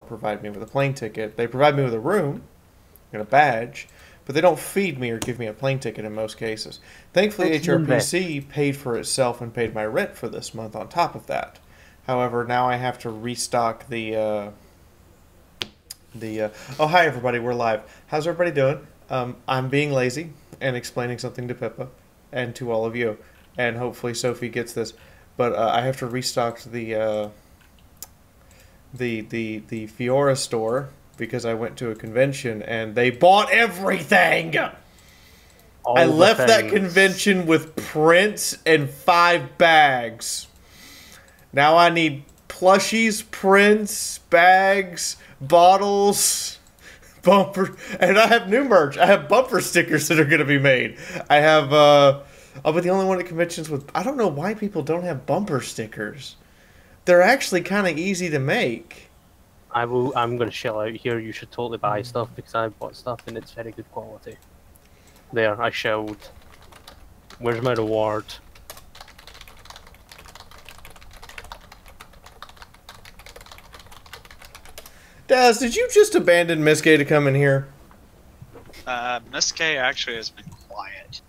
provide me with a plane ticket. They provide me with a room and a badge, but they don't feed me or give me a plane ticket in most cases. Thankfully, HRPC paid for itself and paid my rent for this month on top of that. However, now I have to restock the oh, hi everybody, we're live. How's everybody doing? I'm being lazy and explaining something to Pippa and to all of you, and hopefully Sophie gets this. But I have to restock the Fiaura store because I went to a convention and they bought everything. I left that convention with prints and 5 bags. Now I need plushies, prints, bags, bottles, bumper, and I have new merch. I have bumper stickers that are going to be made. I have, I'll be the only one at conventions with, I don't know why people don't have bumper stickers. They're actually kind of easy to make. I'm going to shell out here. You should totally buy stuff because I bought stuff and it's very good quality. There, I shelled. Where's my reward? Daz, did you just abandon Miss Gay to come in here? Miss Gay actually has been quiet.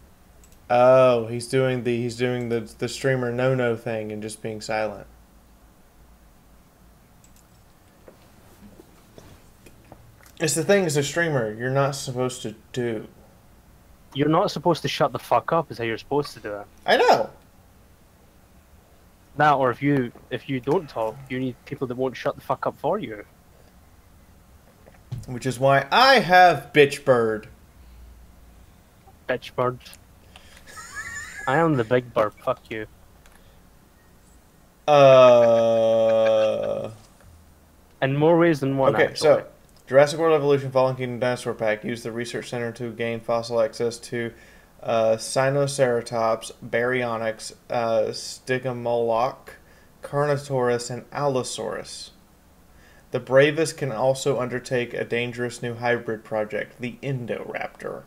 Oh, he's doing the streamer no thing and just being silent. It's the thing as a streamer you're not supposed to do. You're not supposed to shut the fuck up is how you're supposed to do it. I know. Now, or if you don't talk, you need people that won't shut the fuck up for you. Which is why I have Bitch Bird. Bitch bird. I am the big bird, fuck you. In more ways than one, okay, actually. So, Jurassic World Evolution Fallen Kingdom Dinosaur Pack. Use the Research Center to gain fossil access to Sinoceratops, Baryonyx, Stygimoloch, Carnosaurus, and Allosaurus. The bravest can also undertake a dangerous new hybrid project, the Indoraptor.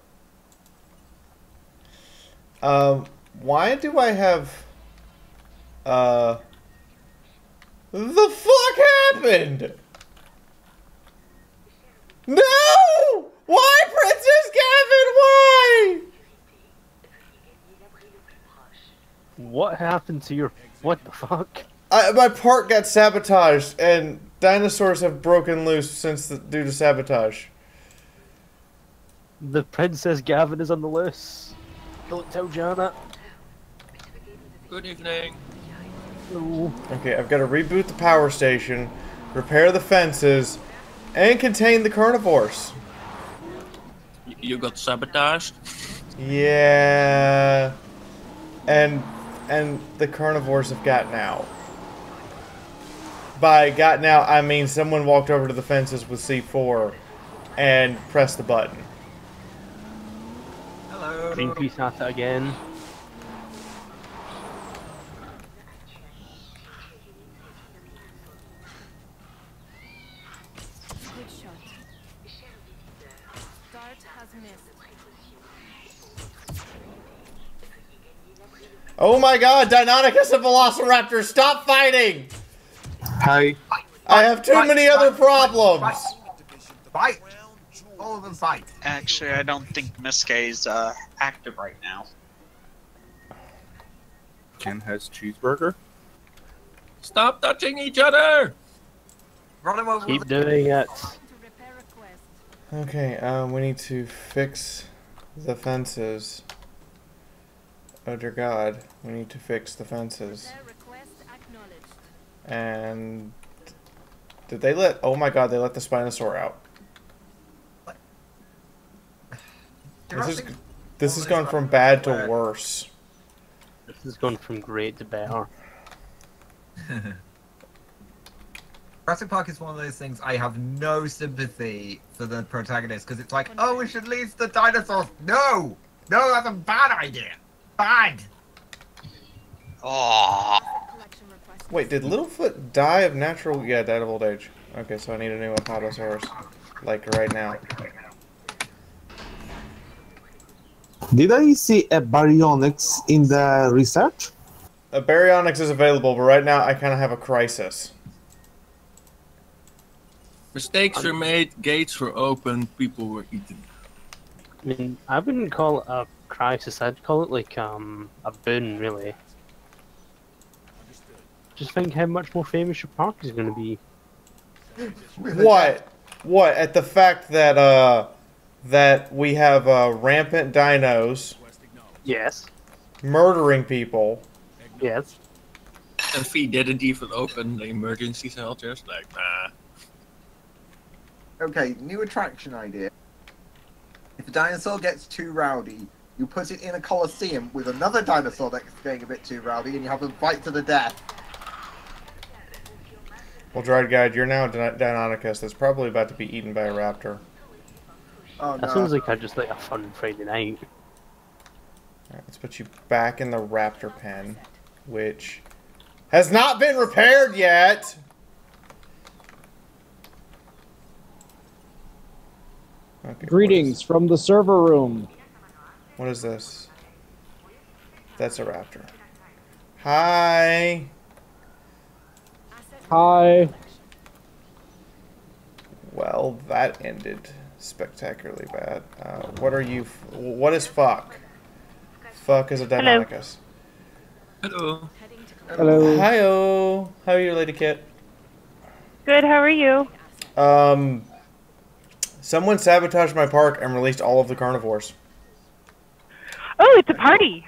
Why do I have... The fuck happened? No! Why, Princess Gavin? Why? What happened to your... What the fuck? My part got sabotaged, and dinosaurs have broken loose due to sabotage. The Princess Gavin is on the loose. Don't tell Janet. Good evening. No. Okay, I've got to reboot the power station, repair the fences, and contain the carnivores. You got sabotaged? Yeah. And the carnivores have gotten out. By gotten out, I mean someone walked over to the fences with C4 and pressed the button. Hello. Greenpeace at it again. Good shot. Start has missed. Oh my god, Deinonychus and Velociraptor, stop fighting! Hi. I have too many other problems! Fight! All of them fight. Actually, I don't think Miss Gay's active right now. Ken has cheeseburger. Stop touching each other! Run him over. Keep doing it. Okay, we need to fix the fences. Oh dear god, we need to fix the fences. And... Did they let... Oh my god, they let the Spinosaur out. What? This has gone from bad to worse. This has gone from great to better. Jurassic Park is one of those things I have no sympathy for the protagonist because it's like, oh, we should leave the dinosaurs. No! No, that's a bad idea. Bad! Oh. Wait, did Littlefoot die of natural... Yeah, died of old age. Okay, so I need a new Apatosaurus. Like, right now. Did I see a baryonyx in the research? A baryonyx is available, but right now I kind of have a crisis. Mistakes were made, gates were opened, people were eaten. I mean, I wouldn't call it a crisis. I'd call it like a boon, really. Just think how much more famous your park is going to be. What? What? At the fact that that we have rampant dinos Yes. murdering people. Yes. And we didn't even open the emergency shelters, like, nah. Okay, new attraction idea. If a dinosaur gets too rowdy, you put it in a coliseum with another dinosaur that's getting a bit too rowdy, and you have them fight to the death. Well, Dried Guide, you're now Deinonychus that's probably about to be eaten by a raptor. Oh That no. sounds like just like a fun Friday night. Alright, let's put you back in the raptor pen, which has not been repaired yet! Okay, Greetings from the server room. What is this? That's a raptor. Hi! Hi. Well, that ended spectacularly bad. What are you... What is fuck? Fuck is a Deinonychus. Hello. Hello. Hi-oh! How are you, Lady Kit? Good, how are you? Someone sabotaged my park and released all of the carnivores. Oh, it's a party.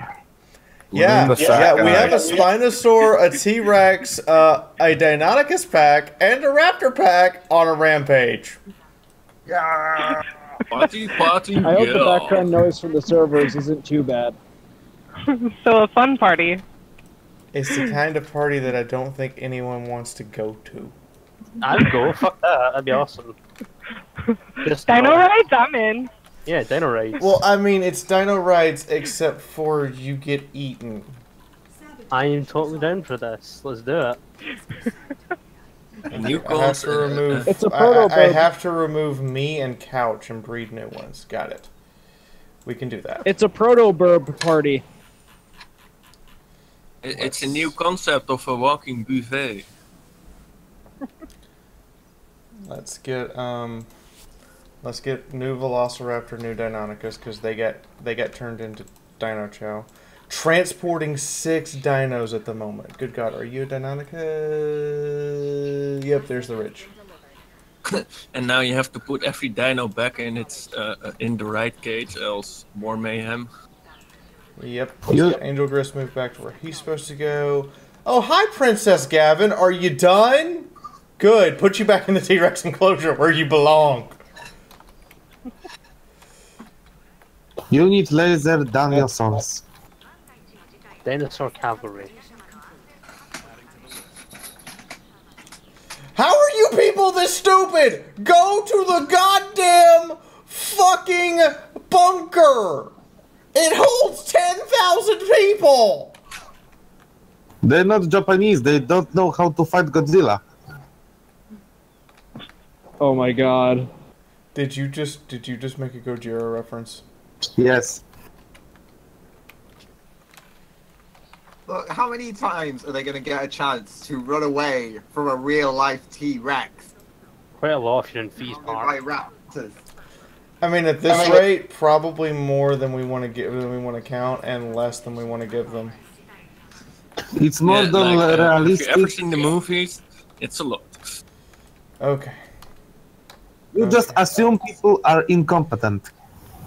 Yeah, the fat we guy. have a Spinosaur, a T-Rex, a Deinonychus pack, and a Raptor pack on a rampage. Yeah. Party, party, I hope the yeah. background noise from the servers isn't too bad. So a fun party. It's the kind of party that I don't think anyone wants to go to. I'd go. Fuck that. That'd be awesome. Just Dino go. rides, I'm in. Yeah, dino rides. Well, I mean, it's dino rides except for you get eaten. I am totally down for this. Let's do it. New I have to remove. It's a I prototype. have to remove me and couch and breed new ones. Got it. We can do that. It's a proto-burb party. It's a new concept of a walking buffet. Let's get new Velociraptor, new Deinonychus, because they get turned into Dino Chow. Transporting 6 dinos at the moment. Good God, are you a Deinonychus? Yep, there's the ridge. And now you have to put every dino back in its in the right cage, else more mayhem. Yep. Angel Grist moved back to where he's supposed to go. Oh, hi, Princess Gavin. Are you done? Good. Put you back in the T-Rex enclosure where you belong. You need laser dinosaurs. Dinosaur cavalry. How are you people this stupid? Go to the goddamn fucking bunker. It holds 10,000 people. They're not Japanese. They don't know how to fight Godzilla. Oh my god. Did you just make a Gojira reference? Yes. Look, how many times are they going to get a chance to run away from a real-life T-Rex? Quite a lot if you're in Fees By Park. raptors. I mean, at this rate, probably more than we want to give, than we want to count, and less than we want to give them. It's more than If you realistic. ever seen the movies, it's a lot. Okay. You just assume people are incompetent.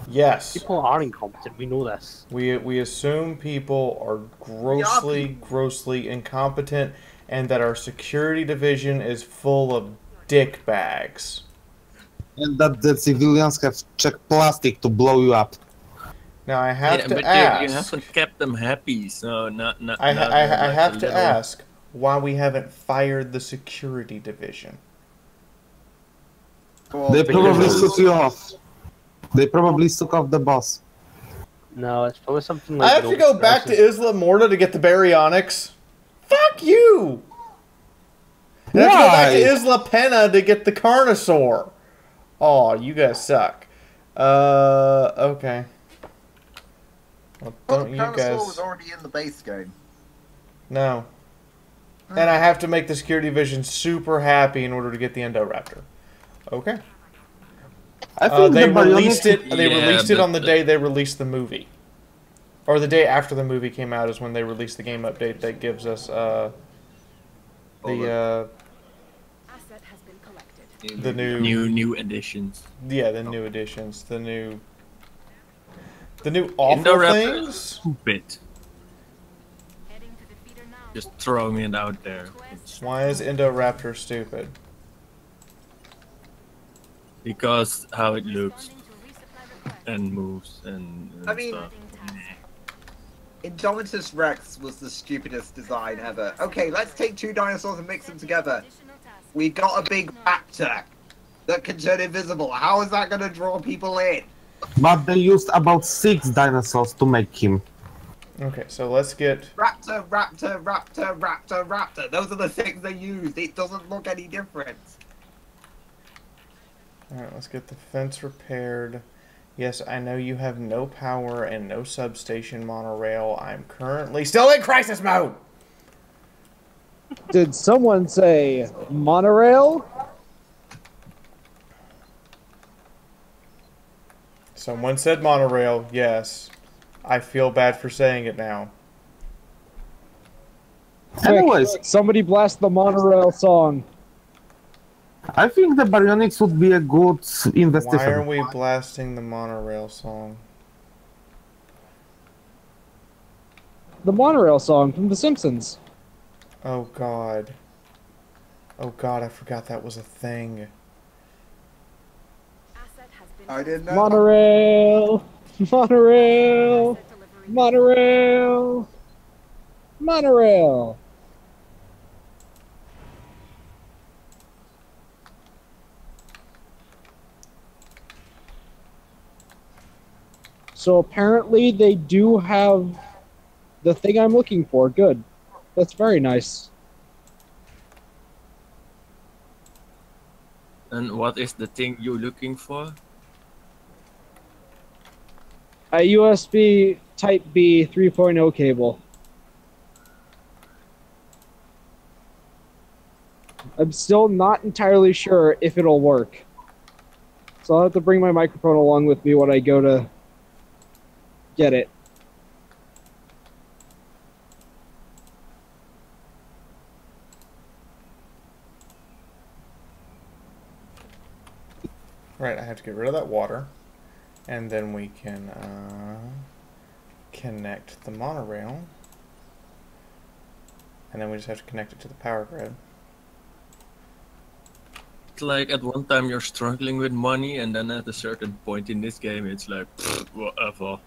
Yes. People are incompetent. We know this. We assume people are grossly incompetent, and that our security division is full of dick bags. And that the civilians have checked plastic to blow you up. Now I have to but ask. you haven't kept them happy, so not. I like have a to little- ask why we haven't fired the security division. They probably took you off. They probably took off the boss. No, it's probably something like. I have to go back to Isla Morta to get the baryonyx. Fuck you! And I have to go back to Isla Pena to get the Carnosaur. Oh, you guys suck. Okay. Well, don't you Carnosaur guys... was already in the base game. No. And I have to make the security division super happy in order to get the Endoraptor. Okay. I think They the baryonyx... released it. They Yeah, released it but on the day they released the movie, or the day after the movie came out is when they released the game update that gives us Asset has been collected. the new new additions. the new additions, the new awful Indoraptor is things. stupid. Heading to the feeder now. Just throwing it out there. It's Why is Indoraptor stupid? because how it looks Responding to resupply request. and moves and I mean- stuff. Indominus Rex was the stupidest design ever. Okay, let's take two dinosaurs and mix them together. Additional task. We got a big raptor that can turn invisible. How is that going to draw people in? But they used about 6 dinosaurs to make him. Okay, so let's get. Raptor, raptor, raptor, raptor, raptor. Those are the things they used. It doesn't look any different. Alright, let's get the fence repaired. Yes, I know you have no power and no substation monorail. I'm currently still in crisis mode! Did someone say monorail? Someone said monorail, yes. I feel bad for saying it now. Anyways, Quick, somebody blast the monorail song. I think the baryonyx would be a good Why are investigation. we blasting the monorail song? The monorail song from The Simpsons. Oh god. Oh god, I forgot that was a thing. Asset has been I didn't know. Monorail, monorail, Asset delivery. monorail, monorail. So apparently they do have the thing I'm looking for. Good. That's very nice. And what is the thing you're looking for? A USB Type B 3.0 cable. I'm still not entirely sure if it'll work. So I'll have to bring my microphone along with me when I go to get it. Right, I have to get rid of that water. And then we can connect the monorail. And then we just have to connect it to the power grid. It's like at one time you're struggling with money, and then at a certain point in this game, it's like pfft, whatever.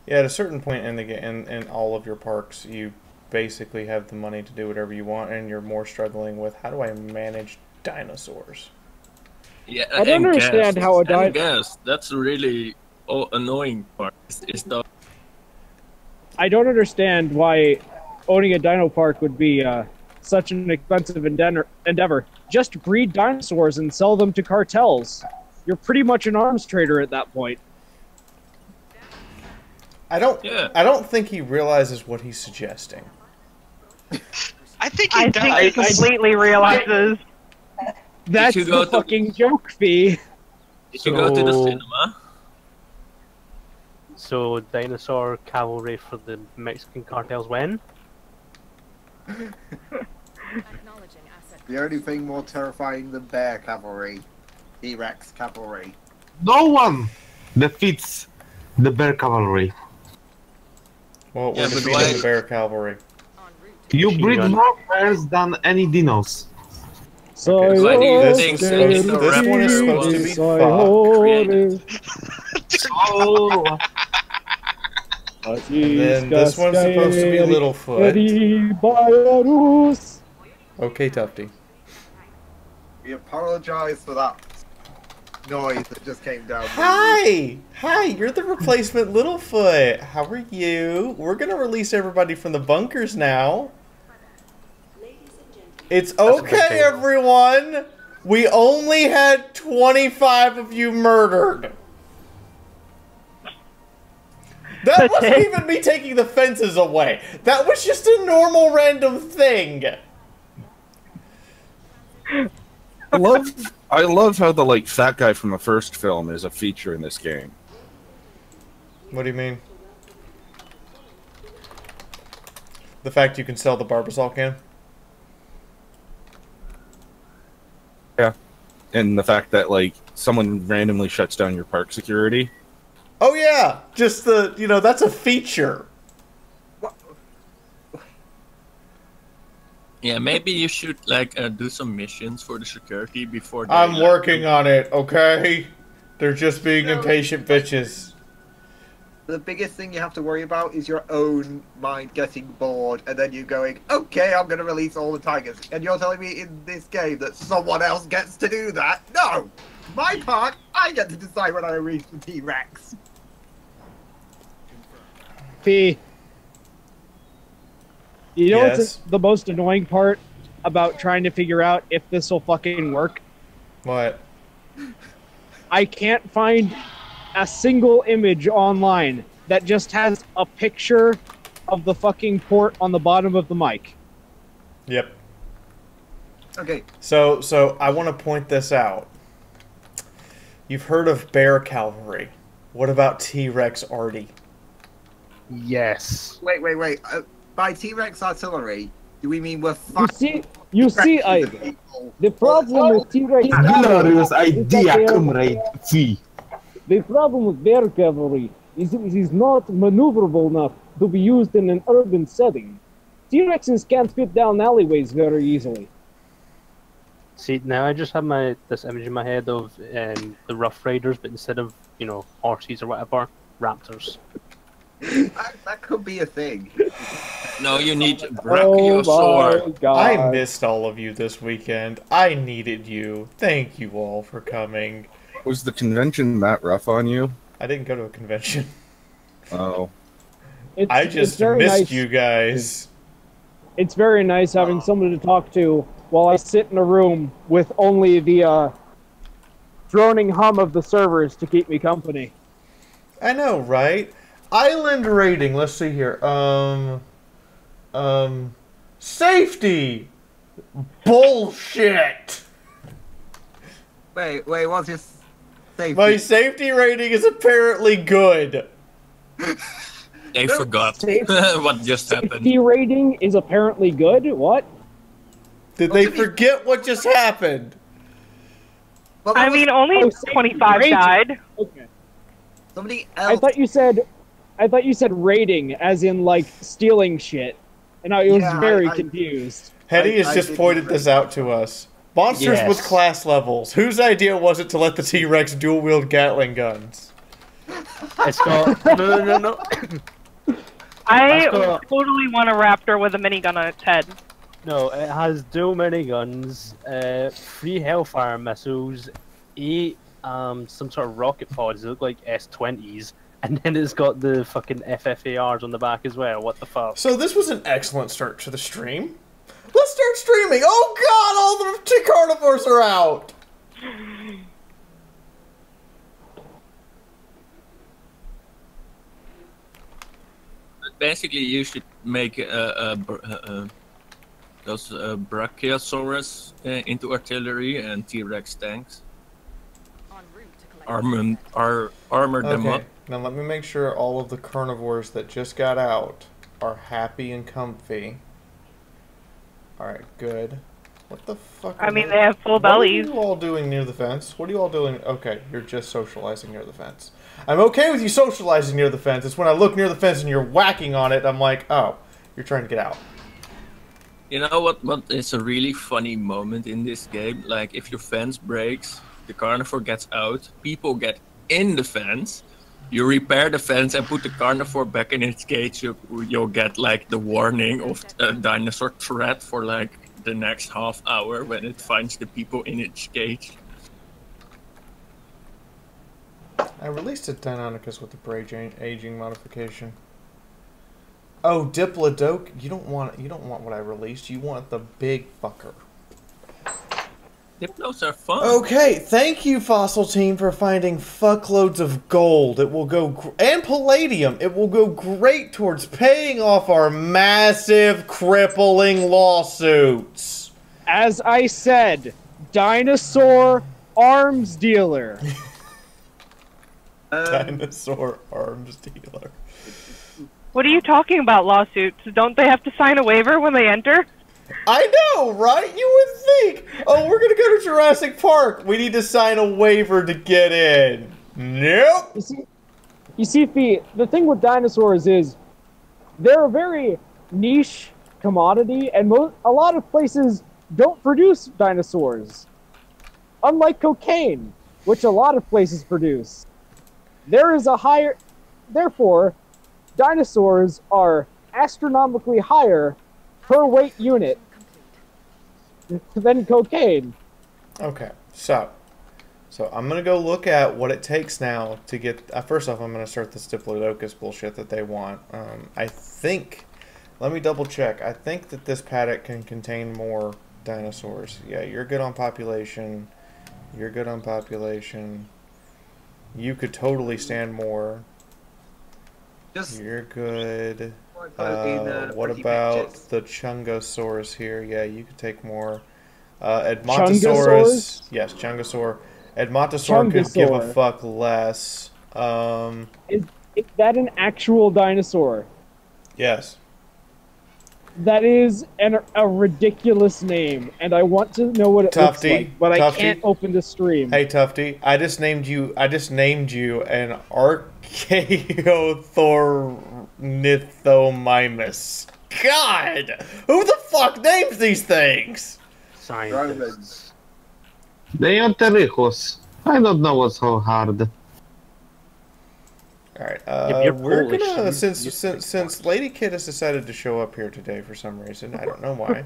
Yeah, at a certain point in the in all of your parks, you basically have the money to do whatever you want, and you're more struggling with how do I manage dinosaurs? Yeah, I don't and understand gas. how a And gas. That's a really annoying part. Is the I don't understand why owning a dino park would be such an expensive endeavor. Just breed dinosaurs and sell them to cartels. You're pretty much an arms trader at that point. I don't Yeah. I don't think he realizes what he's suggesting. I think he I does. think he completely realizes. That's you go the to- fucking joke fee. Did you go to the So- cinema? So dinosaur cavalry for the Mexican cartels when? Acknowledging asset. The only thing more terrifying than bear cavalry, T-Rex cavalry. No one defeats the bear cavalry. Well, we're Yeah, but defeating why- the bear cavalry. En route. You Machine breed gun. more bears than any dinos. So Okay, why do you this- think this Indoraptor one is supposed to be was created? Oh, And then this one's supposed to be Littlefoot. Okay, Tufty. We apologize for that noise that just came down. Hi! Hi, you're the replacement Littlefoot. How are you? We're gonna release everybody from the bunkers now. It's okay, everyone! We only had 25 of you murdered. That wasn't even me taking the fences away. That was just a normal random thing. I love how the like fat guy from the first film is a feature in this game. What do you mean? The fact you can sell the Barbasol can? Yeah. And the fact that like someone randomly shuts down your park security. Oh yeah! Just the, you know, that's a feature. Yeah, maybe you should like do some missions for the security before. I'm working on it, okay? They're just being impatient bitches. The biggest thing you have to worry about is your own mind getting bored, and then you going, okay, I'm going to release all the tigers. And you're telling me in this game that someone else gets to do that? No! My part, I get to decide when I release the T-Rex. P. You know Yes. what's the most annoying part about trying to figure out if this will fucking work? What? I can't find a single image online that just has a picture of the fucking port on the bottom of the mic. Yep. Okay. So I want to point this out. You've heard of bear cavalry. What about T-Rex arty? Yes. Wait. By T-Rex artillery, do we mean we're You see, the problem with T-Rex Glorious idea, comrade V. The problem with bear cavalry is it is not maneuverable enough to be used in an urban setting. T-Rexes can't fit down alleyways very easily. See, now I just have this image in my head of the Rough Riders, but instead of, you know, horses or whatever, raptors. That could be a thing. No, you need Brachiosaur. I missed all of you this weekend. I needed you. Thank you all for coming. Was the convention that rough on you? I didn't go to a convention. Oh. I just missed you guys. It's very nice having someone to talk to while I sit in a room with only the droning hum of the servers to keep me company. I know, right? Island rating. Let's see here. Safety. Bullshit. Wait, what's your safety? My safety rating is apparently good. They forgot what just happened. Safety rating is apparently good? What? Did they forget what just happened? I mean, only 25 died. Okay. Somebody else. I thought you said rating, as in like stealing shit, and I was very confused. Hetty has just pointed this out to us. Monsters with class levels. Whose idea was it to let the T-Rex dual-wield Gatling guns? It's got no. I totally want a raptor with a minigun on its head. No, it has dual miniguns, 3 Hellfire missiles, 8 some sort of rocket pods that look like S-20s, and then it's got the fucking FFARs on the back as well. What the fuck? So this was an excellent start to the stream. Let's start streaming! Oh god, all the carnivores are out! Basically, you should make those Brachiosaurus into artillery and T-Rex tanks. Armor them up. Now let me make sure all of the carnivores that just got out are happy and comfy. Alright, good. What the fuck? I mean, they have full bellies. What are you all doing near the fence? What are you all doing? Okay, you're just socializing near the fence. I'm okay with you socializing near the fence. It's when I look near the fence and you're whacking on it, I'm like, oh, you're trying to get out. You know what is a really funny moment in this game? Like, if your fence breaks, the carnivore gets out, people get in the fence, you repair the fence and put the carnivore back in its cage, you'll get, like, the warning of a dinosaur threat for, like, the next half hour when it finds the people in its cage. I released a Deinonychus with the braid aging modification. Oh, Diplodocus, you don't want what I released. You want the big fucker. Diplos are fun. Okay, thank you, Fossil Team, for finding fuckloads of gold. It will go and palladium. It will go great towards paying off our massive, crippling lawsuits. As I said, dinosaur arms dealer. Dinosaur arms dealer. What are you talking about, lawsuits? Don't they have to sign a waiver when they enter? I know, right? You would think. Oh, we're gonna go to Jurassic Park. We need to sign a waiver to get in. Nope. You see, Fee, the thing with dinosaurs is they're a very niche commodity, and a lot of places don't produce dinosaurs. Unlike cocaine, which a lot of places produce. Therefore, dinosaurs are astronomically higher per weight unit than cocaine. Okay, so I'm gonna go look at what it takes now to get. First off, I'm gonna start this Diplodocus bullshit that they want. I think. Let me double check. I think that this paddock can contain more dinosaurs. Yeah, you're good on population. You're good on population. You could totally stand more. You're good. What about the Chungosaurus here? Yeah, you could take more. Edmontosaurus. Yes, Chungosaur. Edmontosaur could give a fuck less. Is that an actual dinosaur? Yes. That is a ridiculous name, and I want to know what it looks like, but I can't open the stream. Hey Tufty, I just named you an Archaeothornithomimus. God! Who the fuck names these things? Scientists. They are terribles. I don't know what's so hard. Alright, we're gonna, since Lady Kid has decided to show up here today for some reason, I don't know why.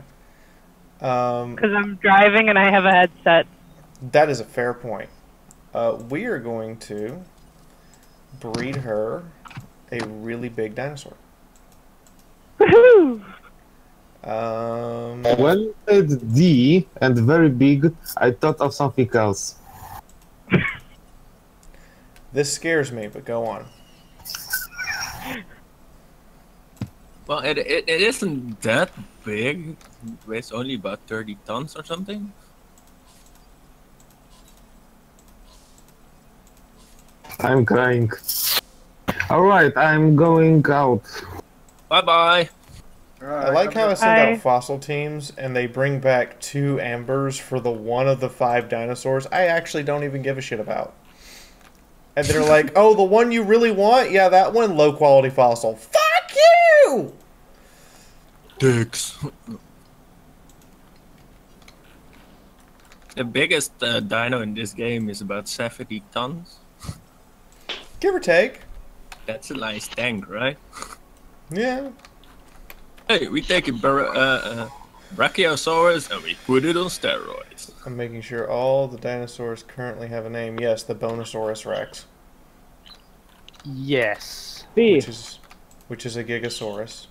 Because I'm driving and I have a headset. That is a fair point. We are going to breed her a really big dinosaur. Woohoo! When it's D and very big, I thought of something else. This scares me, but go on. Well, it isn't that big. It weighs only about 30 tons or something. I'm crying. Alright, I'm going out. Bye-bye. I like how I send out fossil teams and they bring back 2 ambers for the one of the 5 dinosaurs I actually don't even give a shit about. And they're like, oh, the one you really want? Yeah, that one, low quality fossil. Fuck you! Dicks. The biggest dino in this game is about 70 tons. Give or take. That's a nice tank, right? Yeah. Hey, we take a Brachiosaurus and we put it on steroids. I'm making sure all the dinosaurs currently have a name. Yes, the Bonosaurus Rex. Yes. Which is a Gigasaurus.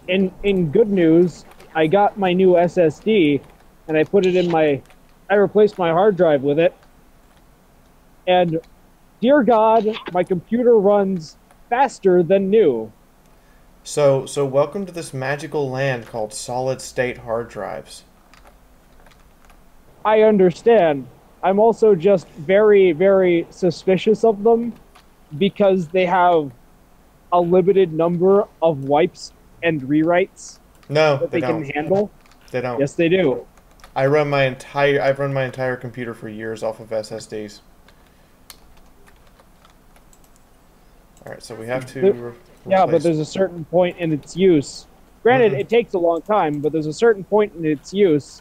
In good news, I got my new SSD and I put it in I replaced my hard drive with it. And dear God, my computer runs faster than new. So welcome to this magical land called solid-state hard drives. I understand. I'm also just very, very suspicious of them because they have a limited number of wipes and rewrites that they can handle. They don't. Yes, they do. I've run my entire computer for years off of SSDs. All right, so we have to. Yeah, but there's a certain point in its use. Granted, it takes a long time, but there's a certain point in its use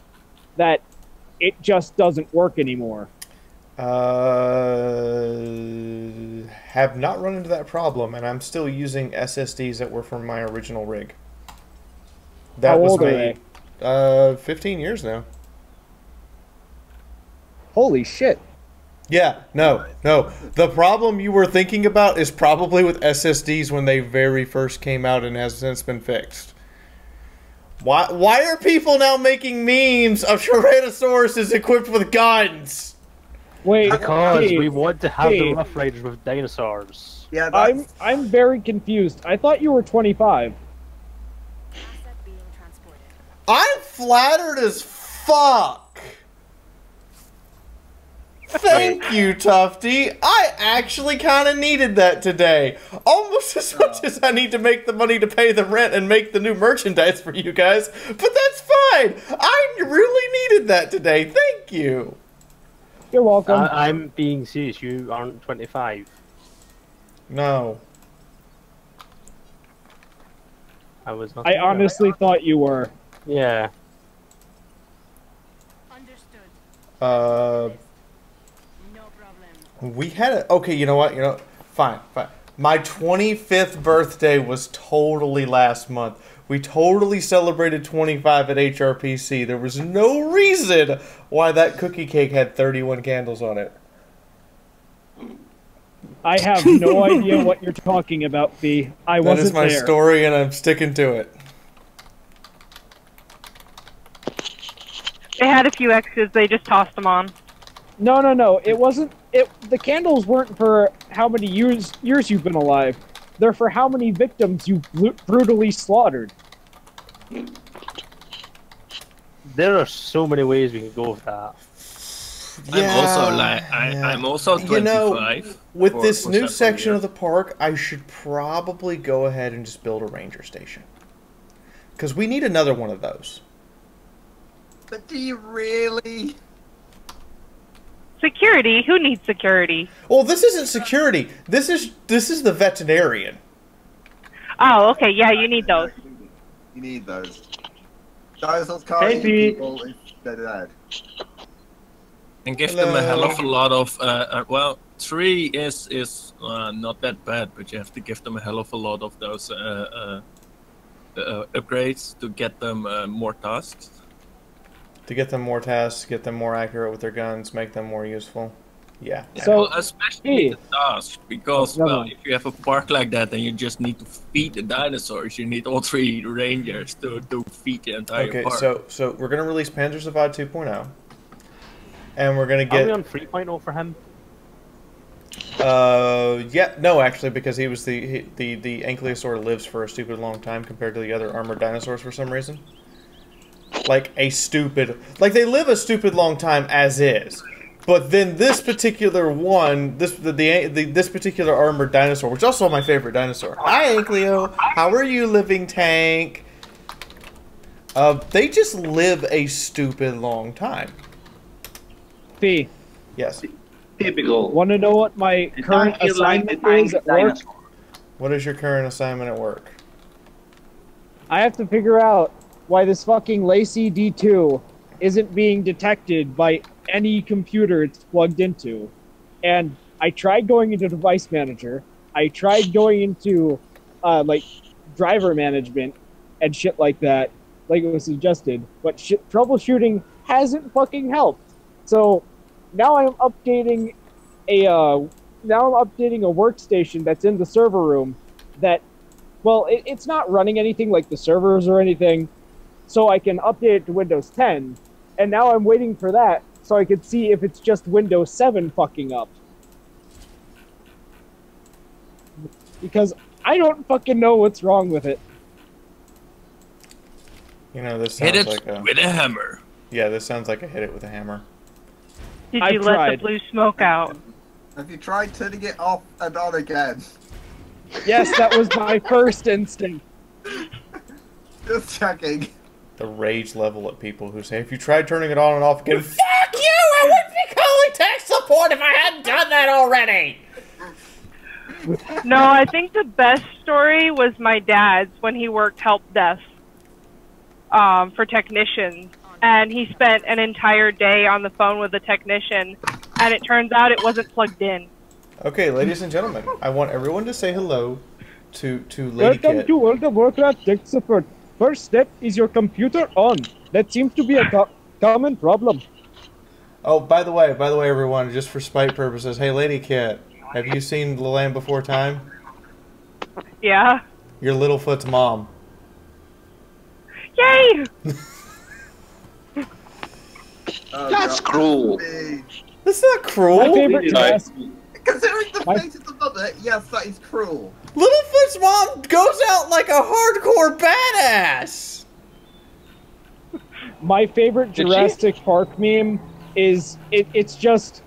that it just doesn't work anymore. Have not run into that problem, and I'm still using SSDs that were from my original rig. That How old are they? 15 years now. Holy shit. Yeah, no. The problem you were thinking about is probably with SSDs when they very first came out and has since been fixed. Why are people now making memes of Tyrannosaurus equipped with guns? Wait, because we want to have the Rough Riders with dinosaurs. Yeah, I'm very confused. I thought you were 25. I'm flattered as fuck. you, Tufty. I actually kind of needed that today. Almost as much as I need to make the money to pay the rent and make the new merchandise for you guys. But that's fine. I really needed that today. Thank you. You're welcome. I'm being serious. You aren't 25. No. I was not. I honestly thought you were. Yeah. Understood. Uh, No problem. we had a... Okay, you know what? Fine. My 25th birthday was totally last month. We totally celebrated 25 at HRPC. There was no reason why that cookie cake had 31 candles on it. I have no idea what you're talking about, Fee. I wasn't there. That is my story, and I'm sticking to it. They had a few extras. They just tossed them on. No. It wasn't. The candles weren't for how many years you've been alive. They're for how many victims you brutally slaughtered. There are so many ways we can go with that. I'm also 25. With this new section of the park, I should probably go ahead and just build a ranger station. Because we need another one of those. But do you really? Security? Who needs security? Well, this isn't security. This is the veterinarian. Oh, okay. Yeah, you need those. You need those. Dinosaurs can't eat people if they're dead. And give them a hell of a lot of, well, 3 is not that bad, but you have to give them a hell of a lot of those upgrades to get them more tasks. To get them more tasks, get them more accurate with their guns, make them more useful. Yeah. So, well, especially the tasks, because, well, if you have a park like that and you just need to feed the dinosaurs, you need all 3 rangers to feed the entire park. Okay, so we're going to release Panzer Savad 2.0. And we're going to get... Are we on 3.0 for him? Yeah, no, actually, because he was the Ankylosaur lives for a stupid long time compared to the other armored dinosaurs for some reason. Like they live a stupid long time as is. But then this particular one, this particular armored dinosaur, which is also my favorite dinosaur. Hi, Ankleo. How are you, living tank? They just live a stupid long time. Fee. Yes. Typical. Want to know what my current assignment is at work? What is your current assignment at work? I have to figure out why this fucking Lacey D2 isn't being detected by any computer it's plugged into. And I tried going into Device Manager. I tried going into, like, driver management and shit like that, like it was suggested. But troubleshooting hasn't fucking helped. So now I'm updating a workstation that's in the server room that, well, it's not running anything like the servers or anything, so I can update it to Windows 10, and now I'm waiting for that so I can see if it's just Windows 7 fucking up. Because I don't fucking know what's wrong with it. You know, this sounds hit it like with a hammer. Yeah, this sounds like a hit it with a hammer. Did you let the blue smoke out? Have you tried turning it off and on again? Yes, that was my first instinct. Just checking. The rage level at people who say, if you tried turning it on and off again, fuck you! I wouldn't be calling tech support if I hadn't done that already! No, I think the best story was my dad's when he worked help desk for technicians. And he spent an entire day on the phone with a technician, and it turns out it wasn't plugged in. Okay, ladies and gentlemen, I want everyone to say hello to Lady Welcome Kit. to World of Warcraft Tech Support. First step is your computer on. That seems to be a common problem. Oh, by the way, everyone, just for spite purposes, hey, Lady Kit, have you seen The Land Before Time? Yeah. Your Littlefoot's mom. Yay! That's cruel. That's not cruel. My favorite Considering the face of the mother, yes, that is cruel. Littlefoot's mom goes out like a hardcore badass. My favorite Jurassic Park meme is it's just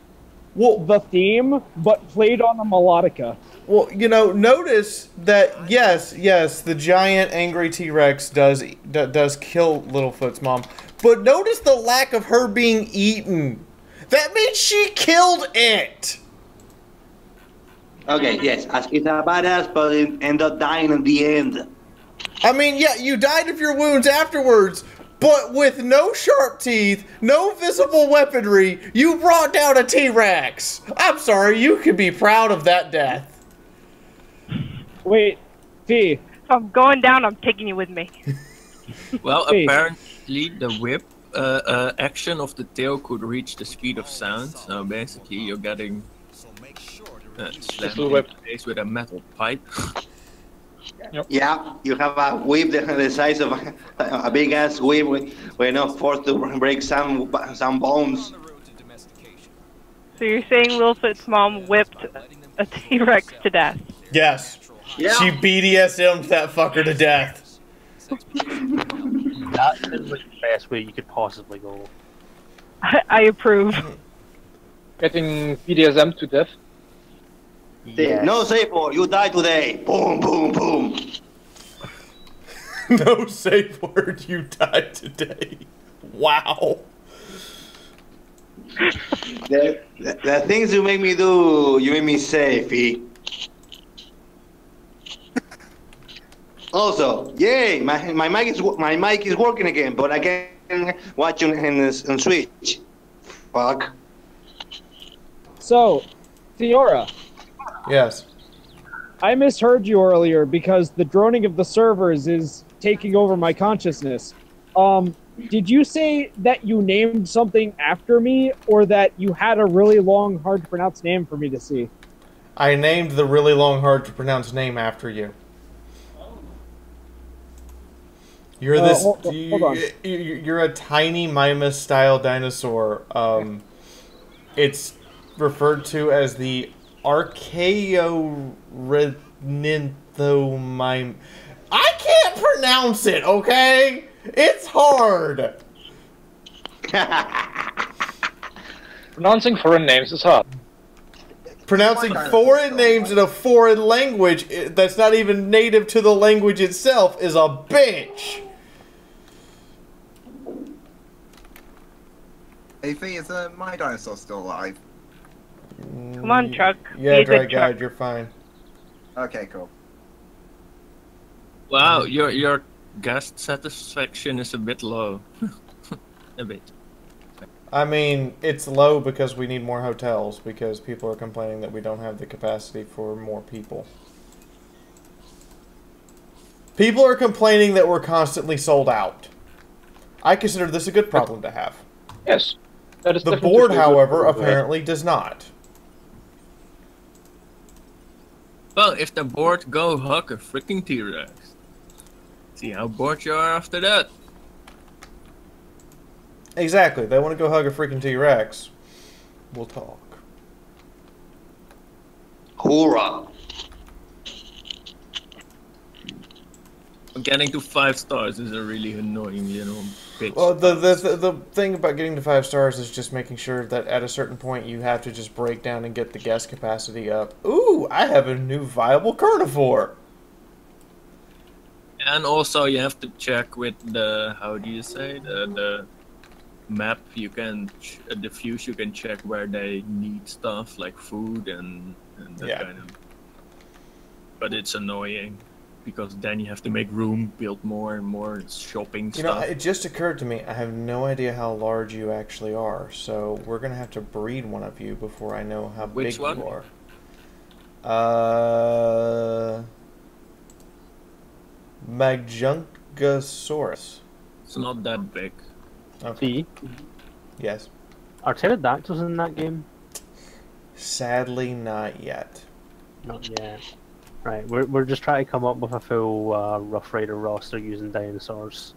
the theme, but played on a melodica. Well, you know, notice that yes, the giant angry T-Rex does kill Littlefoot's mom, but notice the lack of her being eaten. That means she killed it. Okay, yes, it's a badass, but it end up dying in the end. I mean, yeah, you died of your wounds afterwards, but with no sharp teeth, no visible weaponry, you brought down a T-Rex. I'm sorry, you can be proud of that death. Wait, P. If I'm going down, I'm taking you with me. Well, apparently the whip action of the tail could reach the speed of sound. So basically, you're getting slammed in the face with a metal pipe. Yeah, you have a whip the size of a big ass whip we're not forced to break some bones. So you're saying Littlefoot's mom whipped a T-Rex to death? Yes. Yeah. She BDSM'd that fucker to death. That is like the best way you could possibly go. I approve. Getting BDSM to death? Yes. No safe word, you die today. Boom, boom, boom. No safe word, you died today. Wow. The things you make me do, you make me say, Fee. Also, yay, my mic is working again, but I can watch on Switch. Fuck. So, Fiaura. Yes. I misheard you earlier because the droning of the servers is taking over my consciousness. Did you say that you named something after me, or that you had a really long, hard to pronounce name for me to see? I named the really long, hard to pronounce name after you. You're this. Hold on. You're a tiny Mimus-style dinosaur. It's referred to as the Archaeornithomime. I can't pronounce it. Okay, it's hard. Pronouncing foreign names is hard. Pronouncing foreign names in a foreign language that's not even native to the language itself is a bitch. Hey, Fee, is my dinosaur still alive? Come on, Chuck. Yeah, Be a Dry good Guide, Chuck. you're fine. Okay, cool. Wow, your guest satisfaction is a bit low. A bit. I mean, it's low because we need more hotels, because people are complaining that we don't have the capacity for more people. People are complaining that we're constantly sold out. I consider this a good problem to have. Yes. That is The board, however, apparently does not. Well, if the board go hug a freaking T-Rex. See how bored you are after that. Exactly. They want to go hug a freaking T-Rex. We'll talk. Hoorah. Getting to 5 stars is a really annoying little bitch. Well, the thing about getting to 5 stars is just making sure that at a certain point you have to just break down and get the guest capacity up. Ooh, I have a new viable carnivore. And also you have to check with the, how do you say, the map. You can, the views, you can check where they need stuff like food and that kind of. But it's annoying, because then you have to make room, build more and more shopping stuff. You know, it just occurred to me, I have no idea how large you actually are, so we're going to have to breed one of you before I know how big you are. Majungasaurus. It's not that big. Okay. Yes. Are pterodactyls in that game? Sadly, not yet. Not yet. Right, we're just trying to come up with a full Rough Rider roster using dinosaurs.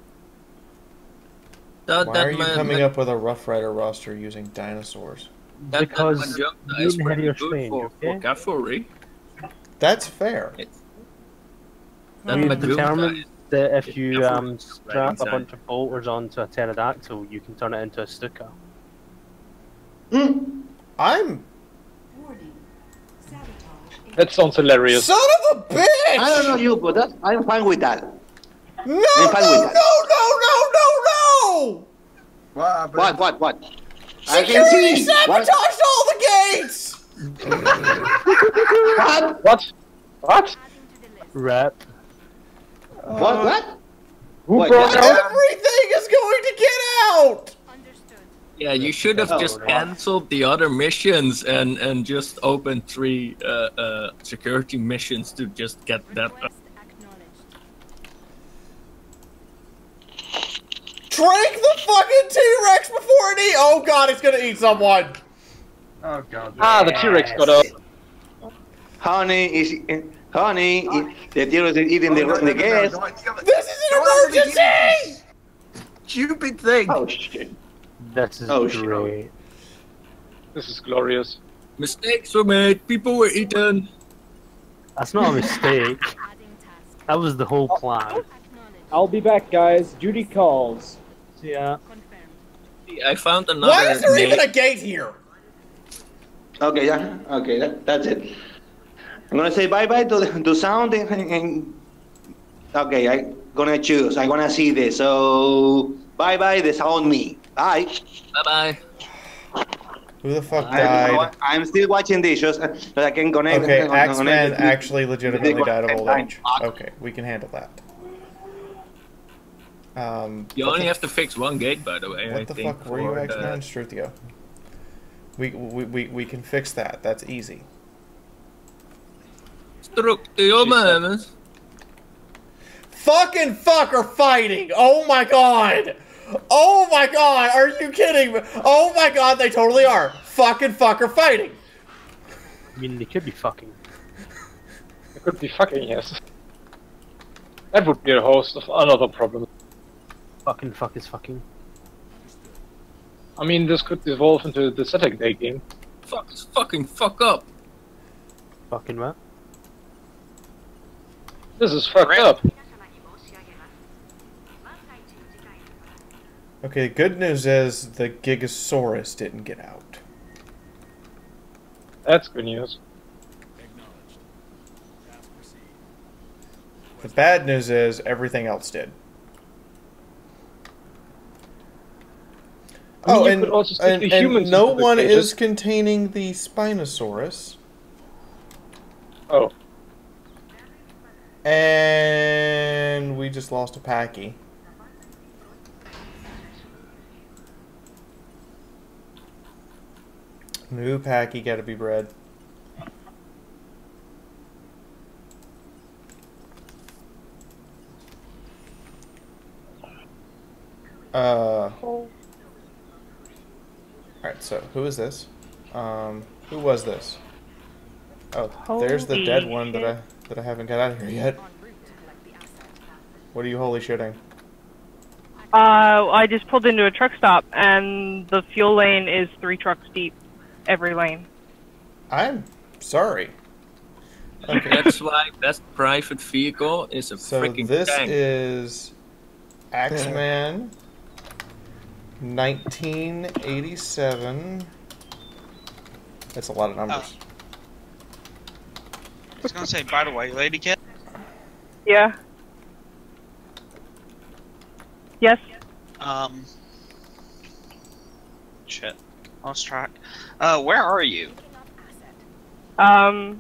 Why are you coming up with a Rough Rider roster using dinosaurs? Because you and Hetty are strange, okay? For cavalry. That's fair. We've determined that if you strap a bunch of bolters onto a pterodactyl, you can turn it into a Stuka. I'm That sounds hilarious. Son of a bitch! I don't know you, but I'm fine with that. No, I'm fine with that. no! What happened? What? I can Security see. sabotaged all the gates! What? Rap. What? Who Wait, brought out? Everything is going to get out! Yeah, you should have just cancelled the other missions and just opened 3 security missions to just get that. Drink the fucking T-Rex before it eats! Oh god, it's gonna eat someone! Oh god. The T-Rex got up. Honey, the T-Rex is eating the gas. This is an emergency! Stupid thing. Oh shit. This is shit. great. This is glorious. Mistakes were made. People were eaten. That's not a mistake. That was the whole plan. I'll be back, guys. Duty calls. Yeah. I found another. Why is there even a gate here? Okay, yeah. Okay, that's it. I'm gonna say bye-bye to sound and okay, I'm gonna choose. I'm gonna see this. So bye-bye, the sound me. Bye. Bye-bye. Who the fuck died? I'm still watching this, just so I can connect. Okay, Axeman actually legitimately died of old age. Okay, we can handle that. You only have to fix 1 gate, by the way. What the fuck were you, Axeman? Straight to go. We can fix that. That's easy. Fucking fuck are fighting! Oh my god! Oh my god! Are you kidding me? Oh my god, they totally are! Fucking fuck are fighting! I mean, they could be fucking. It could be fucking, yes. That would be a host of another problem. Fucking fuck is fucking. I mean, this could evolve into the Saturday game. Fuck up. Fucking what? This is fucked up. Okay, good news is the Gigasaurus didn't get out. That's good news. The bad news is everything else did. I mean, Oh, you could also stick the humans and no into the one cages. is containing the Spinosaurus. Oh. And we just lost a Packy. New Packy gotta be bred. Alright, so who is this? Who was this? Oh, there's the dead one that I haven't got out of here yet. What are you holy shitting? I just pulled into a truck stop, and the fuel lane is 3 trucks deep, every lane. I'm sorry. Okay. That's why best private vehicle is a freaking this tank. Is Axeman 1987. That's a lot of numbers. I was gonna say, by the way, Lady Kid. Yeah. Yes. Shit. Lost track. Where are you? Bumfuck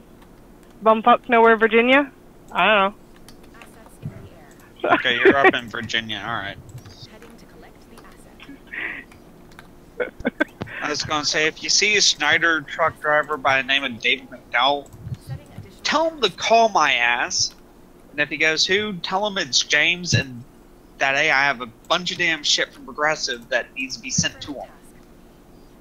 nowhere, Virginia? I don't know. Okay, you're up in Virginia, alright. I was gonna say, if you see a Schneider truck driver by the name of David McDowell, tell him to call my ass. And if he goes, who? Tell him it's James, and that, hey, I have a bunch of damn shit from Progressive that needs to be sent to him.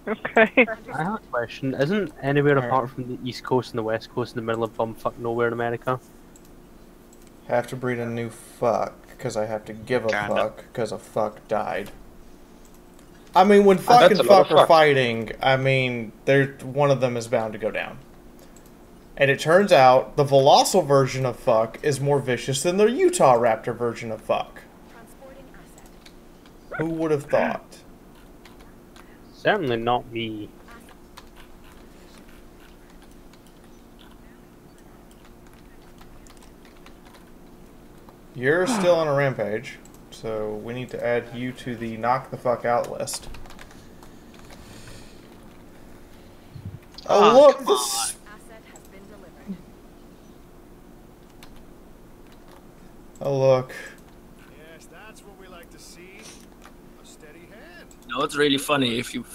Okay. I have a question. Isn't anywhere apart from the East Coast and the West Coast in the middle of bumfuck nowhere in America? Have to breed a new fuck, because I have to give a fuck, because a fuck died. I mean, when fuck and fuck are fighting, I mean, one of them is bound to go down. And it turns out the Velocil version of fuck is more vicious than the Utah Raptor version of fuck. Who would have thought? Certainly not me. You're still on a rampage, so we need to add you to the knock the fuck out list. Oh, look! This... Oh, look. Yes, that's what we like to see. A steady hand. No, it's really funny if you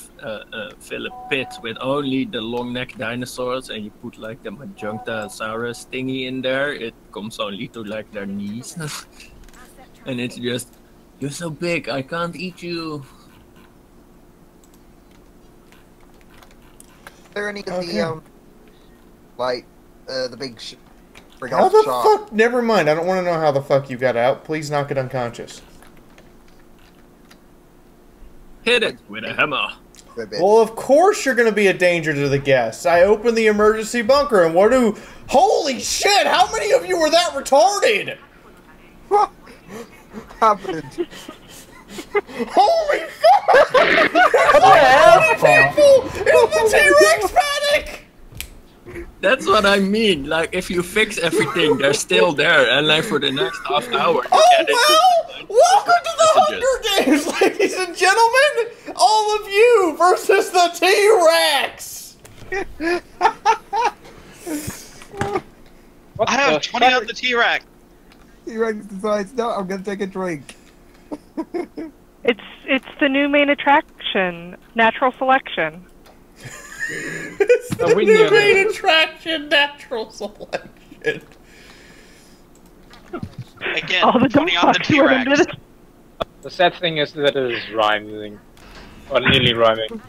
fill a pit with only the long neck dinosaurs and you put like the Saurus thingy in there, it comes only to like their knees. And it's just, you're so big, I can't eat you. Are there any of the, like, the big How the fuck? Never mind, I don't want to know how the fuck you got out. Please knock it unconscious. Hit it with a hammer. Well, of course you're going to be a danger to the guests. I opened the emergency bunker and what do... Holy shit, how many of you were that retarded? What happened? Holy fuck! There's so many people in the T-Rex panic! That's what I mean. Like, if you fix everything, they're still there, and like for the next half hour, well, welcome to the Hunger Games, ladies and gentlemen! All of you versus the T-Rex! I have 20 on the T-Rex. T-Rex decides, no, I'm gonna take a drink. It's the new main attraction, natural selection. It's the new main attraction, natural selection. Again, All the 20 on the T-Rex. The sad thing is that it is rhyming. Or nearly rhyming.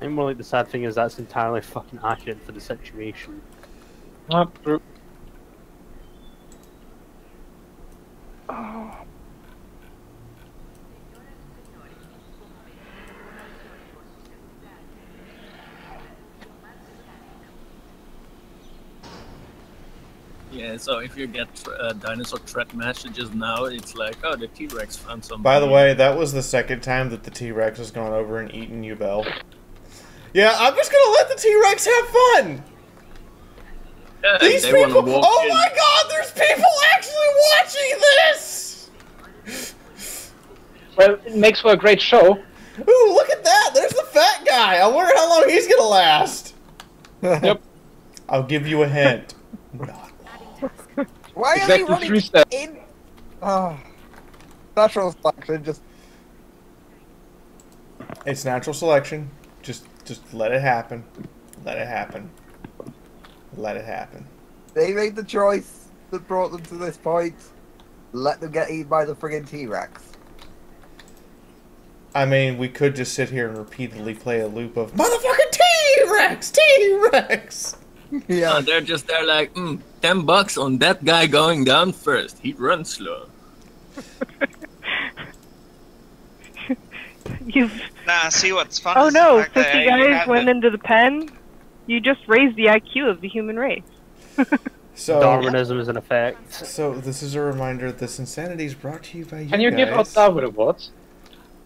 And more like the sad thing is that's entirely fucking accurate for the situation. Not true. Oh. Yeah, so if you get dinosaur threat messages now, it's like, oh, the T-Rex found something. By the way, that was the second time that the T-Rex has gone over and eaten you, Belle. Yeah, I'm just gonna let the T-Rex have fun! Yeah, These people... Oh my god, there's people actually watching this! Well, it makes for a great show. Ooh, look at that! There's the fat guy! I wonder how long he's gonna last! Yep. I'll give you a hint. Why are they running in? Oh, natural selection, just... It's natural selection. Just let it happen. Let it happen. Let it happen. They made the choice that brought them to this point. Let them get eaten by the friggin' T-Rex. I mean, we could just sit here and repeatedly play a loop of motherfucking T-Rex! T-Rex! Yeah, they're just there like, $10 on that guy going down first. He runs slow. Nah, see what's fun Oh is no, the fact 50 that guys went into the pen. You just raised the IQ of the human race. So Darwinism is in effect. So this is a reminder: this insanity is brought to you by you. Can you guys. give out Darwin awards?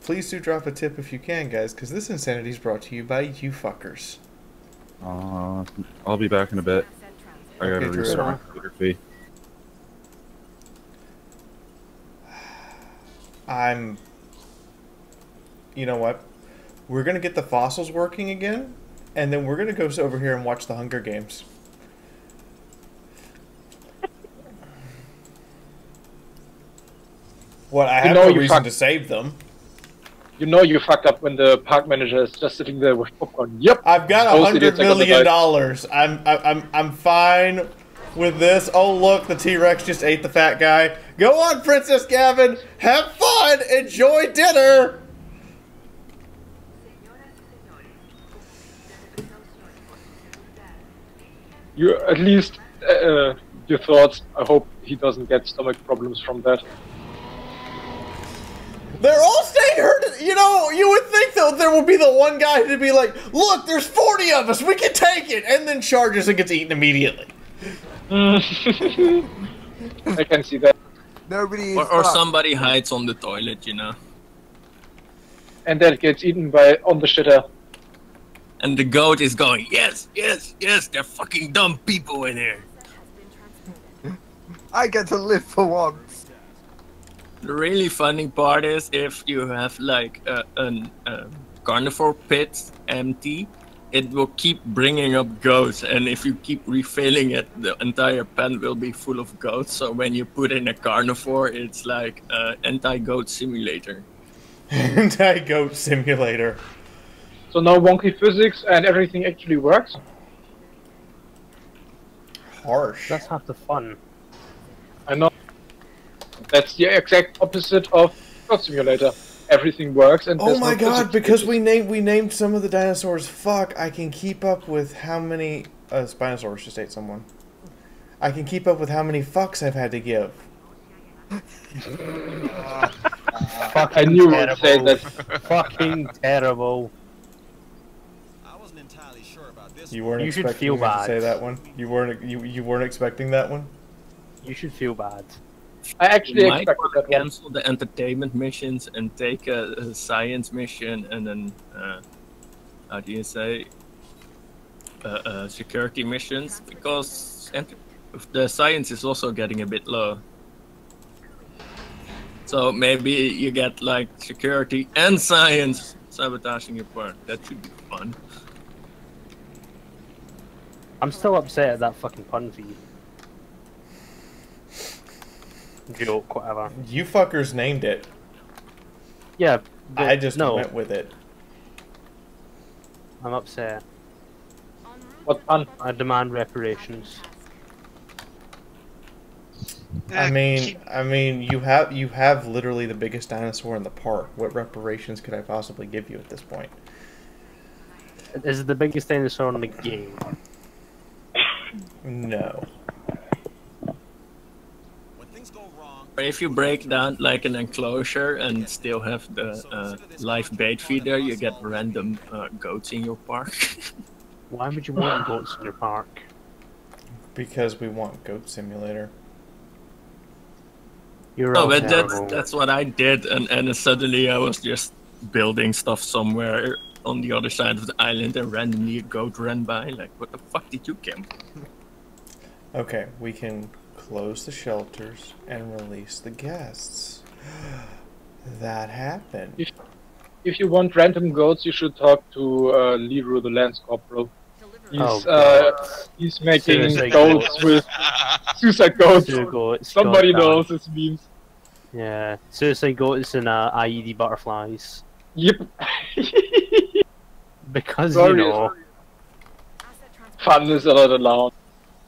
Please do drop a tip if you can, guys, because this insanity is brought to you by you fuckers. I'll be back in a bit. I gotta restart my computer feed. You know what? We're gonna get the fossils working again, and then we're gonna go over here and watch the Hunger Games. What? I have no reason to save them. You know you fucked up when the park manager is just sitting there with popcorn. Yep. I've got $100 million. I'm fine with this. Oh look, the T-Rex just ate the fat guy. Go on, Princess Gavin. Have fun. Enjoy dinner. You at least your thoughts. I hope he doesn't get stomach problems from that. They're all staying hurt. You know, you would think though there would be the one guy to be like, "Look, there's 40 of us. We can take it," and then charges and gets eaten immediately. I can see that. Nobody. Or somebody hides on the toilet, you know. And then gets eaten by on the shitter. And the goat is going, yes, yes, yes, they're fucking dumb people in here. I get to live for once. The really funny part is if you have like a carnivore pit empty, it will keep bringing up goats, and if you keep refilling it, the entire pen will be full of goats. So when you put in a carnivore, it's like anti-goat simulator. Anti-goat simulator. So no wonky physics and everything actually works? Harsh. That's half the fun. I know. That's the exact opposite of God Simulator. Everything works and Oh there's my no god, physics because glitches. we named some of the dinosaurs. Fuck, I can keep up with how many Spinosaurus, just ate someone. I can keep up with how many fucks I've had to give. I knew you would say that. Fucking terrible. You weren't You should expecting feel me to bad. say that one. You weren't expecting that one. You should feel bad. I actually You might expected want that to one. cancel the entertainment missions and take a science mission and then, how do you say, security missions, because the science is also getting a bit low. So maybe you get like security and science sabotaging your part. That should be fun. I'm still upset at that fucking pun feed. Joke, whatever. You fuckers named it. Yeah, I just no. went with it. I'm upset. What pun? I demand reparations. I mean, you have literally the biggest dinosaur in the park. What reparations could I possibly give you at this point? Is it the biggest dinosaur in the game? No. If you break down like an enclosure and still have the live bait feeder, you get random goats in your park. Why would you want goats in your park? Because we want Goat Simulator. You're No, all but terrible. that's what I did, and suddenly I was just building stuff somewhere on the other side of the island, and randomly a goat ran by. Like, what the fuck did you camp? Okay, we can close the shelters and release the guests. That happened. If you want random goats, you should talk to Leroy the Lance Corporal. He's making Suicide goats goats. with suicide goats. Suicide goats, Somebody goddamn. knows his memes. Yeah, suicide goats and IED butterflies. Yep. Because, Sorry. you know, Fun is not allowed.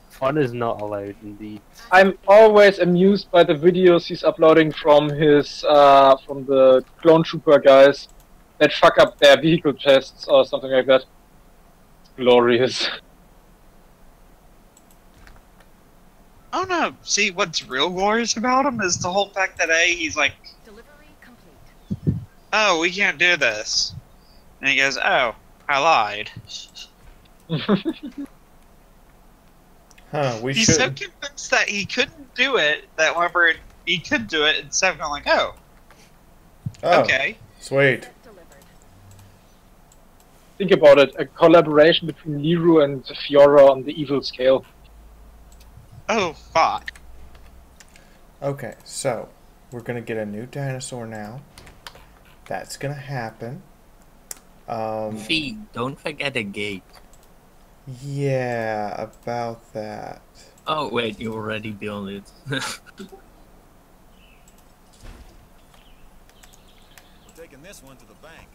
fun is not allowed, indeed. I'm always amused by the videos he's uploading from his from the clone trooper guys that fuck up their vehicle tests or something like that. Glorious. Oh no! See, what's real glorious about him is the whole fact that he's like, "Oh, we can't do this," and he goes, "Oh, I lied." Huh? We He's should. so convinced that he couldn't do it that whenever he could do it, instead of going like, "Oh, Oh, okay." sweet. Think about it, a collaboration between Leroy and Fiaura on the evil scale. Oh, fuck. Okay, so we're gonna get a new dinosaur now. That's gonna happen. Fee, don't forget a gate. Yeah, about that. Oh wait, you already built it. We're taking this one to the bank.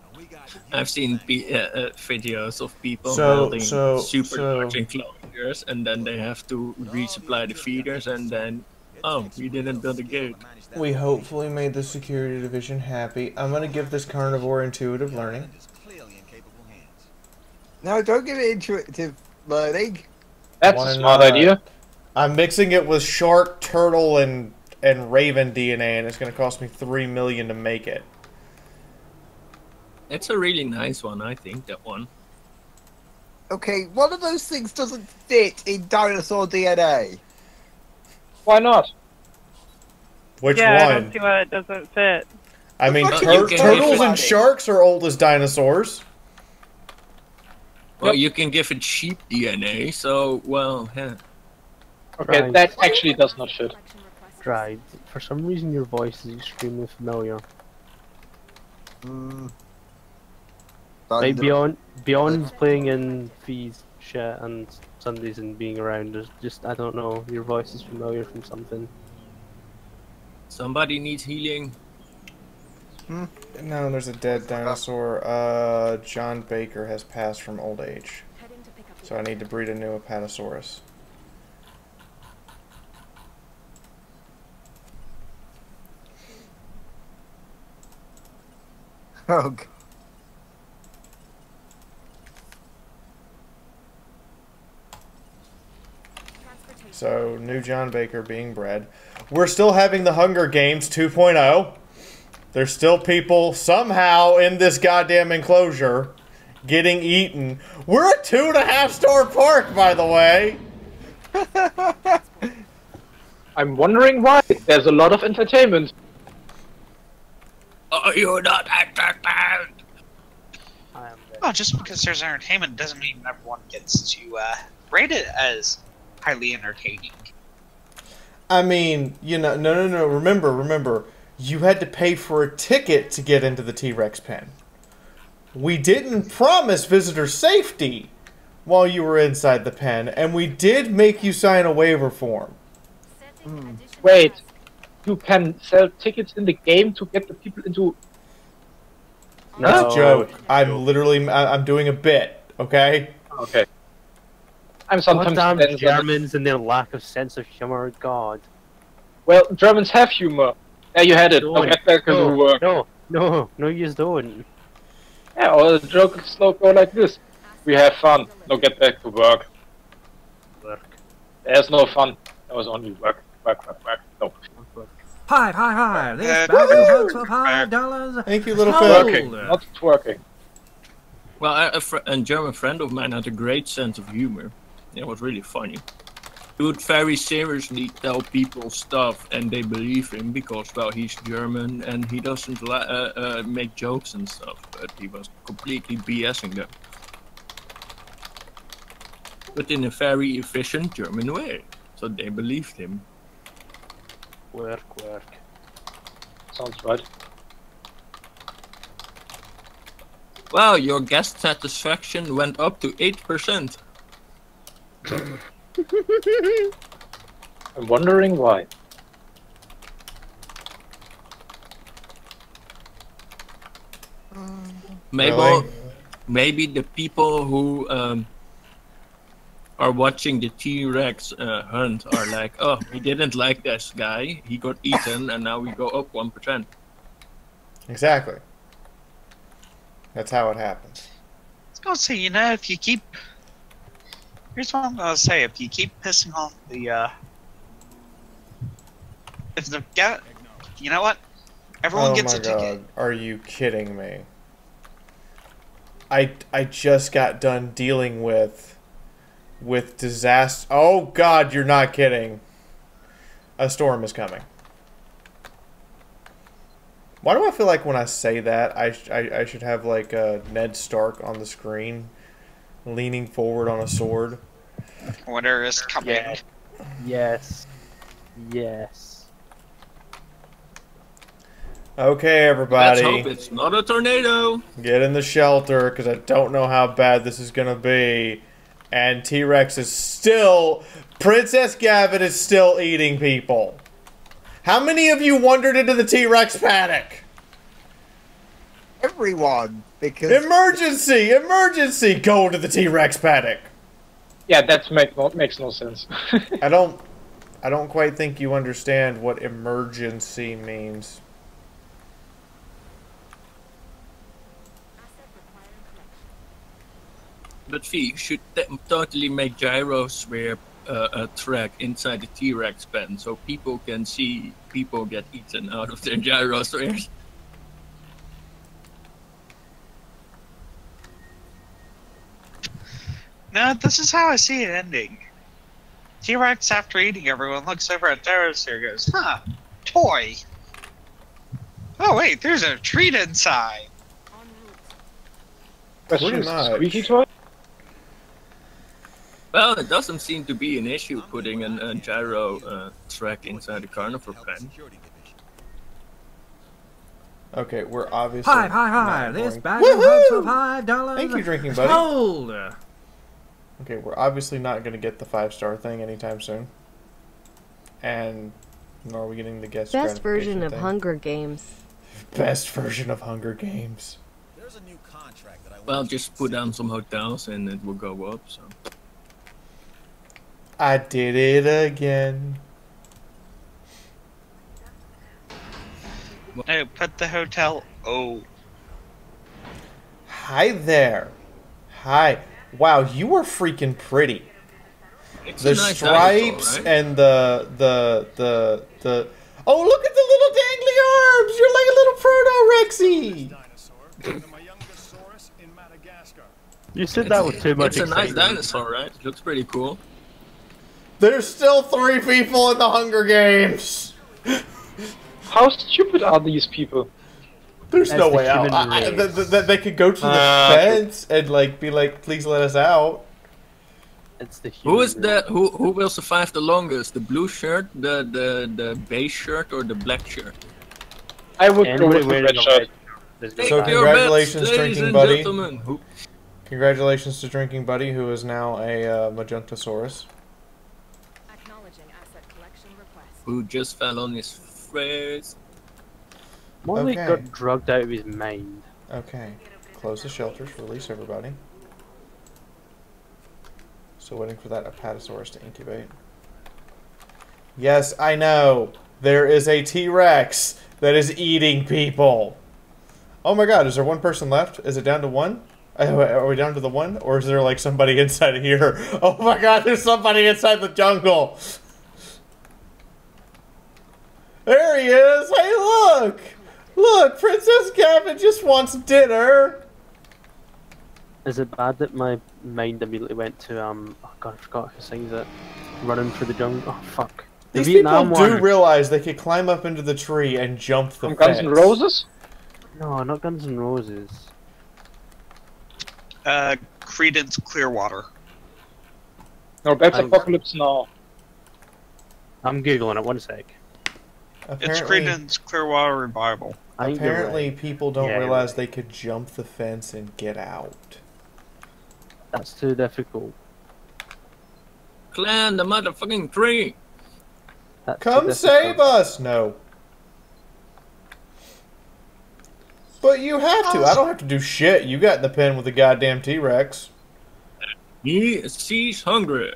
And we got I've seen videos of people So- building so- super so- large enclosures, and then they have to resupply the feeders, and then, oh, we didn't build a gate. We hopefully made the security division happy. I'm gonna give this carnivore intuitive learning. No, don't give it intuitive learning. That's Why a smart not? idea. I'm mixing it with shark, turtle, and raven DNA, and it's gonna cost me $3 million to make it. It's a really nice one, I think, that one. Okay, one of those things doesn't fit in dinosaur DNA. Why not? Which yeah, I one? don't see why it doesn't fit. I mean, You can turtles give and it- sharks are old as dinosaurs. Well, you can give it sheep DNA, so, well, yeah. Okay, Right. that actually does not fit. Right. For some reason, your voice is extremely familiar. Like beyond playing in Fee's shit and Sundays and being around, there's just, I don't know, your voice is familiar from something. Somebody needs healing. No, there's a dead dinosaur. John Baker has passed from old age. So I need to breed a new Apatosaurus. Oh, God. So, new John Baker being bred. We're still having the Hunger Games 2.0. There's still people somehow in this goddamn enclosure getting eaten. We're a 2.5-star park, by the way. I'm wondering why. There's a lot of entertainment. Oh, you're not entertained. Well, just because there's entertainment doesn't mean everyone gets to rate it as highly entertaining. I mean, you know, no. Remember, you had to pay for a ticket to get into the T-Rex pen. We didn't promise visitor safety while you were inside the pen, and we did make you sign a waiver form. Wait, you can sell tickets in the game to get the people into... No, it's a joke. I'm doing a bit, okay? Okay. I'm sometimes... Goddamn Germans and their lack of sense of humor, God. Well, Germans have humor. There you had it. I'll get back to work. No, you don't. Yeah, or the joke slow go like this. We have fun. Now get back to work. Work. There's no fun. There was only work. No. Hi. This bag of hugs for $5. Thank you, little Twerking, not twerking. Well, a German friend of mine had a great sense of humor. It was really funny. He would very seriously tell people stuff and they believe him because, well, he's German and he doesn't make jokes and stuff, but he was completely BSing them. But in a very efficient German way, so they believed him. Work. Sounds right. Well, your guest satisfaction went up to 8%. I'm wondering why. Maybe the people who are watching the T-Rex hunt are like, oh, we didn't like this guy, he got eaten, and now we go up 1%. Exactly. That's how it happens. I was gonna say, you know, if you keep... Here's what I'm gonna say, if you keep pissing off the, if the guy... You know what? Everyone gets a ticket. Oh my god, are you kidding me? I just got done dealing with disaster. Oh god, you're not kidding. A storm is coming. Why do I feel like when I say that, I should have like Ned Stark on the screen, leaning forward on a sword? Winter is coming. Yes. Okay, everybody. Let's hope it's not a tornado. Get in the shelter, because I don't know how bad this is going to be. And T-Rex is still... Princess Gavin is still eating people. How many of you wandered into the T-Rex paddock? Everyone, because... Emergency! Go to the T-Rex paddock. Yeah, that makes no sense. I don't quite think you understand what emergency means. But V, you should totally make gyros wear a track inside the T-Rex pen so people can see people get eaten out of their gyrospheres. No, this is how I see it ending. T-Rex, after eating everyone, looks over at Dinosaur and goes, huh, toy. Oh wait, there's a treat inside. Question is, squeaky toy? Well, it doesn't seem to be an issue putting a gyro track inside the carnivore pen. Okay, we're obviously. Hi! This bag of hugs for $5. Thank you, drinking buddy. Hold. Okay, we're obviously not going to get the 5-star thing anytime soon. And nor are we getting the guest Best version gratification of thing. Hunger Games. Best version of Hunger Games. There's a new contract that I Well, just put down some hotels and it will go up. So. I did it again. No, put the hotel. Oh. Hi there. Hi. Wow, you are freaking pretty. It's The a nice stripes dinosaur, right? and the oh, look at the little dangly arms! You're like a little proto-Rexy! You said that with too much It's a nice excitement. dinosaur, right? It looks pretty cool. There's still 3 people in the Hunger Games! How stupid are these people? There's As no the way out. human race. They could go to the fence and like be like, please let us out. It's the Who is that? Who will survive the longest? The blue shirt, the beige shirt, or the black shirt? I would go Anybody with the wearing red a shirt. red is Take gonna So die. your congratulations, bets, ladies drinking and buddy. gentlemen. Who- Congratulations to Drinking Buddy, who is now a Majunctosaurus. Acknowledging asset collection request. Who just fell on his face? Molly Okay. got drugged out of his mind. Okay. Close the shelters, release everybody. Still waiting for that Apatosaurus to incubate. Yes, I know. There is a T-Rex that is eating people. Oh my god, is there one person left? Is it down to 1? Are we down to the 1? Or is there like somebody inside of here? Oh my god, there's somebody inside the jungle! There he is! Hey, look! Look, Princess Gavin just wants dinner! Is it bad that my mind immediately went to oh god, I forgot who sings it. Running through the jungle. Oh fuck. The These Vietnam people do one. realize they could climb up into the tree and jump the From fence. Guns N' Roses? No, not Guns N' Roses. Credence Clearwater. No, that's I'm- Apocalypse Now. I'm googling it. 1 sec. It's Apparently, Credence Clearwater Revival. I think you're apparently right. people don't Yeah, you're realize right. they could jump the fence and get out. That's too difficult. Climb the motherfucking tree! That's too Come difficult. save us! No. But you have to. I don't have to do shit. You got in the pen with the goddamn T-Rex. She's hungry.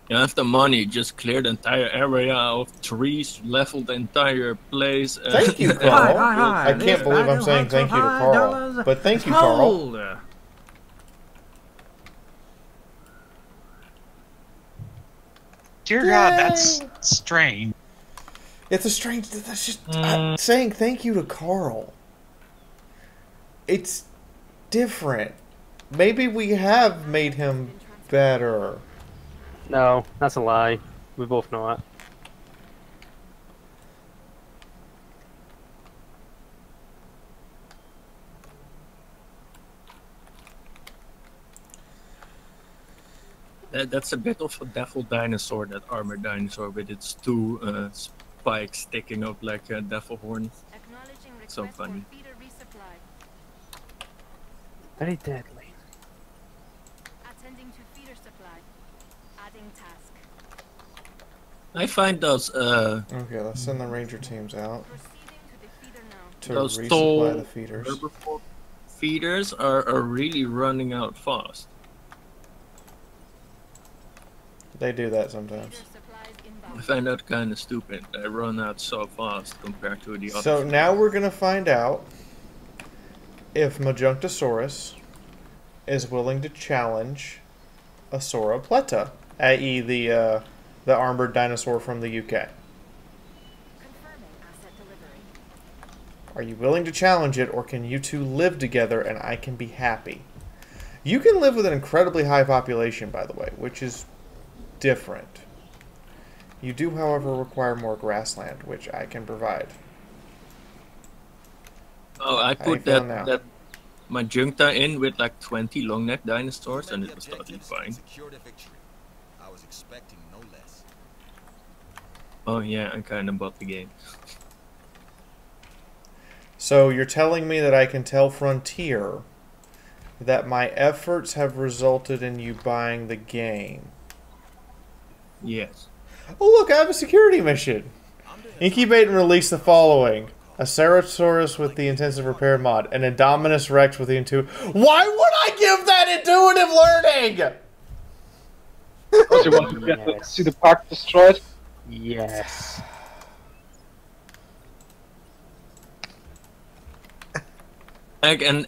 You have the money, just clear the entire area of trees, level the entire place. Thank you, Carl. Hi. I can't believe I'm saying thank you to Carl. But thank you, Carl. Hold. Dear God, that's strange. It's a strange... That's just... I'm saying thank you to Carl. It's different. Maybe we have made him better. No, that's a lie. We both know it. That's a bit of a devil dinosaur, that armored dinosaur with its 2 spikes sticking up like a devil horn. Acknowledging request So funny. for feeder resupply. Very deadly. Attending to feeder supply. Adding task. I find those Okay, let's send the ranger teams out Proceeding to the feeder now. to those resupply tall the feeders. herbivore feeders are really running out fast. They do that sometimes. Feeder supplies I inbound. find that kind of stupid. They run out so fast compared to the So others. now we're gonna find out if Majunctosaurus is willing to challenge a Sauropleta, i.e. the armored dinosaur from the UK. Confirming asset delivery. Are you willing to challenge it, or can you two live together and I can be happy? You can live with an incredibly high population, by the way, which is different. You do, however, require more grassland, which I can provide. Oh, I How you put feeling now? that Junta in with like 20 long neck dinosaurs, and it was totally fine. I was expecting no less. Oh yeah, I kind of bought the game. So you're telling me that I can tell Frontier that my efforts have resulted in you buying the game? Yes. Oh look, I have a security mission. Incubate and release the following. A Ceratosaurus with the intensive repair mod. An Indominus Rex with the intuitive... Why would I give that intuitive learning? Because you want to get see the park destroyed? Yes. Like, and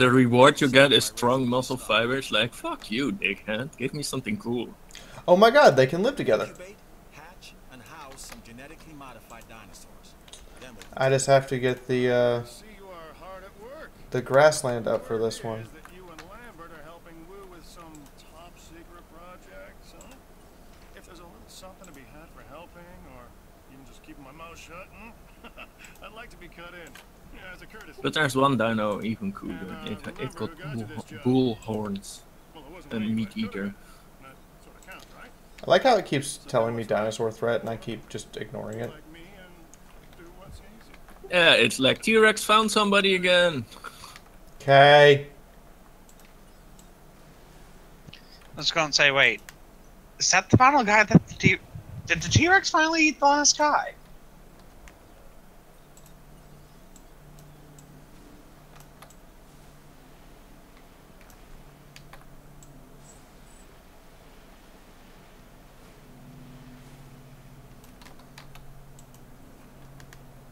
the reward you get is strong muscle fibers. Like, fuck you, dickhead. Give me something cool. Oh my god, they can live together. Hatch and house some genetically modified dinosaurs. Then we'll I just have to get the grassland up for this one. that you and Lambert are helping Woo with some top secret projects, huh? If there's a little something to be had for helping, or even just keeping my mouth shut, I'd like to be cut in. Yeah, as a courtesy. But there's one dino even cooler. It got bull horns. And meat eater. I like how it keeps telling me dinosaur threat and I keep just ignoring it. Yeah, it's like T-Rex found somebody again. Okay. Let's go and say, wait, is that the final guy that did the T-Rex finally eat the last guy?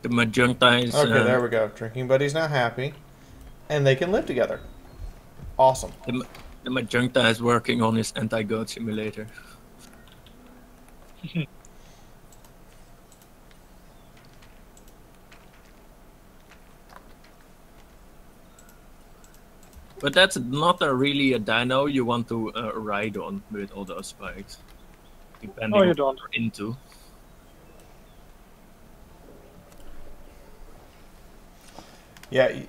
The Majunta is... Okay, there we go. Drinking Buddy's now happy. And they can live together. Awesome. The Majunta is working on his anti-goat simulator. But that's not really a dino you want to ride on with all those spikes. Depending on what you're into. Yeah,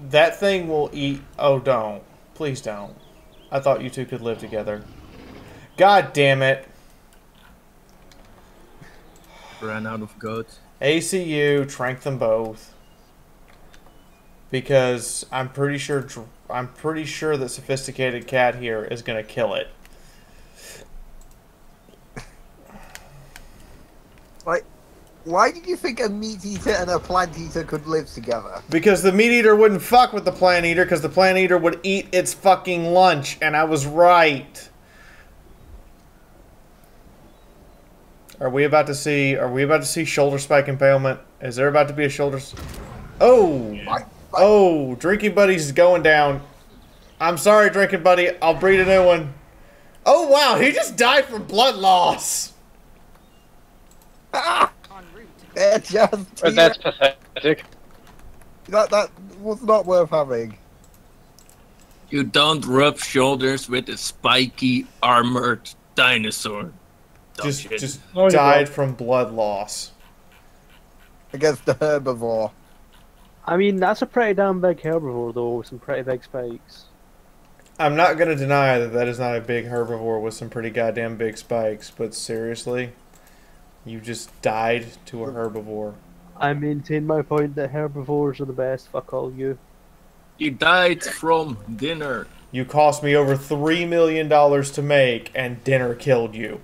that thing will eat... Oh, don't. Please don't. I thought you two could live together. God damn it. Ran out of goats. ACU, trank them both. Because I'm pretty sure that Sophisticated Cat here is gonna kill it. Like, why did you think a meat eater and a plant eater could live together? Because the meat eater wouldn't fuck with the plant eater, because the plant eater would eat its fucking lunch, and I was right. Are we about to see shoulder spike impalement? Is there about to be a shoulder? Oh! Oh, Drinking Buddy's going down. I'm sorry, Drinking Buddy. I'll breed a new one. Oh wow, he just died from blood loss. Ah! That's pathetic. That was not worth having. You don't rub shoulders with a spiky armored dinosaur. Just died from blood loss. Against the herbivore. I mean, that's a pretty damn big herbivore, though, with some pretty big spikes. I'm not going to deny that that is not a big herbivore with some pretty goddamn big spikes, but seriously, you just died to a herbivore. I maintain my point that herbivores are the best. Fuck all you. You died from dinner. You cost me over $3 million to make, and dinner killed you.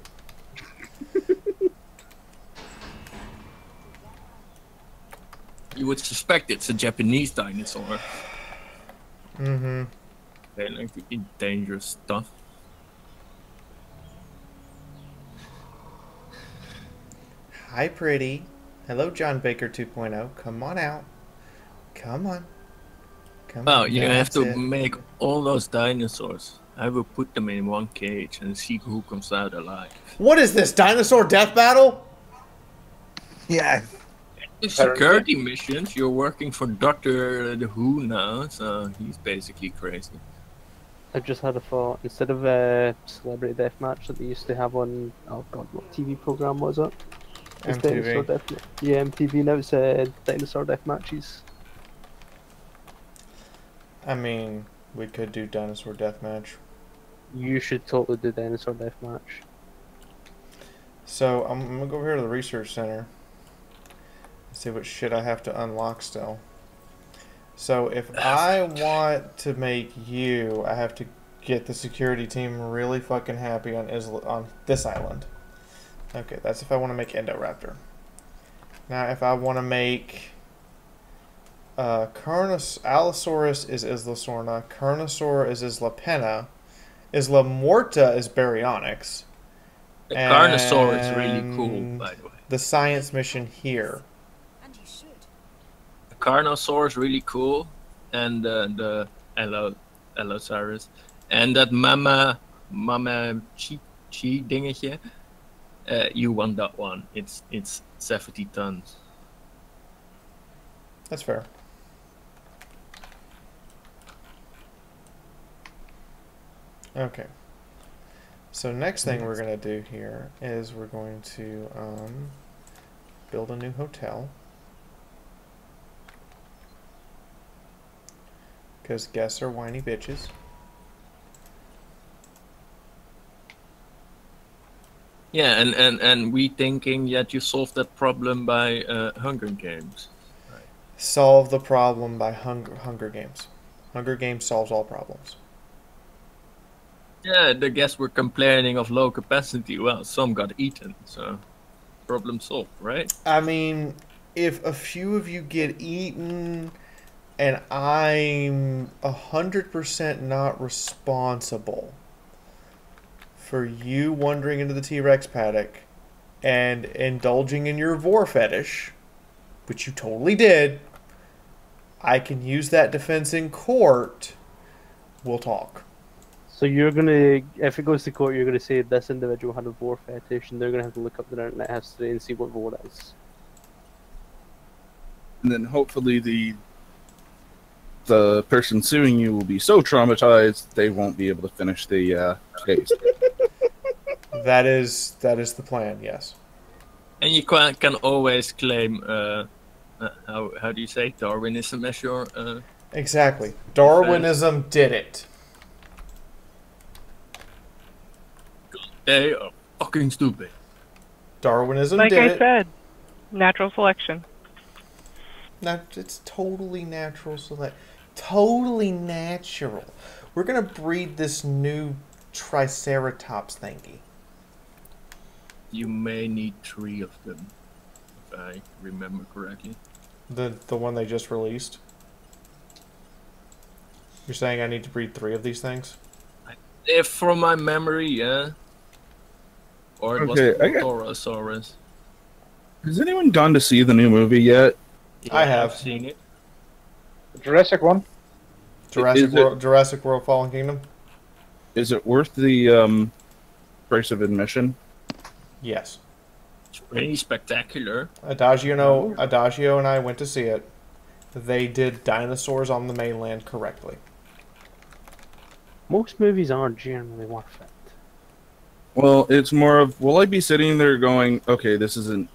You would suspect it's a Japanese dinosaur. Mm-hmm. They like to eat dangerous stuff. Hi, pretty. Hello, John Baker 2.0. Come on out. Come on. Come Oh, on. you have to That's it. make all those dinosaurs. I will put them in one cage and see who comes out alive. What is this, dinosaur death battle? Yes. Security missions. You're working for Dr. Who now, so he's basically crazy. I've just had a thought. Instead of Celebrity Deathmatch that they used to have on, oh god, what TV program was it? It's MTV. Dinosaur yeah, MTV. Now it's Dinosaur Death Matches. I mean, we could do dinosaur deathmatch. You should totally do dinosaur deathmatch. So I'm gonna go over here to the research center. See what shit I have to unlock still. So if I want to make you, I have to get the security team really fucking happy on this island. Okay, that's if I want to make Endoraptor. Now if I want to make Allosaurus is Islasorna, Carnosaur is Islapenna, Isla Morta is Baryonyx. The Carnosaur is really cool, by the way. The science mission here. The Carnosaur is really cool, and the Allosaurus, and that Mama Chi dingetje. You want that one? It's 70 tons. That's fair. Okay. So next thing we're going to do here is we're going to build a new hotel. Because guests are whiny bitches. Yeah, and we thinking that you solved that problem by Hunger Games. Right. Solve the problem by Hunger Games. Hunger Games solves all problems. Yeah, the guests were complaining of low capacity. Well, some got eaten, so problem solved, right? I mean, if a few of you get eaten and I'm 100% not responsible for you wandering into the T-Rex paddock and indulging in your vor fetish, which you totally did, I can use that defense in court. We'll talk. So you're gonna, if it goes to court, you're gonna say this individual had a vor fetish, and they're gonna have to look up the internet history and see what vor is. And then hopefully the person suing you will be so traumatized they won't be able to finish the case. That is the plan. Yes. And you can always claim how do you say Darwinism as your exactly. Darwinism did it. They are fucking stupid. Darwinism like did I it. said, natural selection. It's totally natural select. Totally natural. We're gonna breed this new Triceratops thingy. You may need 3 of them, if I remember correctly. The one they just released? You're saying I need to breed 3 of these things? If from my memory, yeah. Or it was Torosaurus. Has anyone gone to see the new movie yet? Yeah, I have. I've seen it. The Jurassic one? Jurassic World Fallen Kingdom? Is it worth the price of admission? Yes. It's pretty spectacular. Adagio and I went to see it. They did Dinosaurs on the Mainland correctly. Most movies aren't generally worth it. Well, it's more of, will I be sitting there going, okay, this isn't...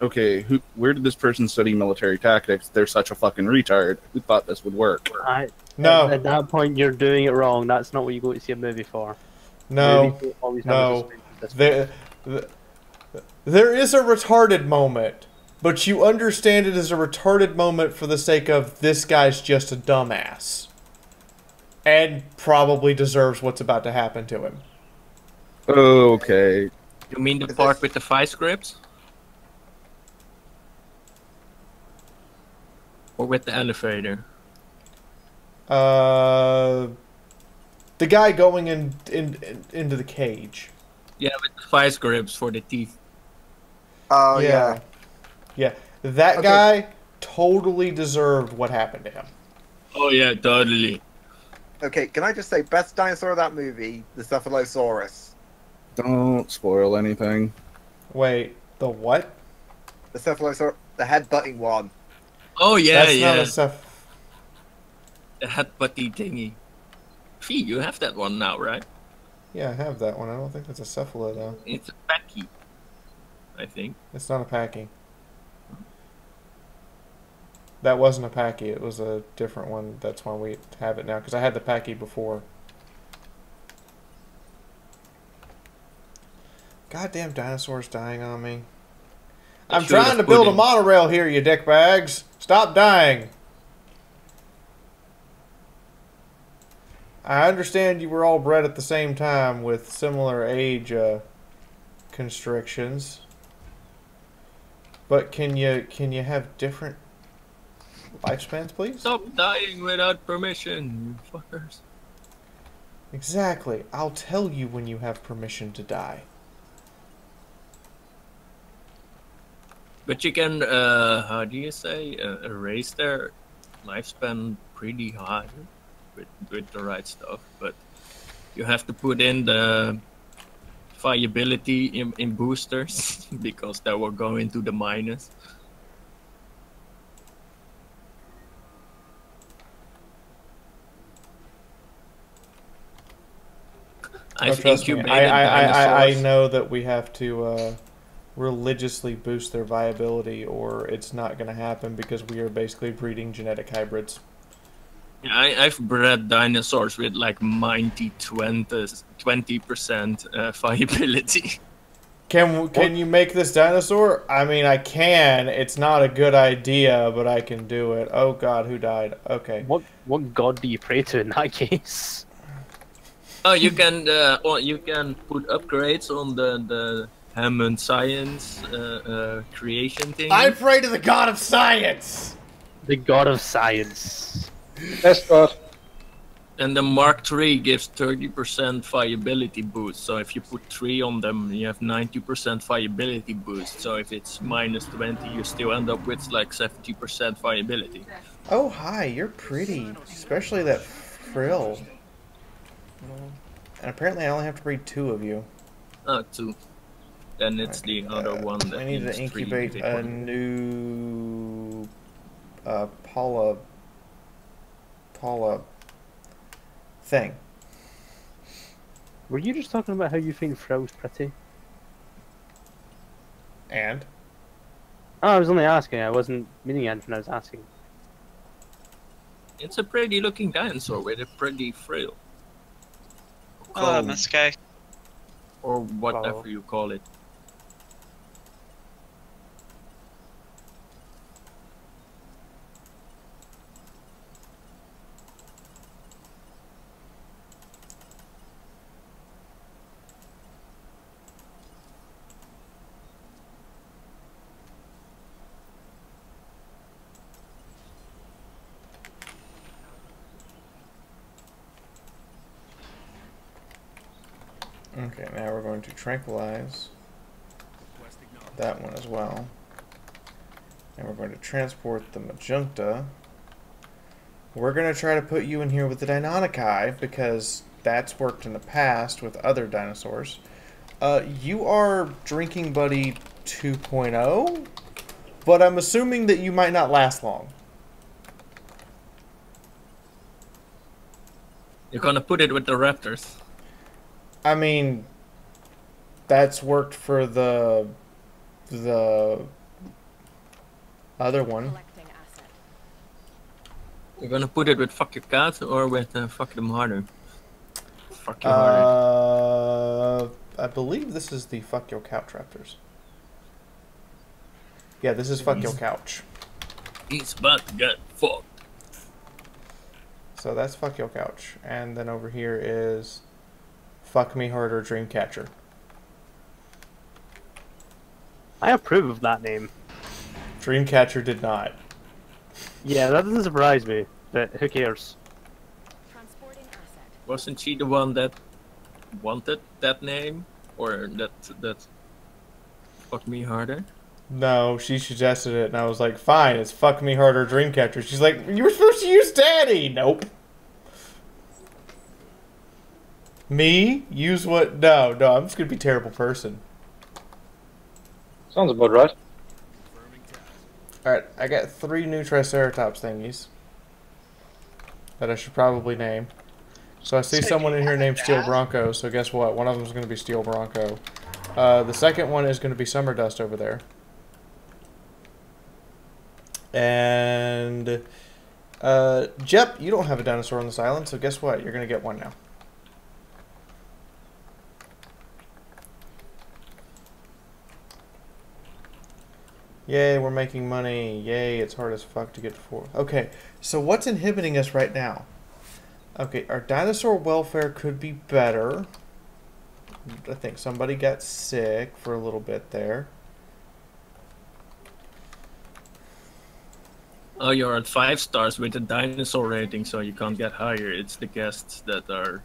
Okay, where did this person study military tactics? They're such a fucking retard. Who thought this would work? No. At that point, you're doing it wrong. That's not what you go to see a movie for. No. There is a retarded moment, but you understand it as a retarded moment for the sake of this guy's just a dumbass. And probably deserves what's about to happen to him. Okay. You mean the part with the 5 scripts? Or with the elevator? The guy going into the cage. Yeah, with the 5 scripts for the teeth. Oh, yeah. Yeah, that guy totally deserved what happened to him. Oh, yeah, totally. Okay, can I just say, best dinosaur of that movie, the Cephalosaurus. Don't spoil anything. Wait, the what? The Cephalosaurus, the head-butting one. Oh, yeah, That's yeah. not a The headbutty thingy. Fee, you have that one now, right? Yeah, I have that one. I don't think that's a cephalid, though. It's a packy, I think. It's not a packing. That wasn't a Packy. It was a different one. That's why we have it now. Because I had the Packy before. Goddamn dinosaurs dying on me. I'm trying to build a monorail here, you dickbags. Stop dying. I understand you were all bred at the same time with similar age constrictions. But can you have different lifespans, please? Stop dying without permission, you fuckers. Exactly. I'll tell you when you have permission to die. But you can, how do you say, raise their lifespan pretty high with the right stuff. But you have to put in the viability in boosters because that will go into the minus. Trust me, I know that we have to religiously boost their viability or it's not going to happen because we are basically breeding genetic hybrids. Yeah, I've bred dinosaurs with like 20% viability. Can you make this dinosaur? I mean, I can. It's not a good idea, but I can do it. Oh god, who died? Okay. What god do you pray to in that case? Oh, you can put upgrades on the Hammond Science creation thing. I pray to the god of science. The god of science. Best god. And the Mark III gives 30% viability boost. So if you put 3 on them, you have 90% viability boost. So if it's minus 20, you still end up with like 70% viability. Oh hi, you're pretty, especially that frill. And apparently I only have to breed 2 of you. Oh, 2. Then it's the other one that I need to incubate a new Paula thing. Were you just talking about how you think Frill's pretty? And? Oh, I was only asking. I wasn't meaning anything. I was asking. It's a pretty looking dinosaur with a pretty frill. Musky. Or whatever you call it. Okay, now we're going to tranquilize that one as well. And we're going to transport the magenta. We're going to try to put you in here with the Deinonychai because that's worked in the past with other dinosaurs. You are Drinking Buddy 2.0, but I'm assuming that you might not last long. You're gonna put it with the raptors. I mean, that's worked for the other one. You're gonna put it with Fuck Your Cat or with Fuck Them Harder? Fuck Your Harder. I believe this is the Fuck Your Couch Raptors. Yeah, this is Fuck Your Couch. He's about to get fucked. So that's Fuck Your Couch. And then over here is Fuck Me Harder Dreamcatcher. I approve of that name. Dreamcatcher did not. Yeah, that doesn't surprise me, but who cares? Wasn't she the one that wanted that name? Or that Fuck Me Harder? No, she suggested it, and I was like, fine, it's Fuck Me Harder Dreamcatcher. She's like, you were supposed to use Daddy! Nope. Me? Use what? No, I'm just gonna be a terrible person. Sounds about right. Alright, I got 3 new Triceratops thingies that I should probably name. So I see someone in here named Steel Bronco, so guess what? One of them is going to be Steel Bronco. The second one is going to be Summer Dust over there. And Jep, you don't have a dinosaur on this island, so guess what? You're gonna get one now. Yay, we're making money. Yay, it's hard as fuck to get for. Okay, so what's inhibiting us right now? Okay, our dinosaur welfare could be better. I think somebody got sick for a little bit there. Oh, you're at 5 stars with the dinosaur rating, so you can't get higher. It's the guests that are...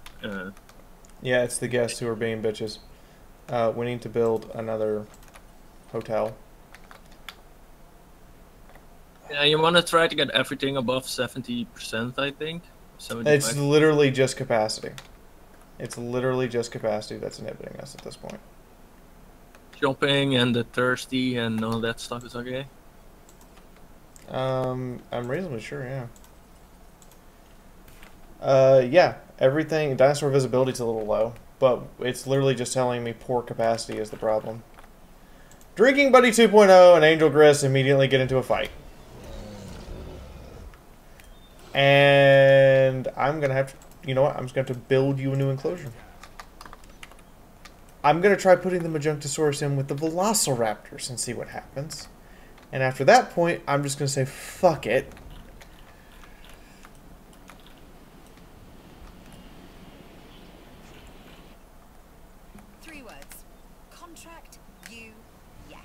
Yeah, it's the guests who are being bitches. We need to build another hotel. Yeah, you want to try to get everything above 70%, I think. 75. It's literally just capacity. It's literally just capacity that's inhibiting us at this point. Shopping and the thirsty and all that stuff is okay? I'm reasonably sure, yeah. Yeah, everything, dinosaur visibility is a little low, but it's literally just telling me poor capacity is the problem. Drinking Buddy 2.0 and Angel Grist immediately get into a fight. And I'm going to have to, you know what, I'm just going to have to build you a new enclosure. I'm going to try putting the Majunctosaurus in with the Velociraptors and see what happens. And after that point, I'm just going to say, fuck it. Three words. Contract, you, yes.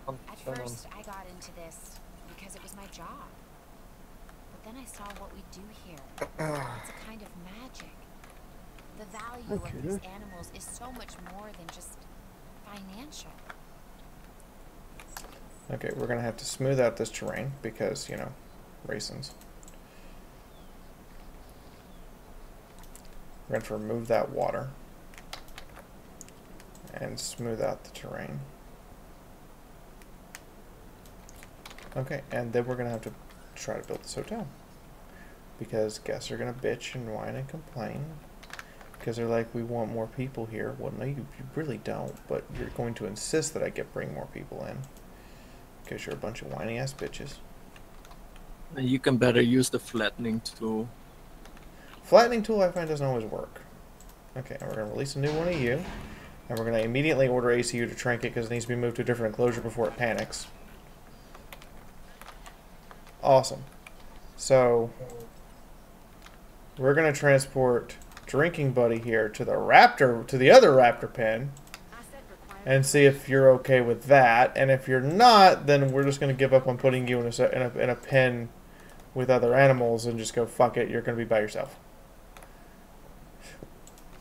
At first, I got into this because it was my job. But then I saw what we do here. It's a kind of magic. The value of these animals is so much more than just financial. Okay, we're going to have to smooth out this terrain because, you know, raisins. We're going to remove that water and smooth out the terrain. Okay, and then we're going to have to try to build this hotel because guests are going to bitch and whine and complain because they're like, we want more people here. Well, no, you really don't, but you're going to insist that I bring more people in because you're a bunch of whiny ass bitches. You can better use the flattening tool. Flattening tool I find doesn't always work. Okay, and we're going to release a new one of you, and we're going to immediately order ACU to trank it because it needs to be moved to a different enclosure before it panics. Awesome. So we're going to transport Drinking Buddy here to the raptor, to the other raptor pen, and see if you're okay with that. And if you're not, then we're just going to give up on putting you in a pen with other animals and just go, fuck it, you're going to be by yourself.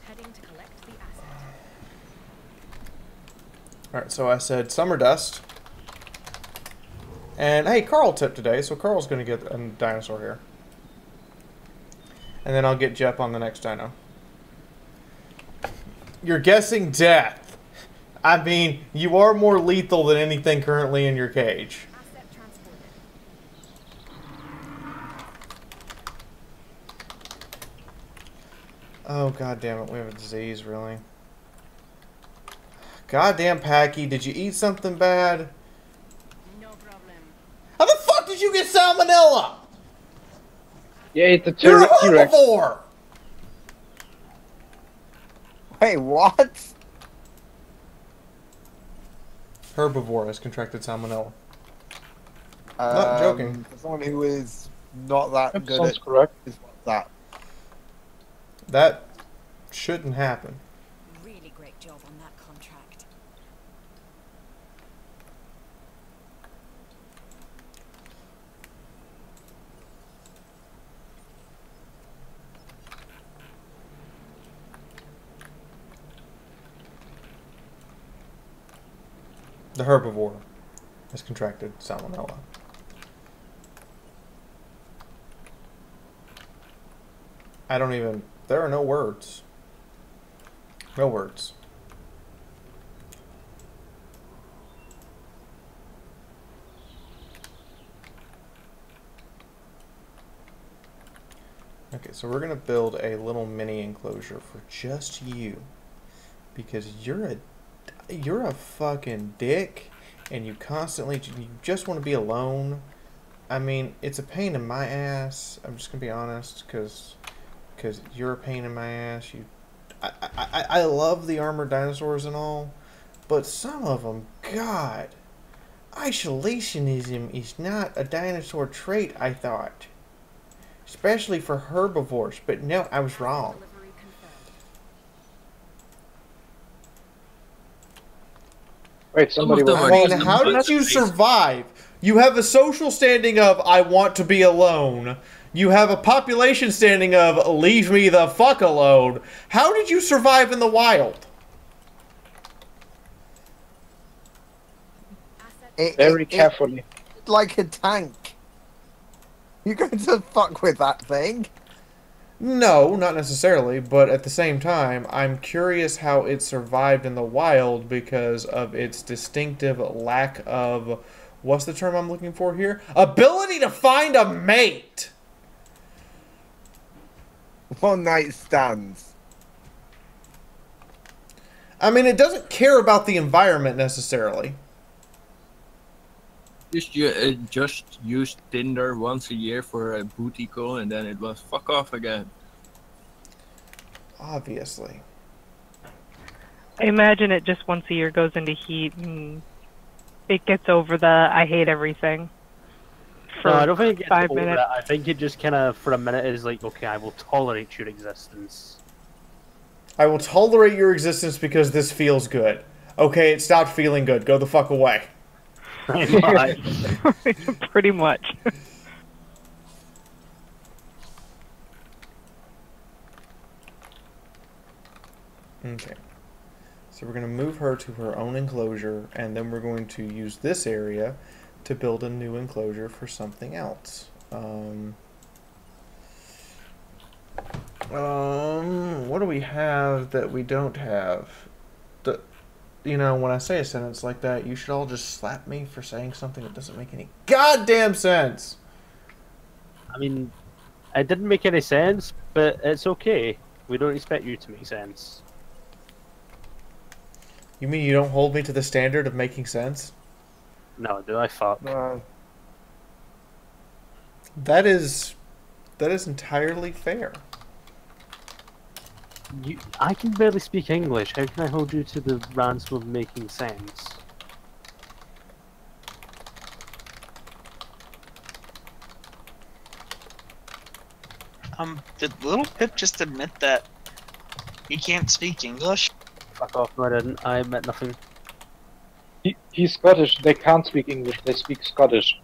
Heading to collect the asset. Alright, so I said summer dust. And hey, Carl tipped today, so Carl's going to get a dinosaur here. And then I'll get Jep on the next dino. You're guessing death. I mean, you are more lethal than anything currently in your cage. Asset transported. Oh, god damn it, we have a disease, really. Goddamn Packy, did you eat something bad? No problem. How the fuck did you get salmonella? Yeah, it's a You're a T-Rex. herbivore! Wait, what? Herbivore has contracted salmonella. Not joking. For someone who is not that That good sounds at correct. is that. That shouldn't happen. Really great job on that contract. The herbivore has contracted salmonella. I don't even... There are no words. No words. Okay, so we're going to build a little mini enclosure for just you. Because you're a You're a fucking dick, and you just want to be alone. I mean, it's a pain in my ass. I'm just gonna be honest, because you're a pain in my ass. I love the armored dinosaurs and all, but some of them, God, isolationism is not a dinosaur trait, I thought. Especially for herbivores, but no, I was wrong. Wait, somebody was... I mean, how did you survive? You have a social standing of, I want to be alone. You have a population standing of, leave me the fuck alone. How did you survive in the wild? Very carefully. Like a tank. You're going to fuck with that thing? No, not necessarily, but at the same time, I'm curious how it survived in the wild because of its distinctive lack of, what's the term I'm looking for here? Ability to find a mate! One night stands. I mean, it doesn't care about the environment necessarily. Just used Tinder once a year for a booty call, and then it was fuck off again. Obviously. I imagine it just once a year goes into heat and it gets over the I hate everything. No, I don't think it gets 5 over minutes. it. I think it just kind of, for a minute, is like, okay, I will tolerate your existence. I will tolerate your existence because this feels good. Okay, it stopped feeling good. Go the fuck away. Pretty much. Okay. So we're going to move her to her own enclosure, and then we're going to use this area to build a new enclosure for something else. What do we have that we don't have? You know, when I say a sentence like that, you should all just slap me for saying something that doesn't make any goddamn sense. I mean, it didn't make any sense, but it's okay. We don't expect you to make sense. You mean you don't hold me to the standard of making sense? No, do I fuck? No. That is entirely fair. I can barely speak English. How can I hold you to the ransom of making sense? Did Little Pip just admit that he can't speak English? Fuck off, no I didn't. I admit nothing. He's Scottish. They can't speak English. They speak Scottish.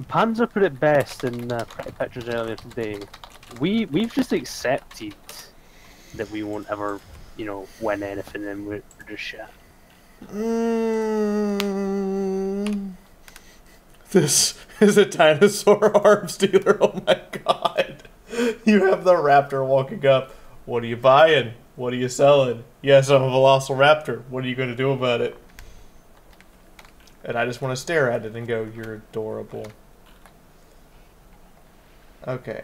Panzer put it best in Pretty Pictures earlier today. We've just accepted that we won't ever, you know, win anything, and we're just shit. This is a dinosaur arms dealer. Oh my god! You have the raptor walking up. What are you buying? What are you selling? Yes, I'm a velociraptor. What are you going to do about it? And I just want to stare at it and go, "You're adorable." Okay.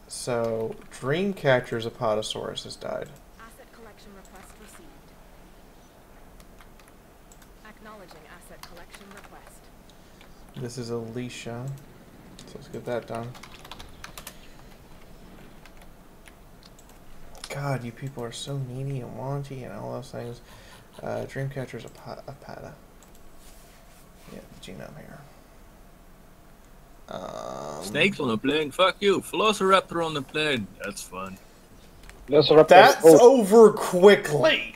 So, Dreamcatcher's Apatosaurus has died. Asset collection request received. Acknowledging asset collection request. This is Alicia. So let's get that done. God, you people are so needy and wanty and all those things. Dreamcatcher's Apata. Yeah, the genome here. Snakes on a plane, fuck you. Velociraptor on the plane, that's fun. That's over quickly.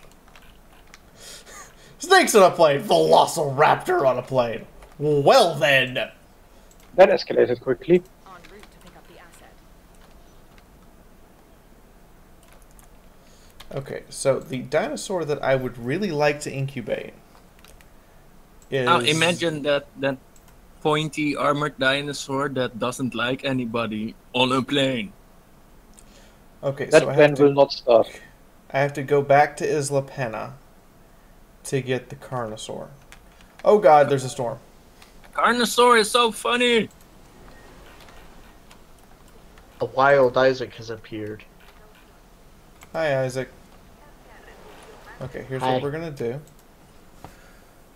Snakes on a plane, Velociraptor on a plane. Well then. That escalated quickly. En route to pick up the asset. Okay, so the dinosaur that I would really like to incubate is... Now imagine that pointy armored dinosaur that doesn't like anybody on a plane. Okay, that so I plane will not start. I have to go back to Isla Pena to get the Carnosaur. Oh god, there's a storm. Carnosaur is so funny! A wild Isaac has appeared. Hi, Isaac. Okay, here's Hi. what we're gonna do.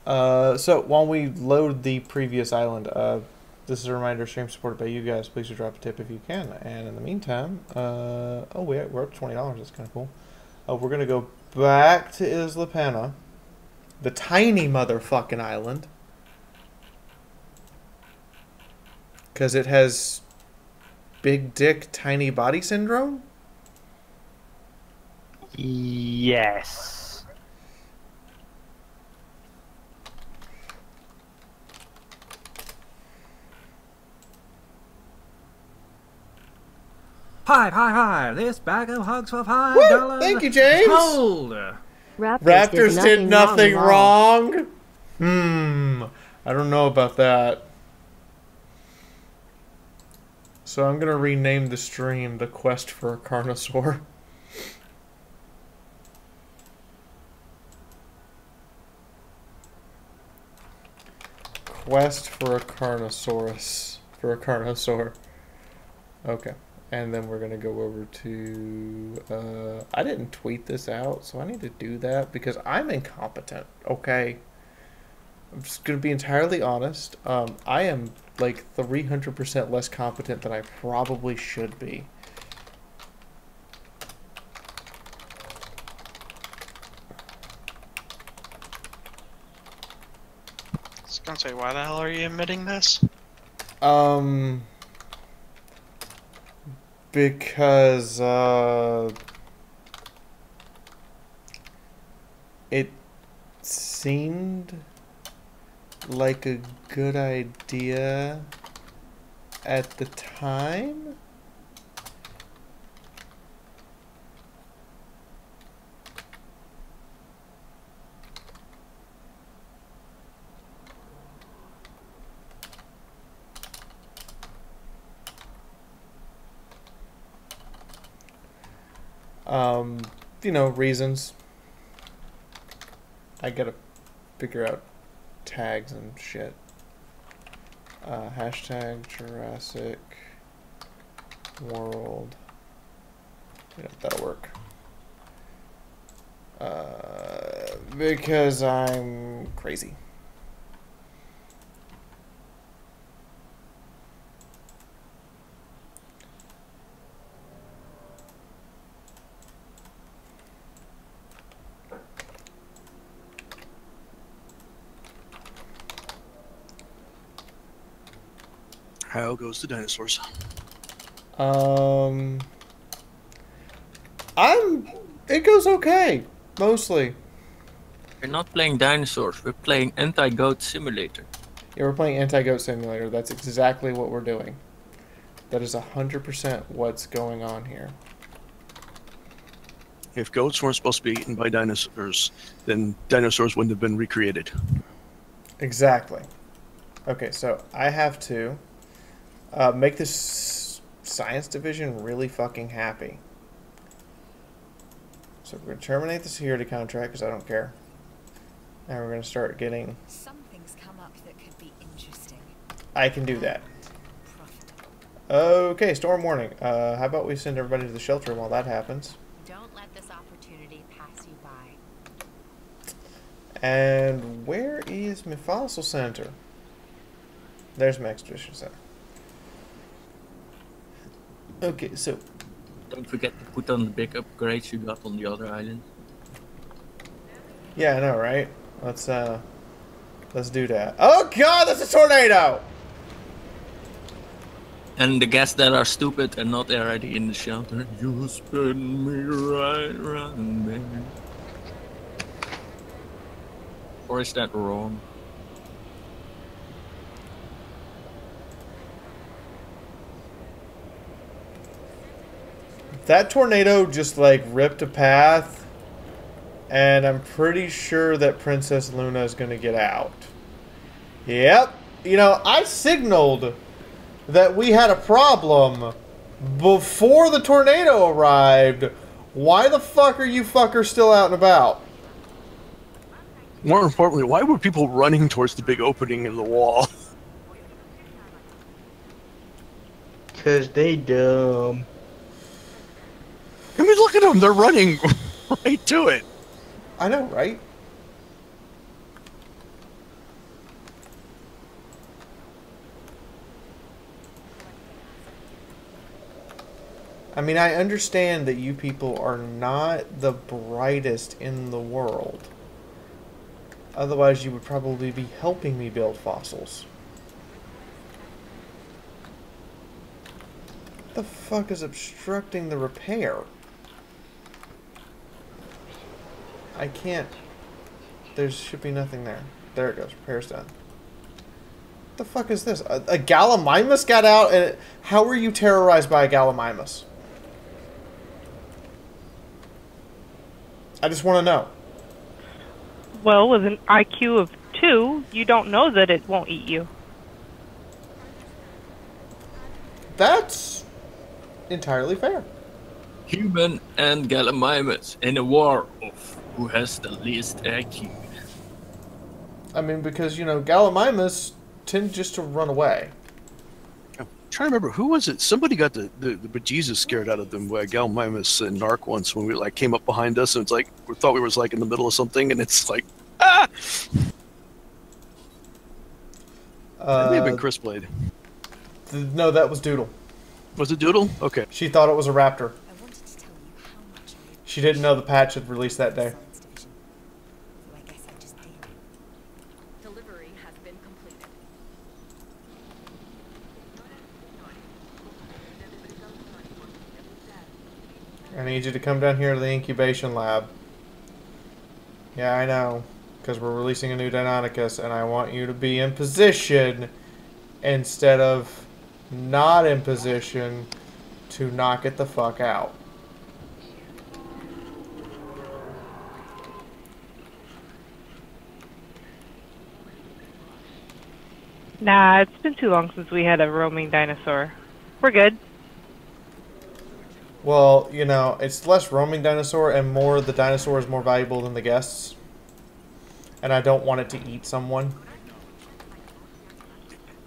So while we load the previous island, this is a reminder: stream supported by you guys. Please do drop a tip if you can. And in the meantime, oh, we're up to $20. That's kind of cool. We're gonna go back to Isla Pana, the tiny motherfucking island, because it has big dick, tiny body syndrome. Yes. Hi. This bag of hugs for $5. Thank you, James. Hold. Raptors did nothing wrong. I don't know about that. So I'm gonna rename the stream "The Quest for a Carnosaur." Quest for a Carnosaurus. For a Carnosaur. Okay. And then we're going to go over to... I didn't tweet this out, so I need to do that because I'm incompetent, okay? I'm just going to be entirely honest. I am like 300% less competent than I probably should be. I was gonna say, why the hell are you admitting this? Because, it seemed like a good idea at the time. You know, reasons. I gotta figure out tags and shit. Hashtag Jurassic World. Yeah, that'll work. Because I'm crazy. How goes the dinosaurs? It goes okay, mostly. We're not playing dinosaurs, we're playing anti-goat simulator. Yeah, we're playing anti-goat simulator. That's exactly what we're doing. That is 100% what's going on here. If goats weren't supposed to be eaten by dinosaurs, then dinosaurs wouldn't have been recreated. Exactly. Okay, so I have to make this science division really fucking happy. So we're going to terminate the security contract because I don't care. And we're going to start getting... Something's come up that could be interesting. I can do that. Okay, storm warning. How about we send everybody to the shelter while that happens? Don't let this opportunity pass you by. And where is my fossil center? There's my expedition center. Okay, so... Don't forget to put on the big upgrades you got on the other island. Yeah, I know, right? Let's do that. Oh god, that's a tornado! And the guests that are stupid and not already in the shelter. You spin me right round there. Or is that wrong? That tornado just like ripped a path, and I'm pretty sure that Princess Luna is going to get out. Yep. You know, I signaled that we had a problem before the tornado arrived. Why the fuck are you fuckers still out and about? More importantly, why were people running towards the big opening in the wall? Cause they dumb. I mean, look at them. They're running right to it. I know, right? I mean, I understand that you people are not the brightest in the world. Otherwise, you would probably be helping me build fossils. What the fuck is obstructing the repair? I can't... There should be nothing there. There it goes. Repair's done. What the fuck is this? A Gallimimus got out and... How were you terrorized by a Gallimimus? I just want to know. Well, with an IQ of 2, you don't know that it won't eat you. That's entirely fair. Human and Gallimimus in a war of who has the least IQ. I mean, because, you know, Gallimimus tend just to run away. I'm trying to remember, who was it? Somebody got the bejesus scared out of them by Gallimimus and Narc once when we like came up behind us and it's like we thought we was like in the middle of something and it's like ah. That may have been Chris Blade. No, that was Doodle. Was it Doodle? Okay. She thought it was a raptor. She didn't know the patch had released that day. Delivery has been completed. I need you to come down here to the incubation lab. Yeah, I know. Because we're releasing a new Deinonychus, and I want you to be in position instead of not in position to knock it the fuck out. Nah, it's been too long since we had a roaming dinosaur. We're good. Well, you know, it's less roaming dinosaur and more the dinosaur is more valuable than the guests. And I don't want it to eat someone.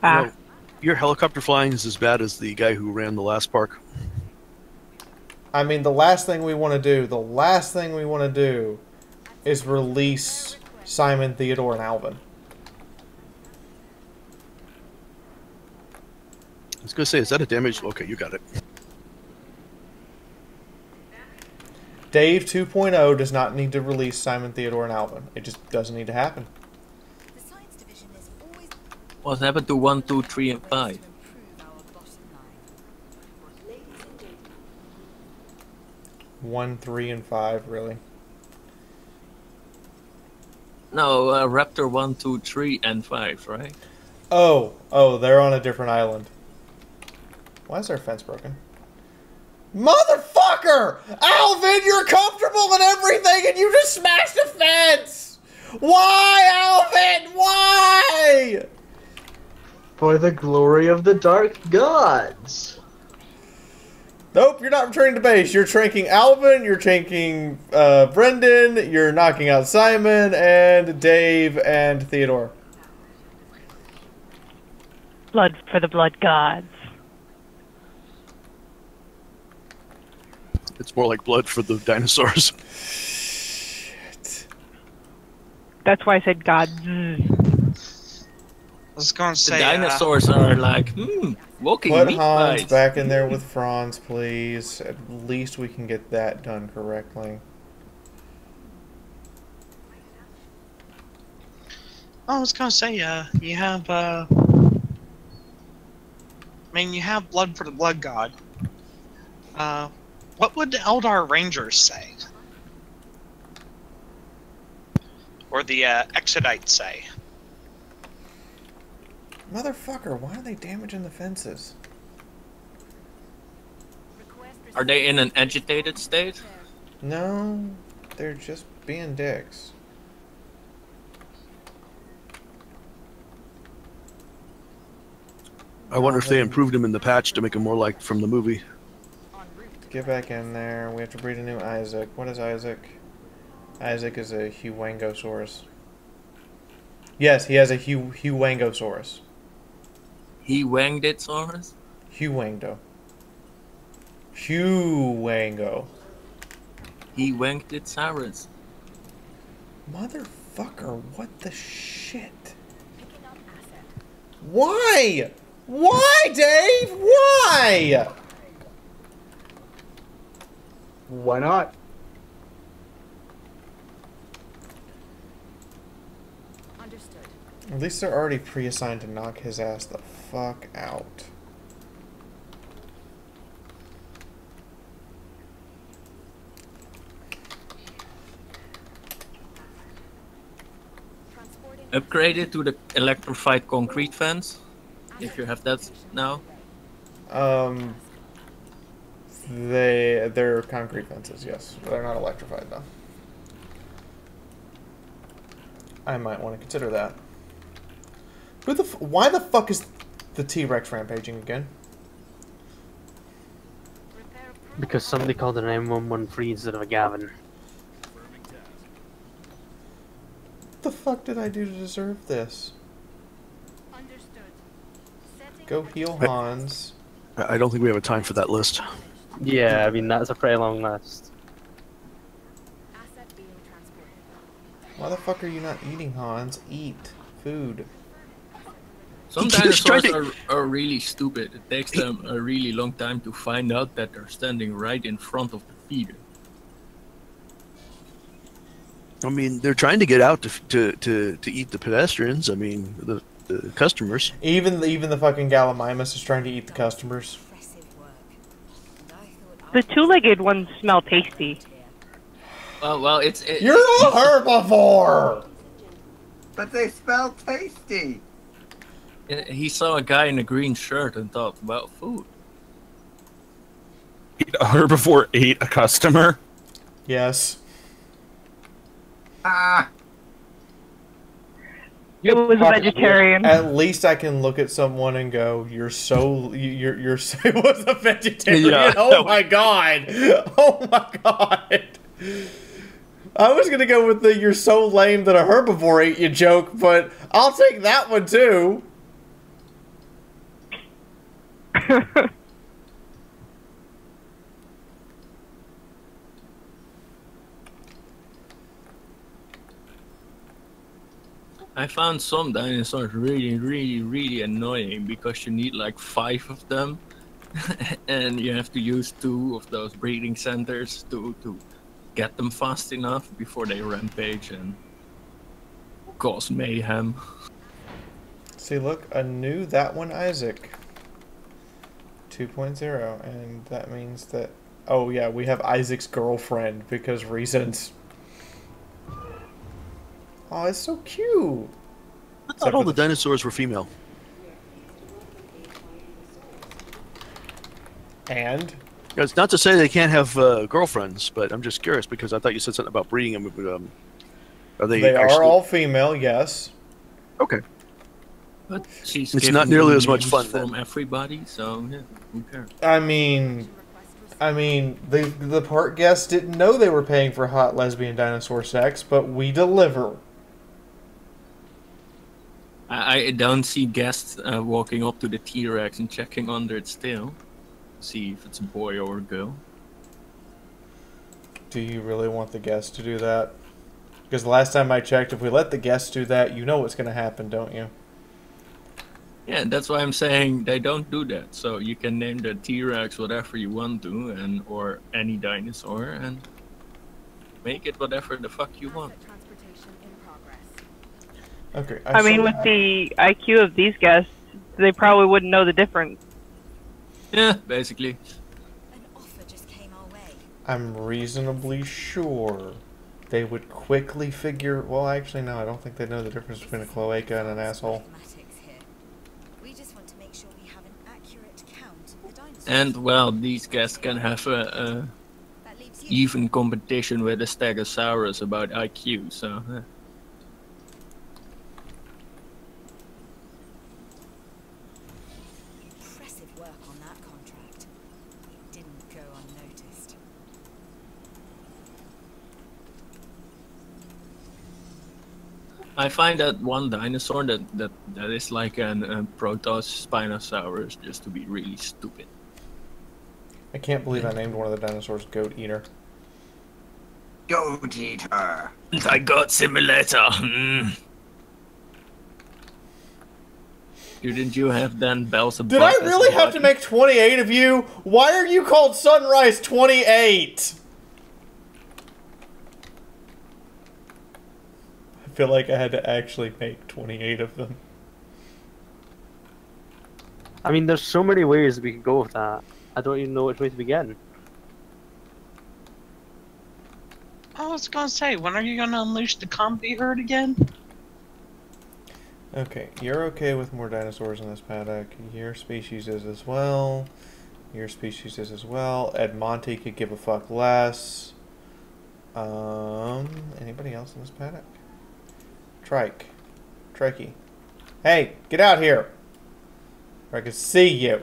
Ah. No, your helicopter flying is as bad as the guy who ran the last park. I mean, the last thing we want to do is release Simon, Theodore, and Alvin. I was going to say, is that a damage? Okay, you got it. Dave 2.0 does not need to release Simon, Theodore, and Alvin. It just doesn't need to happen. What happened to 1, 2, 3, and 5? One, 3, and 5, really? No, Raptor 1, 2, 3, and 5, right? Oh, they're on a different island. Why is their fence broken? Motherfucker! Alvin, you're comfortable in everything and you just smashed the fence! Why, Alvin? Why? For the glory of the dark gods. Nope, you're not returning to base. You're tranking Alvin, you're tranking Brendan, you're knocking out Simon, and Dave, and Theodore. Blood for the blood gods. It's more like blood for the dinosaurs. Shit. That's why I said gods. I was going to say... The dinosaurs are like, walking Put meat Hans pies. back in there with Franz, please. At least we can get that done correctly. I was going to say, you have, I mean, you have blood for the blood god. What would the Eldar Rangers say? Or the Exodites say? Motherfucker, why are they damaging the fences? Are they in an agitated state? No, they're just being dicks. I wonder if they improved him in the patch to make him more like from the movie. Get back in there. We have to breed a new Isaac. What is Isaac? Isaac is a Huangosaurus. Yes, he has a Huangosaurus. He wanged it, Saurus? Huangdo. Huango. He wanked it, Saurus. Motherfucker, what the shit? Why? Why, Dave? Why? Why not? Understood. At least they're already pre-assigned to knock his ass the fuck out. Upgrade it to the electrified concrete fence, if you have that now. They're concrete fences, yes. They're not electrified though. I might want to consider that. Why the fuck is the T-Rex rampaging again? Because somebody called an M113 instead of a Gavin. What the fuck did I do to deserve this? Go heal Hans. I don't think we have a time for that list. Yeah, I mean, that's a pretty long list. Why the fuck are you not eating, Hans? Eat food. Some dinosaurs are really stupid. It takes them a really long time to find out that they're standing right in front of the feeder. I mean, they're trying to get out to eat the pedestrians. I mean, the customers. Even the fucking Gallimimus is trying to eat the customers. The two-legged ones smell tasty. Well, You're a herbivore! But they smell tasty! He saw a guy in a green shirt and thought about food. A herbivore ate a customer? Yes. Ah! It was a vegetarian. At least I can look at someone and go, "You're so it was a vegetarian." Yeah. Oh my god! Oh my god! I was gonna go with the "you're so lame that a herbivore ate you" joke, but I'll take that one too. I found some dinosaurs really annoying because you need like 5 of them and you have to use 2 of those breeding centers to get them fast enough before they rampage and cause mayhem. See, look, I knew that one, Isaac. 2.0, and that means that... Oh yeah, we have Isaac's girlfriend because reasons. Oh, it's so cute. I thought all the dinosaurs were female. And? It's not to say they can't have girlfriends, but I'm just curious because I thought you said something about breeding them. Are they? They actually... are all female, yes. Okay. But she's it's not nearly as much fun from everybody, so yeah, who cares? I mean, the part guests didn't know they were paying for hot lesbian dinosaur sex, but we deliver. I don't see guests walking up to the T-Rex and checking under its tail, see if it's a boy or a girl. Do you really want the guests to do that? Because the last time I checked, if we let the guests do that, you know what's going to happen, don't you? Yeah, that's why I'm saying they don't do that. So you can name the T-Rex whatever you want to, or any dinosaur, and make it whatever the fuck you want. Okay. I mean, with the IQ of these guests, they probably wouldn't know the difference. Yeah, basically. I'm reasonably sure they would quickly figure... Well, actually, no, I don't think they know the difference between a cloaca and an asshole. And, well, these guests can have a even competition with the Stegosaurus about IQ, so... Impressive work on that contract. It didn't go unnoticed. I find that one dinosaur that is like a Protospinosaurus just to be really stupid. I can't believe I named one of the dinosaurs Goat Eater. Don't eat her. I got simulator. Hmm. Didn't you have then Beelzebub? Did I really have to make 28 of you? Why are you called Sunrise 28? I feel like I had to actually make 28 of them. I mean, there's so many ways we could go with that. I don't even know which way to begin. I was gonna say, when are you gonna unleash the comedy herd again? Okay, you're okay with more dinosaurs in this paddock. Your species is as well. Your species is as well. Ed Monty could give a fuck less. Anybody else in this paddock? Trikey. Hey, get out here! I can see you.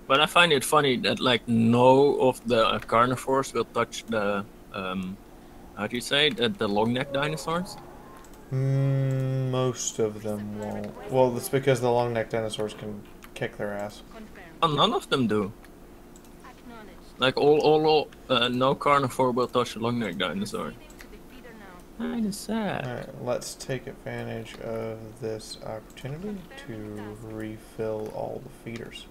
But I find it funny that like no of the carnivores will touch the how do you say the long neck dinosaurs? Most of them won't. Well, that's because the long neck dinosaurs can kick their ass. Oh, none of them do. Like no carnivore will touch the long neck dinosaur. Kind of sad. Alright, let's take advantage of this opportunity to refill all the feeders.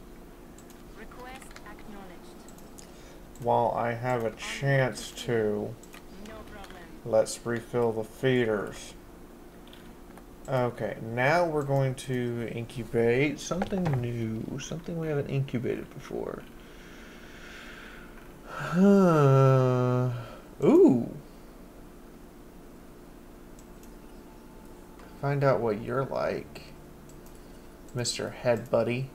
While I have a chance to, let's refill the feeders. Okay, now we're going to incubate something new, something we haven't incubated before. Ooh. Find out what you're like, Mr. Head Buddy.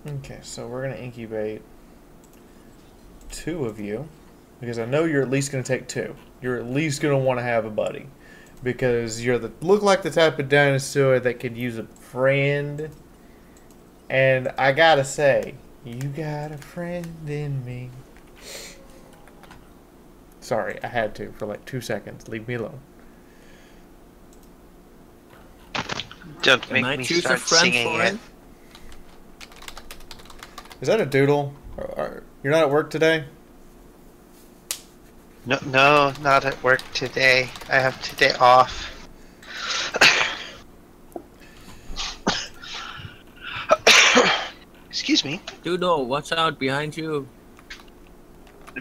Okay, so we're going to incubate 2 of you, because I know you're at least going to take 2. You're at least going to want to have a buddy, because you're look like the type of dinosaur that could use a friend, and I gotta say, you got a friend in me. Sorry, I had to for like 2 seconds. Leave me alone. Don't make me start singing it. Is that a doodle? You're not at work today? No, not at work today. I have today off. Excuse me. Doodle, watch out behind you.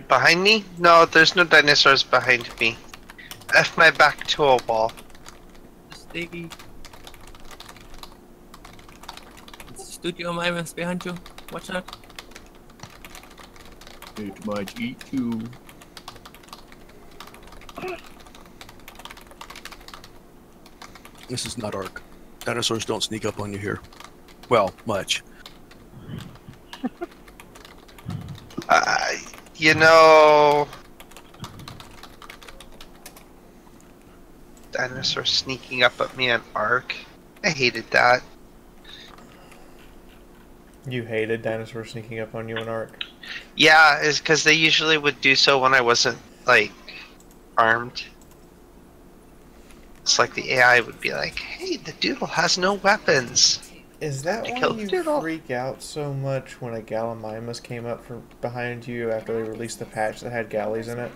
Behind me? No, there's no dinosaurs behind me. F my back to a wall. Sticky. Studio Mimans behind you. Watch out. It might eat you. This is not Ark. Dinosaurs don't sneak up on you here. Well, much. You know... Dinosaurs sneaking up at me on Ark. I hated that. You hated dinosaurs sneaking up on you in Ark? Yeah, it's because they usually would do so when I wasn't, like, armed. It's like the AI would be like, hey, the doodle has no weapons. Is that why you freak out so much when a Gallimimus came up from behind you after they released the patch that had galleys in it?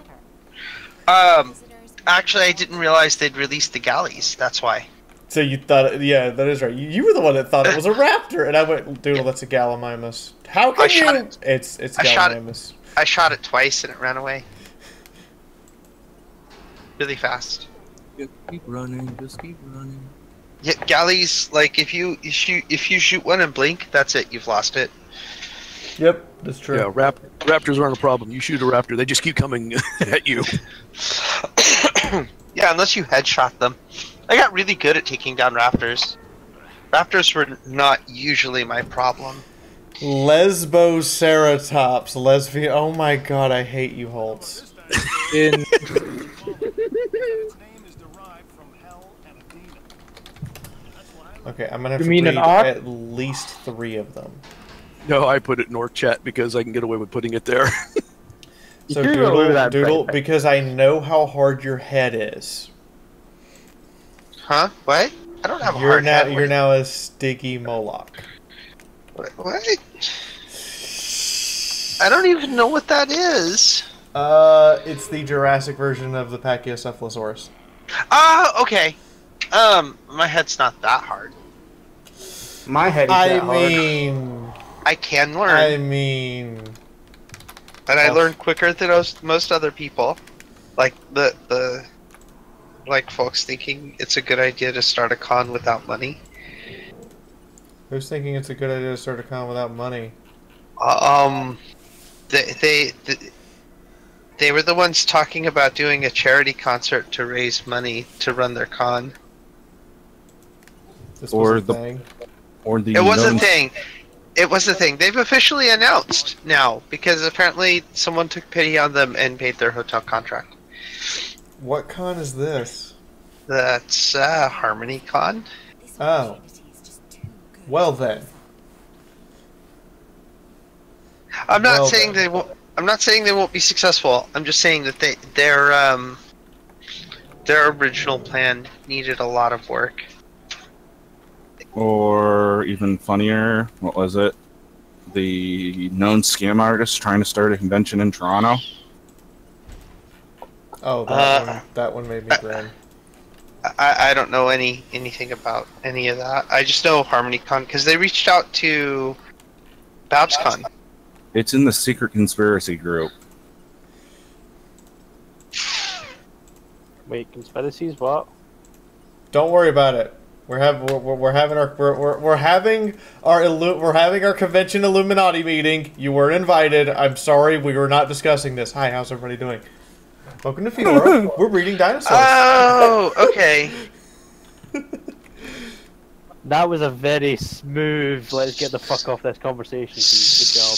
Actually, I didn't realize they'd released the galleys, that's why. So you thought, yeah, that is right. You were the one that thought it was a raptor, and I went, "Doodle, that's a Gallimimus." How can you? It's Gallimimus. I shot it twice and it ran away. Really fast. Just keep running. Just keep running. Yeah, galleys. Like if you shoot one and blink, that's it. You've lost it. Yep, that's true. Yeah, raptors aren't a problem. You shoot a raptor, they just keep coming at you. Yeah, unless you headshot them. I got really good at taking down raptors. Raptors were not usually my problem. Lesboceratops. Lesbian. Oh my god, I hate you, Holtz. Okay, I'm gonna have You to mean breed an R? at least 3 of them. No, I put it in Orc chat because I can get away with putting it there. So Doodle, because I know how hard your head is. Huh? What? I don't have a You're hard now head. you're now a Stiggy Moloch. What? I don't even know what that is. It's the Jurassic version of the Pachyocephalosaurus. Okay. My head's not that hard. My head is that hard. I can learn. I mean... And I learn quicker than most other people. Like, like folks thinking it's a good idea to start a con without money. Who's thinking it's a good idea to start a con without money? They were the ones talking about doing a charity concert to raise money to run their con. This was a thing. It was a thing. It was a thing. They've officially announced now because apparently someone took pity on them and paid their hotel contract. What con is this? That's Harmony Con. Oh. Well then. I'm not saying they won't. I'm not saying they won't be successful. I'm just saying that their original plan needed a lot of work. Or even funnier, what was it? The known scam artist trying to start a convention in Toronto. Oh, that one made me grin. I don't know anything about any of that. I just know HarmonyCon because they reached out to BabsCon. It's in the secret conspiracy group. Wait, conspiracies? What? Don't worry about it. We're having our convention Illuminati meeting. You weren't invited. I'm sorry, we were not discussing this. Hi, how's everybody doing? Welcome to Fiaura. We're reading Dinosaurs. Oh, okay. That was a very smooth. Let's get the fuck off this conversation. Good job.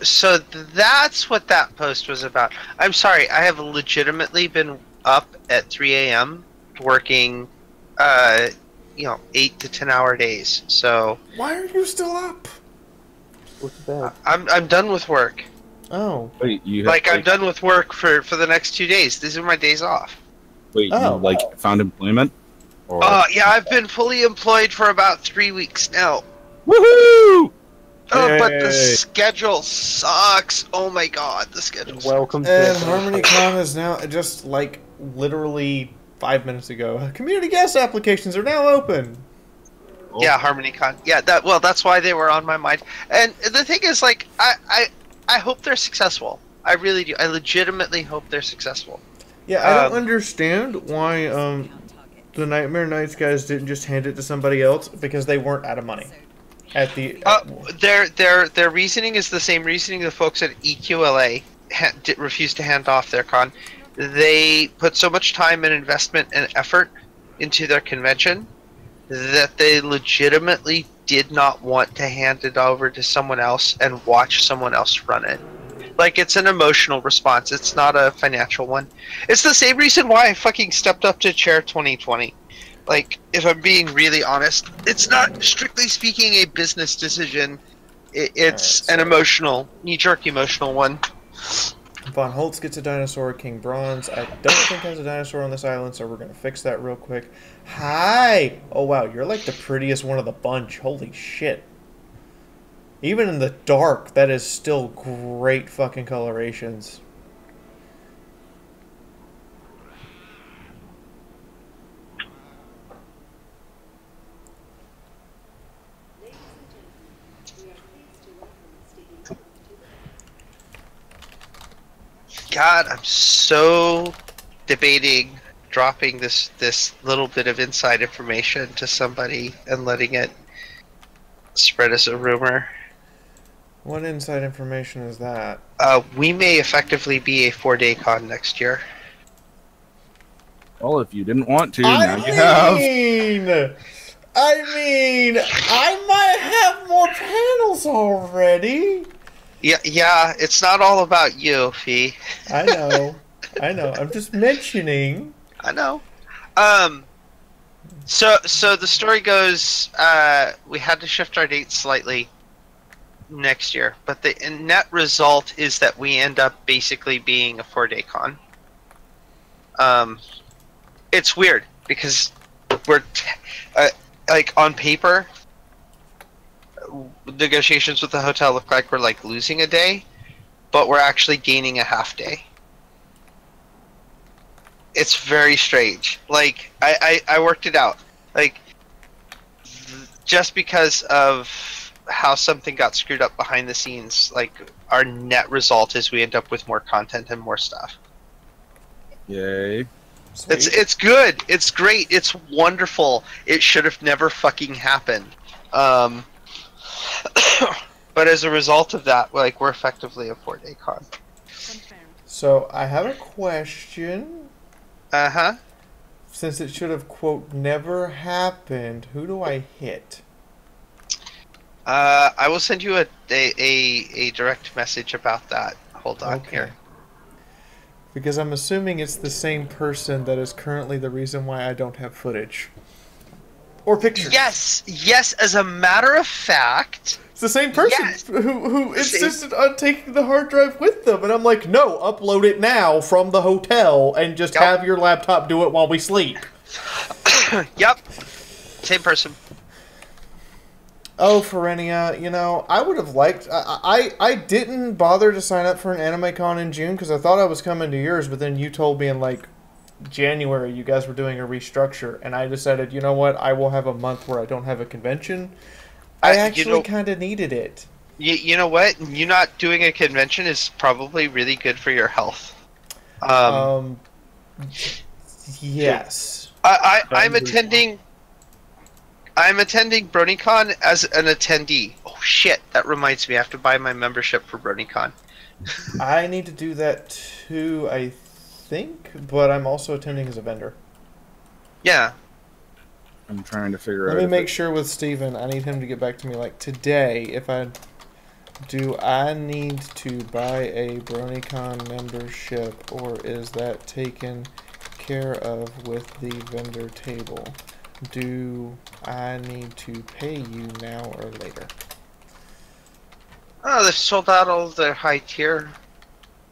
So that's what that post was about. I'm sorry. I have legitimately been up at 3 a.m. working, 8 to 10 hour days. So why are you still up? What's bad? I'm done with work. Oh. Wait, I'm done with work for the next 2 days. These are my days off. Wait, you found employment? Or... Yeah, I've been fully employed for about 3 weeks now. Woohoo! Oh, but the schedule sucks. Oh my god, the schedule sucks. Welcome to HarmonyCon is now just like literally 5 minutes ago. Community guest applications are now open. Yeah, HarmonyCon. Yeah, that's why they were on my mind. And the thing is, like, I hope they're successful. I really do. I legitimately hope they're successful. Yeah, I don't understand why the Nightmare Nights guys didn't just hand it to somebody else because they weren't out of money. At the their reasoning is the same reasoning the folks at EQLA refused to hand off their con. They put so much time and investment and effort into their convention that they legitimately did not want to hand it over to someone else and watch someone else run it. Like, it's an emotional response. It's not a financial one. It's the same reason why I fucking stepped up to chair 2020. Like, if I'm being really honest, it's not, strictly speaking, a business decision. It's an emotional, knee-jerk emotional one. Von Holtz gets a dinosaur. King Bronze, I don't think has a dinosaur on this island, so we're going to fix that real quick. Hi! Oh, wow, you're like the prettiest one of the bunch. Holy shit. Even in the dark, that is still great fucking colorations. God, I'm so debating dropping this little bit of inside information to somebody and letting it spread as a rumor. What inside information is that? We may effectively be a 4-day con next year. Well, if you didn't want to, now you have. I might have more panels already. Yeah, it's not all about you, Fee. I know. I'm just mentioning. I know. So the story goes, we had to shift our date slightly next year, but the net result is that we end up basically being a 4-day con. It's weird because we're like on paper, negotiations with the hotel look like we're like losing a day, but we're actually gaining a half day. It's very strange. Like I worked it out. Like just because of how something got screwed up behind the scenes, like our net result is we end up with more content and more stuff. Yay. It's good. It's great. It's wonderful. It should have never fucking happened. But as a result of that, like we're effectively a 4-day con. So I have a question. Uh-huh. Since it should have, quote, never happened, who do I hit? I will send you a direct message about that. Hold on here. Because I'm assuming it's the same person that is currently the reason why I don't have footage. Or pictures. Yes, as a matter of fact. It's the same person who insisted on taking the hard drive with them. And I'm like, no, upload it now from the hotel and just have your laptop do it while we sleep. Yep. Same person. Oh, Ferenia, you know, I would have liked... I didn't bother to sign up for an anime con in June because I thought I was coming to yours, but then you told me in, like, January you guys were doing a restructure, and I decided, you know what, I will have a month where I don't have a convention. I actually kind of needed it. You know what? You not doing a convention is probably really good for your health. Yes. I'm attending BronyCon as an attendee. Oh shit, that reminds me, I have to buy my membership for BronyCon. I need to do that too, I think, but I'm also attending as a vendor. Yeah. I'm trying to figure out. Let me make sure with Steven. I need him to get back to me like today. If I need to buy a BronyCon membership, or is that taken care of with the vendor table? Do I need to pay you now or later? Oh, they've sold out all of their high tier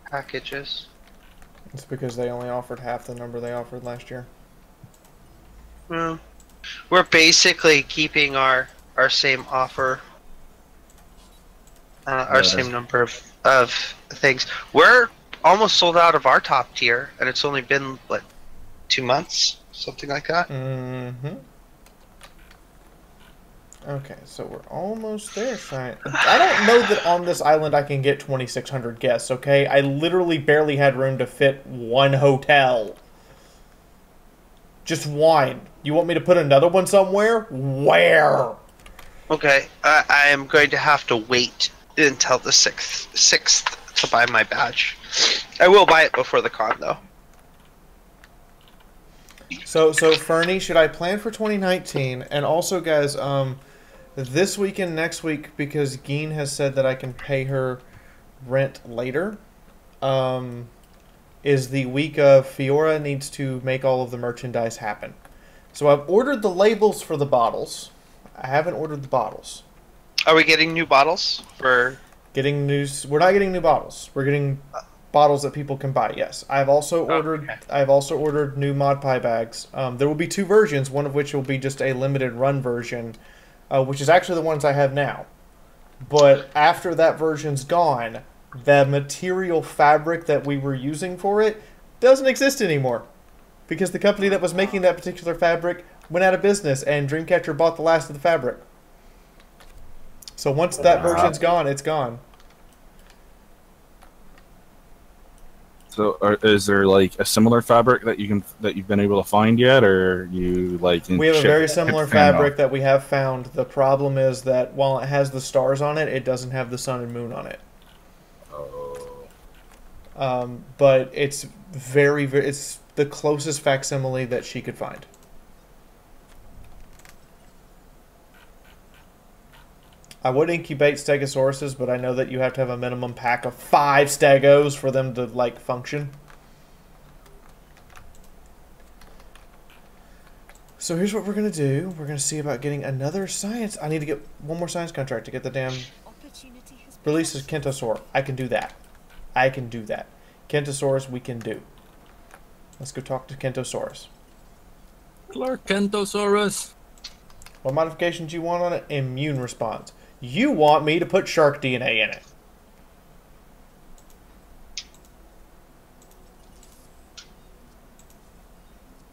packages. It's because they only offered half the number they offered last year. Well, we're basically keeping our same offer, our same number of things. We're almost sold out of our top tier, and it's only been what, 2 months, something like that. Mm-hmm. Okay, so we're almost there, Shine. I don't know that on this island I can get 2,600 guests, okay? I literally barely had room to fit one hotel. Just one. You want me to put another one somewhere? Where? Okay, I am going to have to wait until the 6th to buy my badge. I will buy it before the con, though. So Fernie, should I plan for 2019? And also, guys, this week and next week, because Geen has said that I can pay her rent later, is the week of Fiaura needs to make all of the merchandise happen. So I've ordered the labels for the bottles. I haven't ordered the bottles. Are we getting new bottles for? Getting new. We're not getting new bottles. We're getting bottles that people can buy. Yes, I've also ordered. Okay. I've also ordered new Mod Pie bags. There will be 2 versions. One of which will be just a limited run version, which is actually the ones I have now. But after that version's gone, the material fabric that we were using for it doesn't exist anymore, because the company that was making that particular fabric went out of business, and Dreamcatcher bought the last of the fabric. So once that version's gone, it's gone. So, is there like a similar fabric that you've been able to find yet, or you like? We have a very similar fabric that we have found. The problem is that while it has the stars on it, it doesn't have the sun and moon on it. Oh. But it's it's the closest facsimile that she could find. I would incubate stegosauruses, but I know that you have to have a minimum pack of 5 stegos for them to, like, function. So here's what we're gonna do. We're gonna see about getting another science. I need to get one more science contract to get the damn release of Kentosaur. I can do that. I can do that. Kentosaurus, we can do. Let's go talk to Kentosaurus. Clark Kentosaurus. What modifications do you want on it? Immune response. You want me to put shark DNA in it.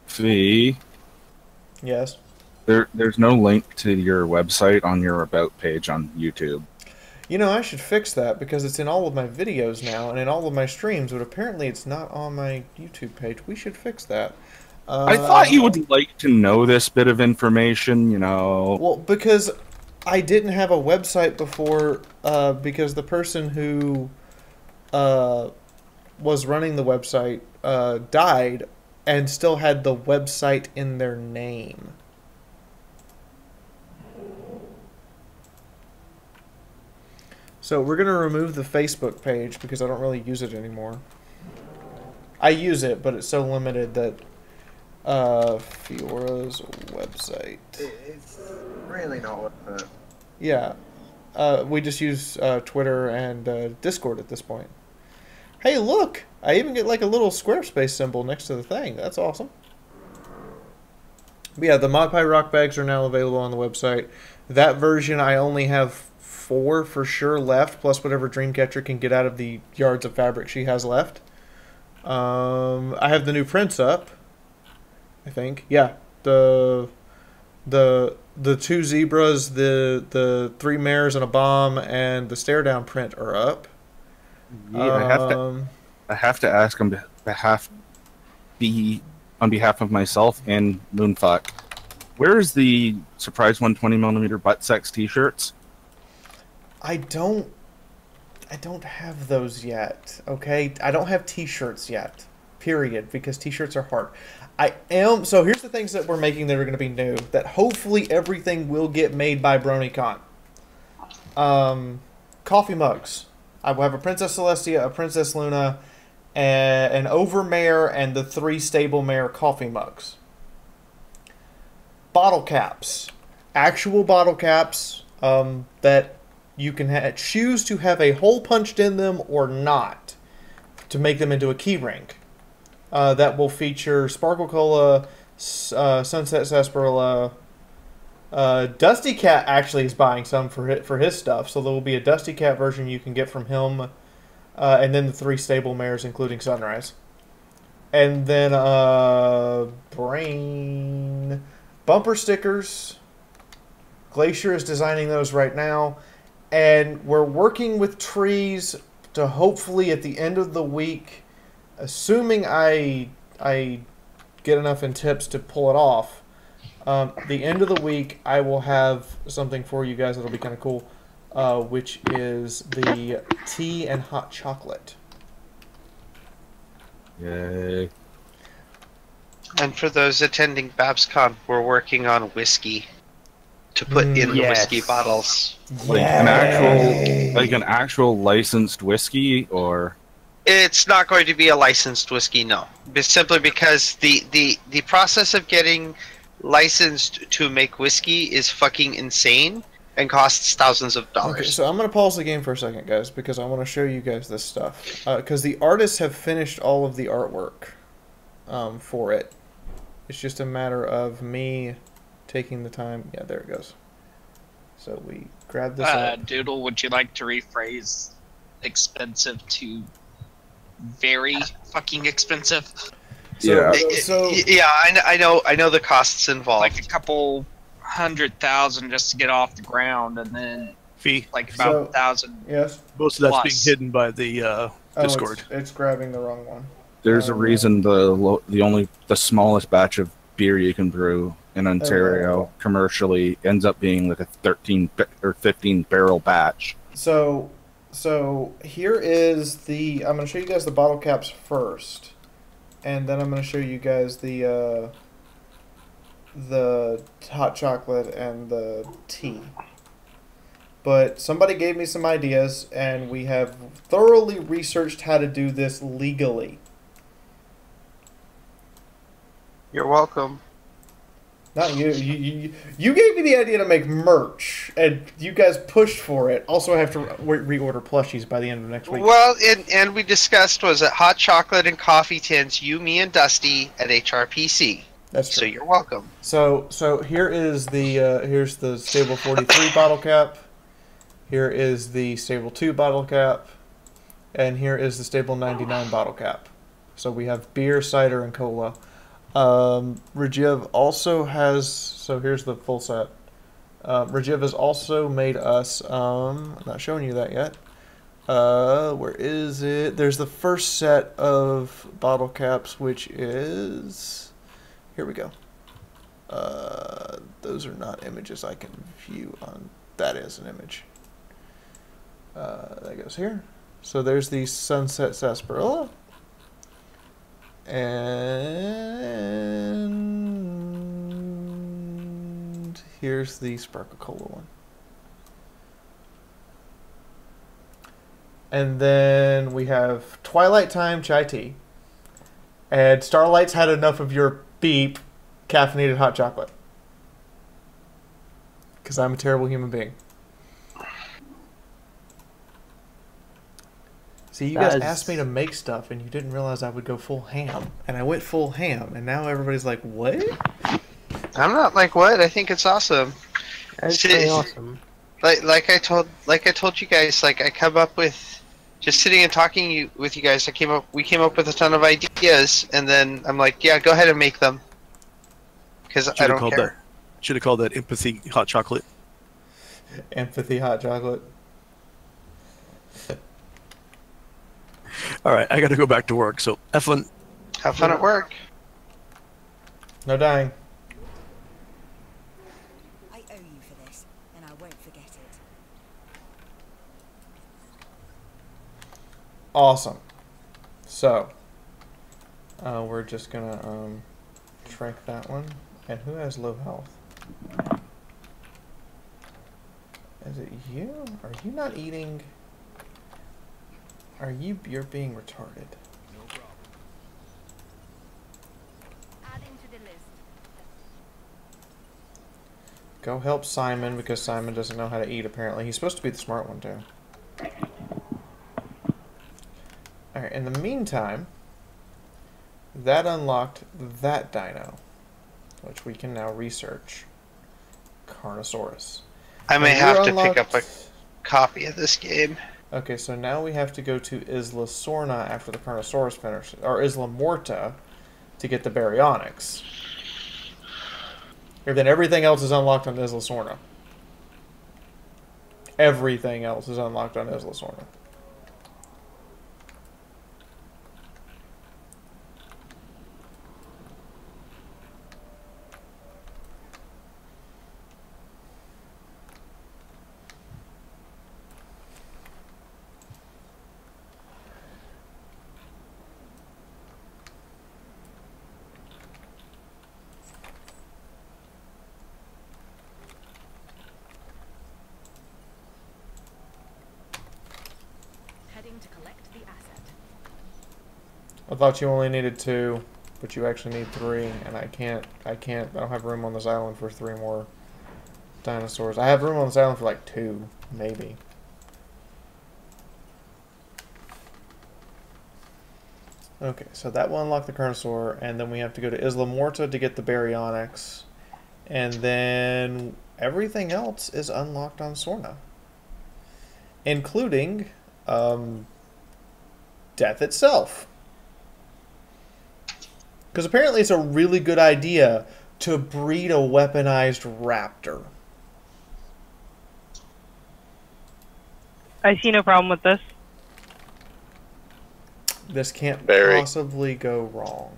Fee. Yes. There's no link to your website on your About page on YouTube. You know, I should fix that because it's in all of my videos now and in all of my streams, but apparently it's not on my YouTube page. We should fix that. I thought you would like to know this bit of information, you know. Well, because I didn't have a website before, because the person who was running the website died and still had the website in their name. So we're going to remove the Facebook page because I don't really use it anymore. I use it, but it's so limited that Fiaura's website. It's really not worth it. Yeah. We just use Twitter and Discord at this point. Hey, look! I even get like a little Squarespace symbol next to the thing. That's awesome. But yeah, the ModPie rock bags are now available on the website. That version, I only have 4 for sure left, plus whatever Dreamcatcher can get out of the yards of fabric she has left. I have the new prints up, I think. Yeah, the 2 zebras, the 3 mares and a bomb, and the stare down print are up. Yeah, I have to ask on behalf of myself and Moonfuck. Where is the surprise 120mm butt sex T-shirts? I don't have those yet. Okay, I don't have T-shirts yet. Period. Because T-shirts are hard. So here's the things that we're making that are going to be new. That hopefully everything will get made by BronyCon. Coffee mugs. I will have a Princess Celestia, a Princess Luna, an Overmare, and the 3 Stable Mare coffee mugs. Bottle caps. Actual bottle caps that you can choose to have a hole punched in them or not to make them into a key ring. That will feature Sparkle Cola, Sunset Sarsaparilla. Dusty Cat actually is buying some for his stuff, so there will be a Dusty Cat version you can get from him, and then the 3 Stable Mares, including Sunrise. And then Brain bumper stickers. Glacier is designing those right now. And we're working with trees to hopefully at the end of the week, assuming I get enough in tips to pull it off, the end of the week I will have something for you guys that'll be kind of cool, which is the tea and hot chocolate. Yay. And for those attending BabsCon, we're working on whiskey to put in the whiskey bottles. Like an actual licensed whiskey, or it's not going to be a licensed whiskey, no. But simply because the process of getting licensed to make whiskey is fucking insane and costs thousands of dollars. Okay, so I'm going to pause the game for a second, guys, because I want to show you guys this stuff. Because the artists have finished all of the artwork for it. It's just a matter of me taking the time. Yeah, there it goes. So we grab this up. Doodle, would you like to rephrase expensive to very fucking expensive? Yeah. I know the costs involved. Like a couple $100,000 just to get off the ground, and then like about 1,000. Yes. Most of that's being hidden by the Discord. It's grabbing the wrong one. There's a reason the smallest batch of beer you can brew in Ontario commercially ends up being like a 13 or 15 barrel batch. So here is the. I'm going to show you guys the bottle caps first, and then I'm going to show you guys the hot chocolate and the tea. But somebody gave me some ideas, and we have thoroughly researched how to do this legally. You're welcome. Not you. You gave me the idea to make merch, and you guys pushed for it. Also, I have to reorder plushies by the end of next week. Well, and we discussed, was it hot chocolate and coffee tins, you, me, and Dusty at HRPC. That's true. So you're welcome. So here is the here's the Stable 43 bottle cap. Here is the Stable 2 bottle cap, and here is the Stable 99 bottle cap. So we have beer, cider, and cola. Rajiv also has, so here's the full set. Rajiv has also made us, I'm not showing you that yet. Where is it? There's the first set of bottle caps, which is, here we go. Those are not images I can view on, that is an image. That goes here. So there's the Sunset Sarsaparilla. And here's the Sparkle Cola one. And then we have Twilight Time Chai Tea. And Starlight's had enough of your beep caffeinated hot chocolate. Because I'm a terrible human being. See, you guys asked me to make stuff, and you didn't realize I would go full ham. And I went full ham, and now everybody's like, what? I'm not like, what? I think it's awesome. It's pretty awesome. Like I told you guys, like I come up with, just sitting and talking with you guys, we came up with a ton of ideas, and then I'm like, yeah, go ahead and make them. Because I don't care. Should have called that empathy hot chocolate. Empathy hot chocolate. All right, I got to go back to work. So have fun. Have fun at work. No dying. I owe you for this, and I won't forget it. Awesome. So, we're just gonna track that one. And who has low health? Is it you? Are you not eating? You're being retarded. No problem. Adding to the list. Go help Simon, because Simon doesn't know how to eat, apparently. He's supposed to be the smart one, too. Alright, in the meantime, that unlocked that dino, which we can now research. Carnosaurus. I may have to pick up a copy of this game. Okay, so now we have to go to Isla Sorna after the Carnosaurus finishes, or Isla Morta, to get the baryonyx. And then everything else is unlocked on Isla Sorna. Everything else is unlocked on Isla Sorna. To collect the asset. I thought you only needed 2, but you actually need 3, and I don't have room on this island for 3 more dinosaurs. I have room on this island for like 2, maybe. Okay, so that will unlock the Carnosaur, and then we have to go to Isla Morta to get the baryonyx, and then everything else is unlocked on Sorna, including death itself. Because apparently it's a really good idea to breed a weaponized raptor. I see no problem with this. This can't possibly go wrong.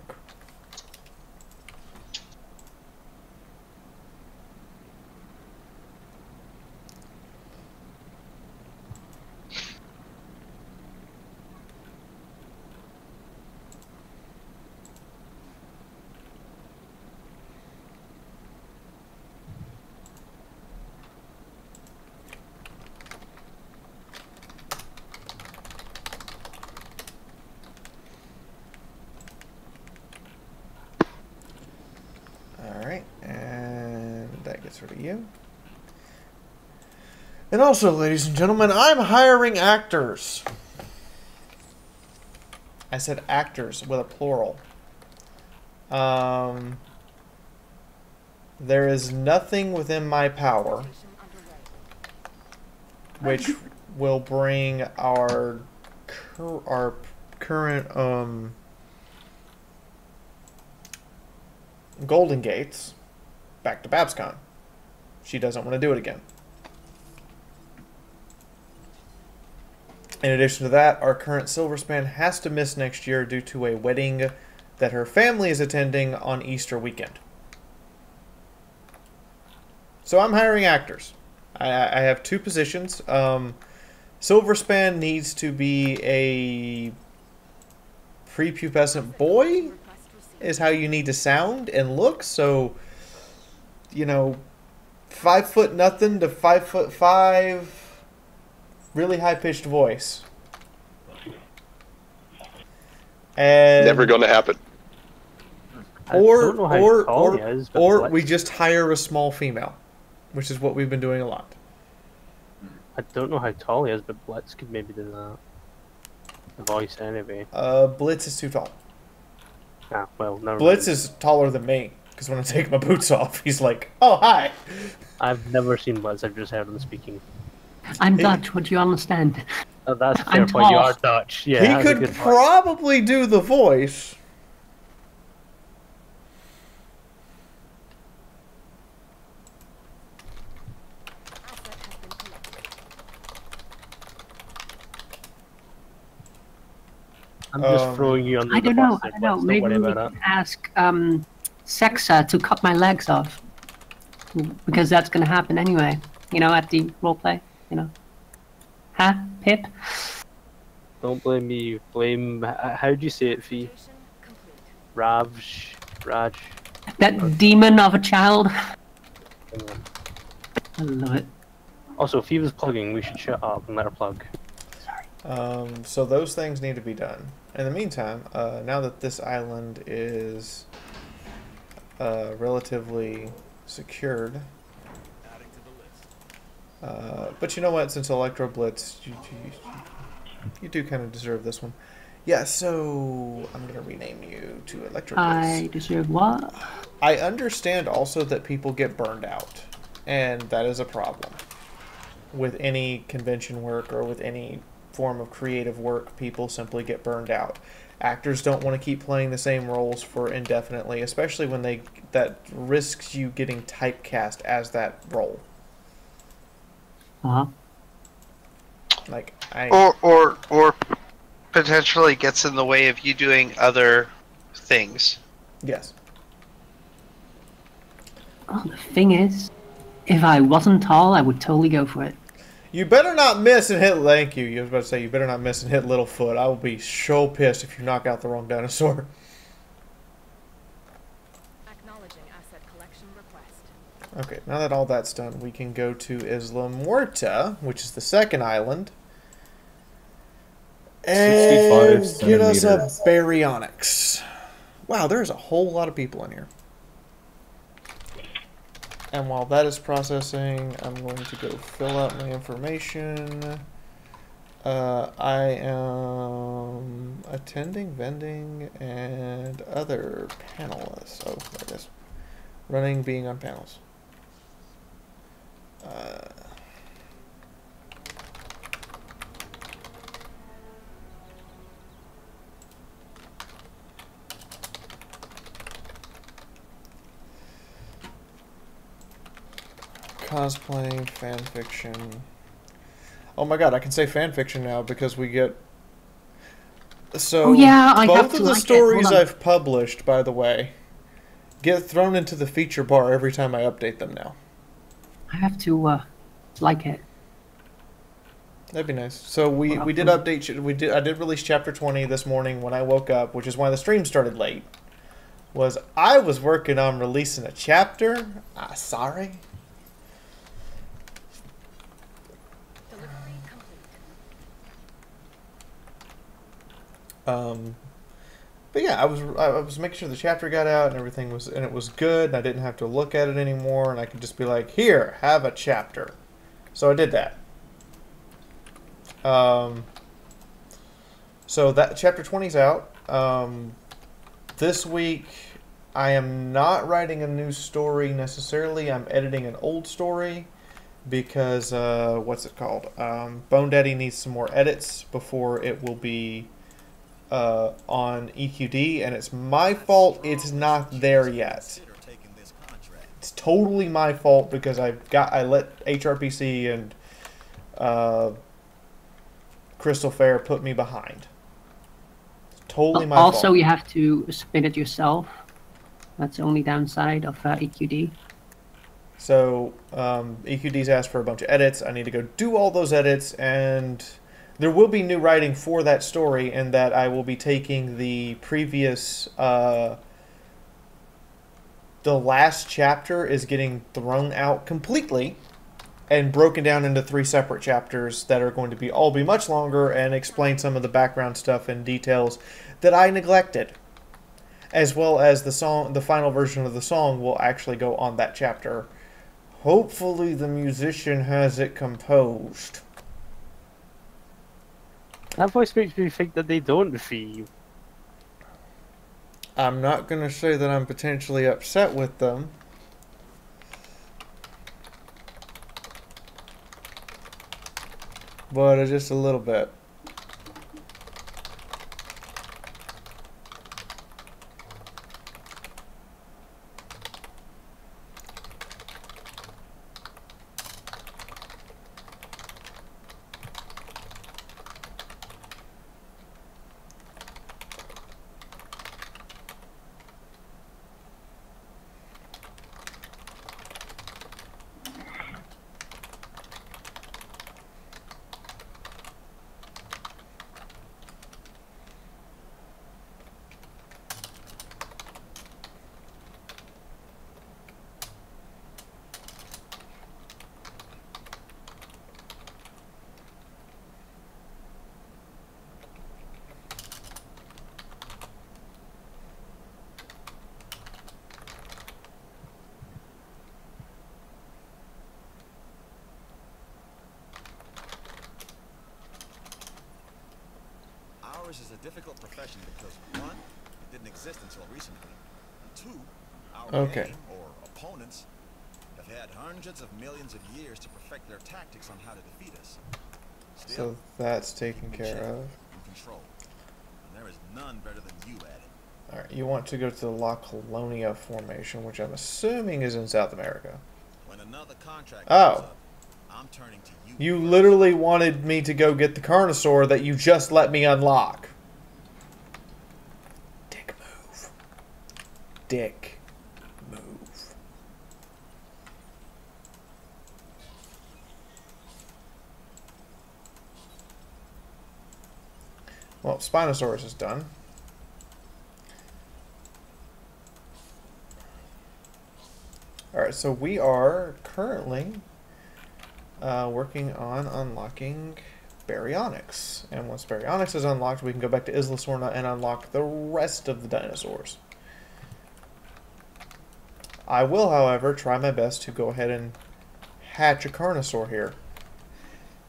transfer to you. And also, ladies and gentlemen, I'm hiring actors. I said actors with a plural. There is nothing within my power which will bring our current Golden Gates back to BabsCon. She doesn't want to do it again. In addition to that, our current Silverspan has to miss next year due to a wedding that her family is attending on Easter weekend. So I'm hiring actors. I have 2 positions. Silverspan needs to be a prepubescent boy, is how you need to sound and look. So, you know, 5' nothing to 5'5", really high pitched voice. And never going to happen. Or we just hire a small female, which is what we've been doing a lot. I don't know how tall he is, but Blitz could maybe do that. The voice, anyway. Blitz is too tall. Ah, well, never Blitz mind. is taller than me, because when I take my boots off, he's like, "Oh, hi." I've never seen Blitz, I've just heard him speaking. I'm Dutch, what do you understand? Oh, that's a fair I'm point, you tall. are Dutch. Yeah, He could probably do the voice. I'm just throwing you under I the don't know. bus. I there, don't know. Blitz, Maybe worry we about can ask Sexa to cut my legs off, because that's gonna happen anyway. You know, at the roleplay. You know. Huh, Pip? Don't blame me. Blame. How do you say it, Fee? Raj. That demon of a child. I love it. Also, if he was plugging, we should shut up and let her plug. So those things need to be done. In the meantime, now that this island is relatively secured, but you know what? Since Electro Blitz, you do kind of deserve this one. Yeah, so I'm gonna rename you to Electro Blitz. I deserve what? I understand also that people get burned out, and that is a problem with any convention work or with any form of creative work. People simply get burned out. Actors don't want to keep playing the same roles for indefinitely, especially when that risks you getting typecast as that role. Like or potentially gets in the way of you doing other things. Yes. Oh, the thing is, if I wasn't tall, I would totally go for it. You better not miss and hit. Thank you. You was about to say you better not miss and hit Littlefoot. I will be so pissed if you knock out the wrong dinosaur. Acknowledging asset collection request. Okay, now that all that's done, we can go to Isla Muerta, which is the second island, and get us a baryonyx. Wow, there's a whole lot of people in here. And while that is processing, I'm going to go fill out my information. I am attending vending and other panelists. Oh, there it is. Running, being on panels. Cosplaying, fanfiction. Oh my god, I can say fanfiction now because we get... So, oh, yeah, I both of the stories I've published, by the way, get thrown into the feature bar every time I update them now. I have to like it. That'd be nice. So we did update. I did release chapter 20 this morning when I woke up, which is why the stream started late. I was working on releasing a chapter. Sorry. But yeah, I was making sure the chapter got out and everything was, and it was good. And I didn't have to look at it anymore, and I could just be like, "Here, have a chapter." So I did that. So that chapter 20 is out. This week, I am not writing a new story necessarily. I'm editing an old story because what's it called? Bone Daddy needs some more edits before it will be on EQD, and it's my fault it's not there yet. It's totally my fault because I let HRPC and Crystal Fair put me behind. It's totally my fault. Also, you have to spin it yourself. That's the only downside of EQD. So EQD's asked for a bunch of edits. I need to go do all those edits, and there will be new writing for that story, and that I will be taking the previous, the last chapter is getting thrown out completely and broken down into 3 separate chapters that are going to all be much longer and explain some of the background stuff and details that I neglected. As well as the final version of the song will actually go on that chapter. Hopefully the musician has it composed. That voice makes me think that they don't feel. I'm not going to say that I'm potentially upset with them. But just a little bit. Ours is a difficult profession because, 1, it didn't exist until recently. 2, our game, or opponents, have had hundreds of millions of years to perfect their tactics on how to defeat us. Still, So that's taken care of. in control. And there is none better than you at it. Alright, you want to go to the La Colonia formation, which I'm assuming is in South America. When another contract oh. comes up, I'm turning to you. You literally wanted me to go get the Carnosaur that you just let me unlock. Dick move. Dick move. Well, Spinosaurus is done. Alright, so we are currently working on unlocking Baryonyx. And once Baryonyx is unlocked, we can go back to Isla Sorna and unlock the rest of the dinosaurs. I will, however, try my best to go ahead and hatch a Carnosaur here.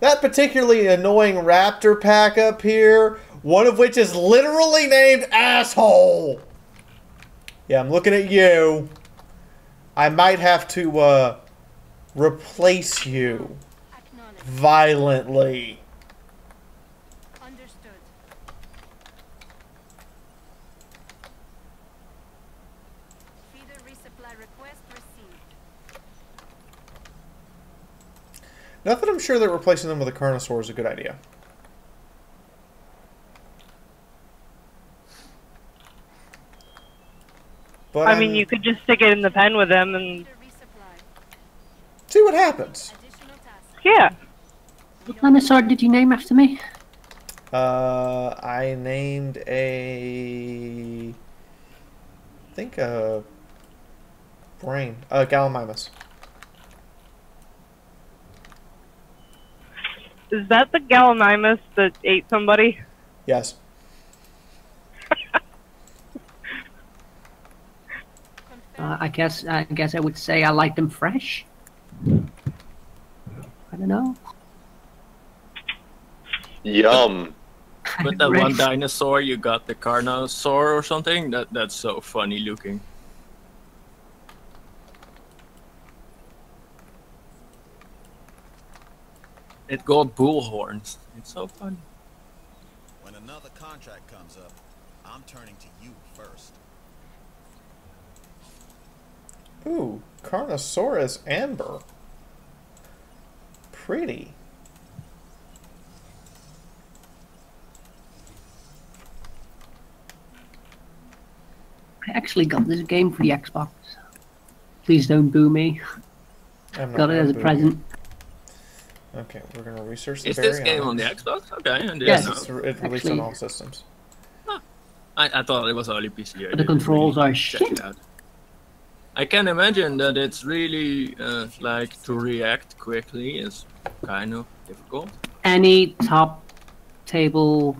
That particularly annoying raptor pack up here, one of which is literally named Asshole. Yeah, I'm looking at you. I might have to replace you violently. Understood. Feeder resupply request received. Not that I'm sure that replacing them with a Carnosaur is a good idea. But I mean, you could just stick it in the pen with them and see what happens. Yeah. What dinosaur did you name after me? I named I think a brain. Gallimimus. Is that the Gallimimus that ate somebody? Yes. I guess I would say I like them fresh. I don't know. Yum. With that one dinosaur, you got the Carnosaur or something. That's so funny looking. It got bull horns. It's so funny. When another contract comes up, I'm turning to you first. Ooh, Carnosaurus amber. Pretty. I actually got this game for the Xbox. Please don't boo me. Got it as a present. Okay, we're gonna research the Is this game on the Xbox? Okay, yes, it released on all systems. Huh. I thought it was only PC. The controls are check shit. it out. I can imagine that it's really like to react quickly is kind of difficult. Any top table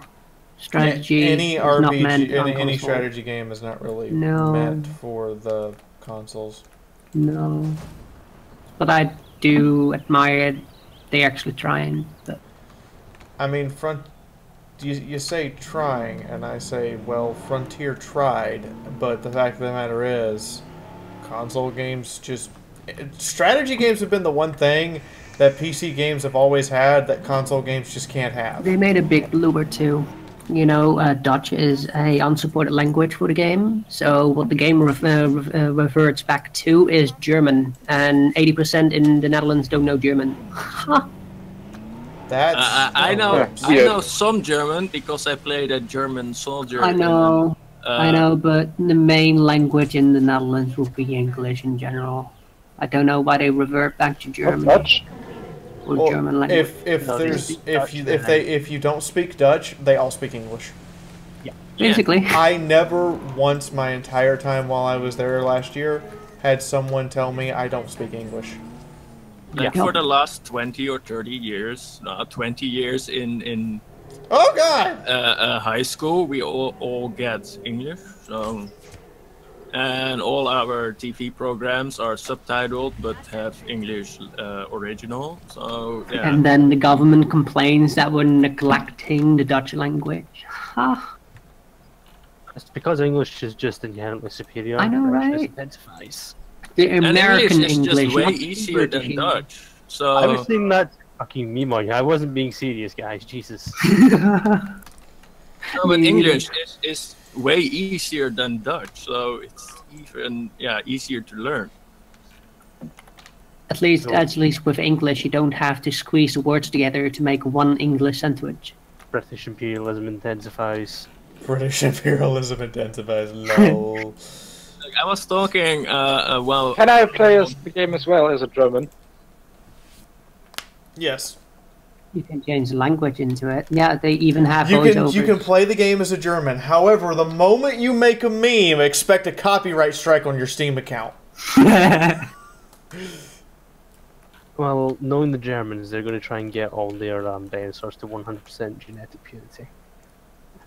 strategy Any is not meant RPG, on any console. strategy game is not really No. meant for the consoles. No. But I do admire they actually trying. But I mean, you say trying, and I say, well, Frontier tried, but the fact of the matter is, console games just... Strategy games have been the one thing that PC games have always had that console games just can't have. they made a big lure too. You know, Dutch is a unsupported language for the game, so what the game reverts back to is German, and 80% in the Netherlands don't know German. Huh. That's I know some German because I played a German soldier. I know, but the main language in the Netherlands will be English in general. I don't know why they revert back to German. Dutch? Or Well, German language. if you don't speak Dutch, they all speak English. Yeah, basically. I never once my entire time while I was there last year had someone tell me I don't speak English. Like for the last 20 or 30 years, 20 years in oh god, high school, we all get English. So, and all our TV programs are subtitled but have English original. So yeah. And then the government complains that we're neglecting the Dutch language. Huh. It's because English is just inherently superior. I know, French right? Intensifies. The American and English is English, just way not easier British than English. Dutch. So I was saying that fucking meme on you. I wasn't being serious, guys. Jesus. No, but English is way easier than Dutch, so it's even easier to learn. At least with English, you don't have to squeeze the words together to make one English sentence. British imperialism intensifies. British imperialism intensifies. Lol. Like, I was talking. Well, Can I play the game as well as a German? Yes. You can change the language into it. Yeah, they even have You voiceovers. can play the game as a German. However, the moment you make a meme, expect a copyright strike on your Steam account. Well, knowing the Germans, they're going to try and get all their dinosaurs to 100% genetic purity.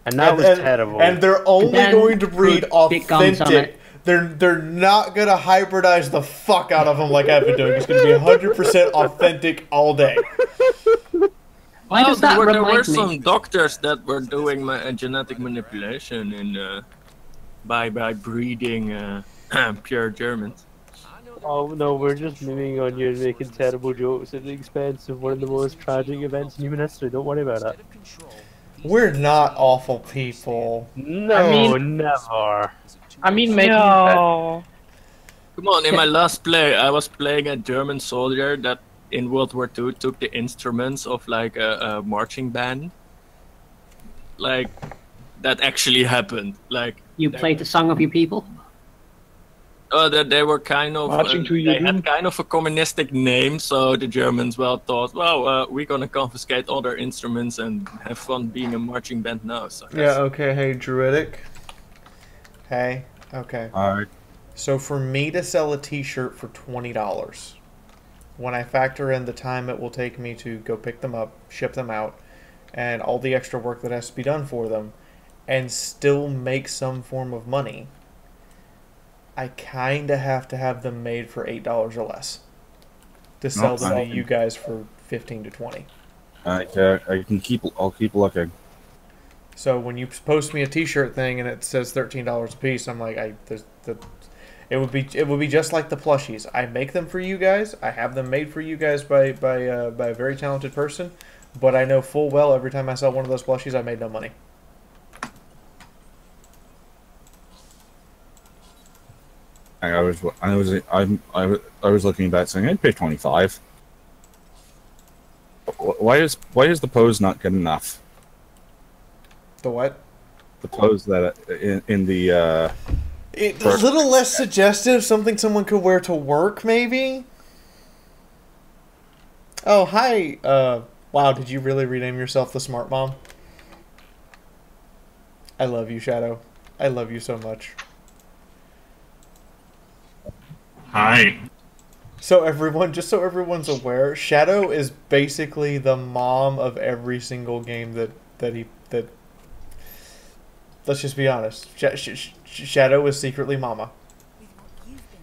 And that was terrible. And they're only going to breed authentic. They're not going to hybridize the fuck out of them like I've been doing. It's going to be 100% authentic all day. Why does that there were remind me? some doctors that were doing genetic manipulation in by breeding pure Germans. Oh no, we're just miming on you and making terrible jokes at the expense of one of the most tragic events in human history. Don't worry about it. We're not awful people. No, never. I mean, maybe. Come on, in my last play, I was playing a German soldier that in World War II took the instruments of like a marching band. Like, that actually happened. Like, You played the song of your people? that they were kind of they had kind of a communistic name, so the Germans thought, well, we're gonna confiscate all their instruments and have fun being a marching band now. So Yeah, okay, hey, Druidic. Hey, okay. Alright. So for me to sell a t-shirt for $20, when I factor in the time it will take me to go pick them up, ship them out, and all the extra work that has to be done for them, and still make some form of money, I kind of have to have them made for $8 or less to sell them to you guys for 15 to 20. I can keep. I'll keep looking. So when you post me a T-shirt thing and it says $13 a piece, I'm like, it would be just like the plushies. I make them for you guys. I have them made for you guys by a very talented person. But I know full well every time I sell one of those plushies, I made no money. I was looking at that saying I'd pay 25. Why is the pose not good enough? The what? The pose that in the a little less suggestive, something someone could wear to work, maybe. Oh, hi. Wow, did you really rename yourself the Smart Mom? I love you, Shadow. I love you so much. Hi. So everyone, just so everyone's aware, Shadow is basically the mom of every single game that. Let's just be honest. Shadow is secretly Mama.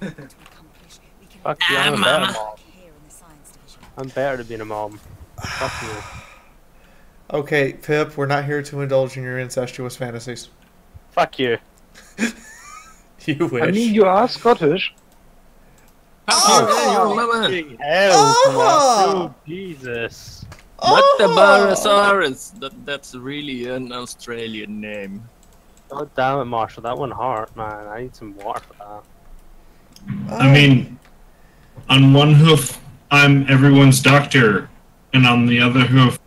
Fuck you, I'm a better mom. I'm better to being a mom. Fuck you. Okay, Pip, we're not here to indulge in your incestuous fantasies. Fuck you. You wish. I mean, you are Scottish. Oh, Jesus. What the Barosaurus? That's really an Australian name. God damn it, Marshall. That one hurt, man. I need some water for that. I mean, on one hoof, I'm everyone's doctor, and on the other hoof,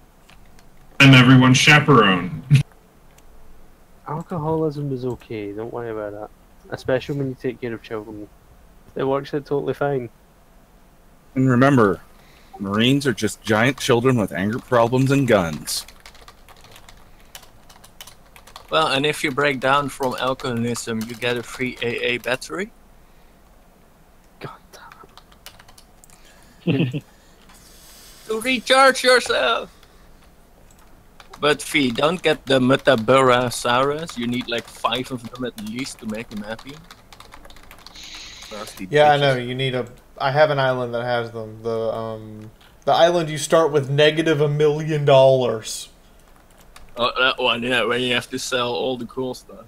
I'm everyone's chaperone. Alcoholism is okay. Don't worry about that. Especially when you take care of children. It works out totally fine. And remember, Marines are just giant children with anger problems and guns. Well, and if you break down from alcoholism, you get a free AA battery. God damn it. To recharge yourself! But Fee, don't get the Metaborasaurus. You need like 5 of them at least to make him happy. Yeah, I know. You need a. I have an island that has them. The island you start with -$1 million. Oh, that one, yeah, where you have to sell all the cool stuff.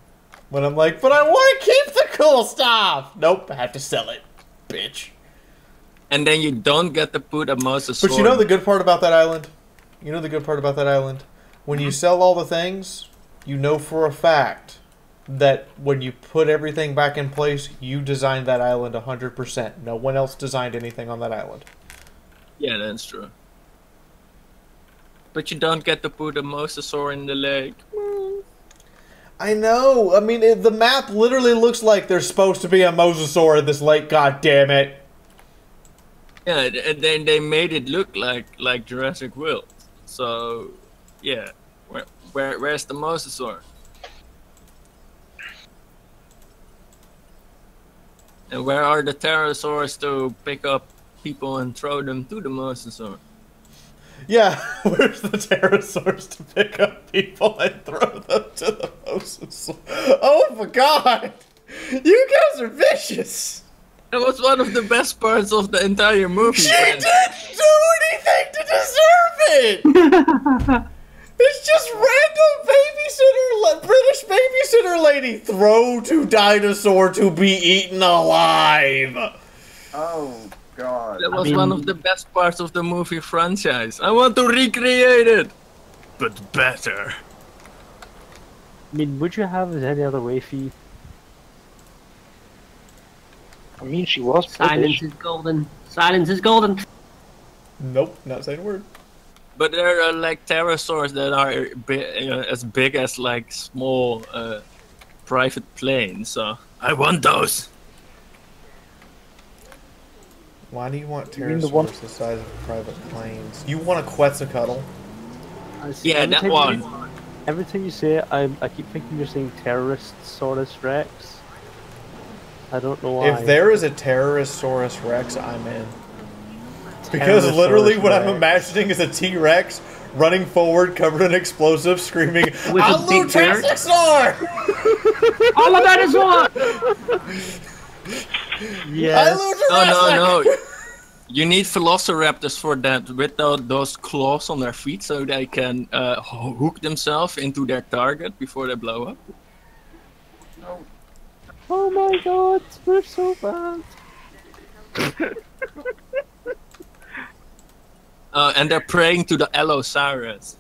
When I'm like, but I want to keep the cool stuff. Nope, I have to sell it, bitch. And then you don't get to put a mosasaur. But you know the good part about that island? You know the good part about that island? When you sell all the things, you know for a fact that when you put everything back in place, you designed that island 100%. No one else designed anything on that island. Yeah, that's true. But you don't get to put a mosasaur in the lake. I know. I mean, the map literally looks like there's supposed to be a mosasaur in this lake. God damn it! Yeah, and then they made it look like Jurassic World. So, yeah, where's the mosasaur? And where are the pterosaurs to pick up people and throw them to the mosasaur? Yeah, where's the pterosaurs to pick up people and throw them to the mosasaur? Oh my god! You guys are vicious! That was one of the best parts of the entire movie. She didn't do anything to deserve it! It's just random babysitter, British babysitter lady throw to dinosaur to be eaten alive! Oh, God. That was one of the best parts of the movie franchise. I want to recreate it! But better. I mean, would you have it any other way, Fee? I mean, she was Silence is golden. Silence is golden. Nope, not saying a word. But there are like pterosaurs that are as big as like small private planes, so I want those. Why do you want pterosaurs the size of private planes? You want a Quetzalcoatl? Yeah, that one. Every time you say it, I keep thinking you're saying Terrorist-saurus Rex. I don't know why. If there is a Terrorist-saurus Rex, I'm in. Because literally what I'm imagining is a T-Rex running forward, covered in explosives, screaming, "I'll loot Terrorist-saur!" I'm a dinosaur! I lose Jurassic! No. You need velociraptors for that, with those claws on their feet, so they can hook themselves into their target before they blow up. Oh my god, we're so bad. And they're praying to the Allosaurus.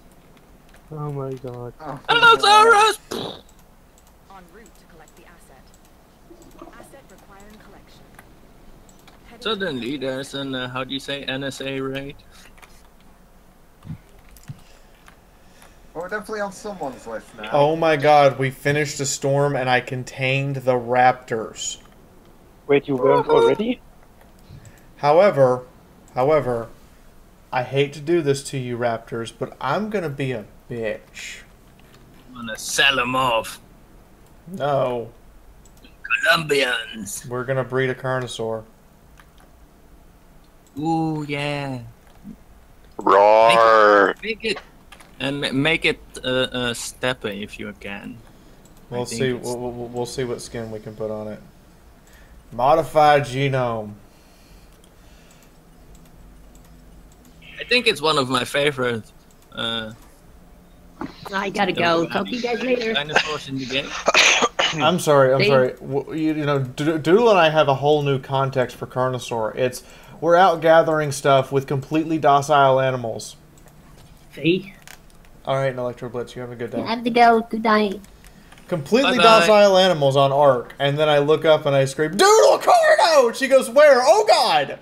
Oh my god. Allosaurus! En route to collect the asset. Asset requiring collection. Suddenly there's an, how do you say, NSA raid? Well, we're definitely on someone's list now. Oh my god, we finished the storm and I contained the raptors. Wait, you weren't already? However, I hate to do this to you raptors, but I'm gonna be a bitch. I'm gonna sell them off. No. Colombians. We're gonna breed a Carnosaur. Ooh, yeah. Roar! Make it and make it steppe if you can. We'll see. We'll see what skin we can put on it. Modified genome. I think it's one of my favorite. I gotta go. Talk to you guys later. Dinosaurs in the game. I'm sorry. You know, Doodle and I have a whole new context for Carnosaur. We're out gathering stuff with completely docile animals. See? Alright, Electro Blitz, you have a good day. I have to go. Good night. Completely Bye-bye. docile animals on Ark, and then I look up and I scream, Doodle Carno! And she goes, where? Oh god!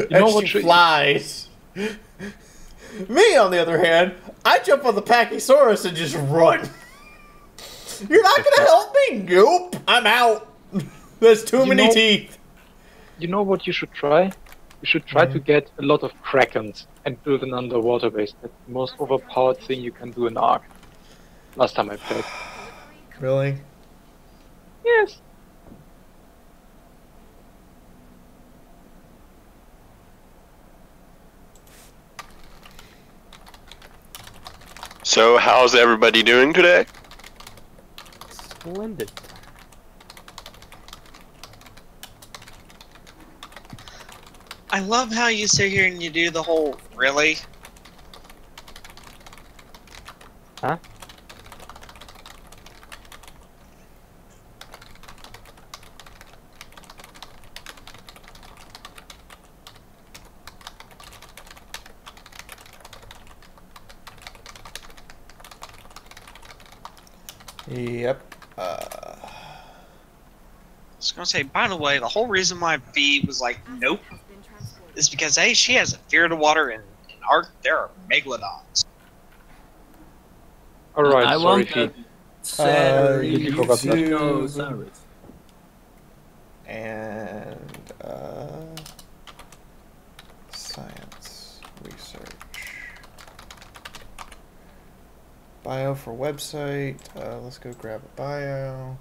And she flies. Me, on the other hand, I jump on the Pachysaurus and just run. You're not gonna help me? Nope. I'm out. There's too many teeth. You know what you should try? You should try to get a lot of Krakens and build an underwater base. That's the most overpowered thing you can do in Ark. Last time I played. Really? Yes. So, how's everybody doing today? Splendid. I love how you sit here and you do the whole really. Huh? Yep. I was gonna say, by the way, the whole reason my feed was like, nope, is because A, she has a fear of the water, and in Ark, there are megalodons. Alright, I sorry, want Feed. YouTube. And science research. Bio for website. Let's go grab a bio.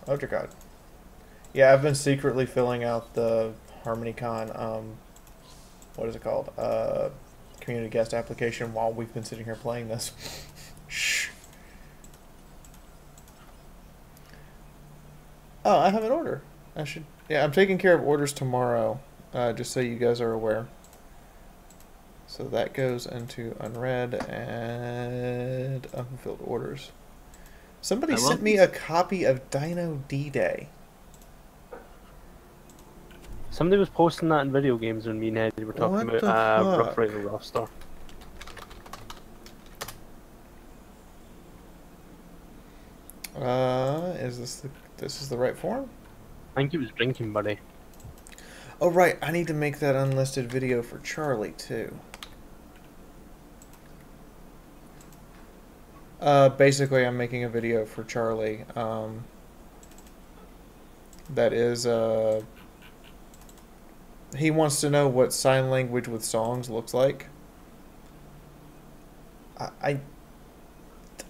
Oh dear God. Yeah, I've been secretly filling out the HarmonyCon, what is it called? Community guest application while we've been sitting here playing this. Shh. Oh, I have an order. Yeah, I'm taking care of orders tomorrow, just so you guys are aware. So that goes into unread and unfulfilled orders. Somebody sent me a copy of Dino D-Day. Somebody was posting that in video games when me and Eddie were talking What about the Rough fuck? Rider roster. Is this is the right form? I think it was Drinking Buddy. Oh right, I need to make that unlisted video for Charlie too. Basically I'm making a video for Charlie, that is, he wants to know what sign language with songs looks like. I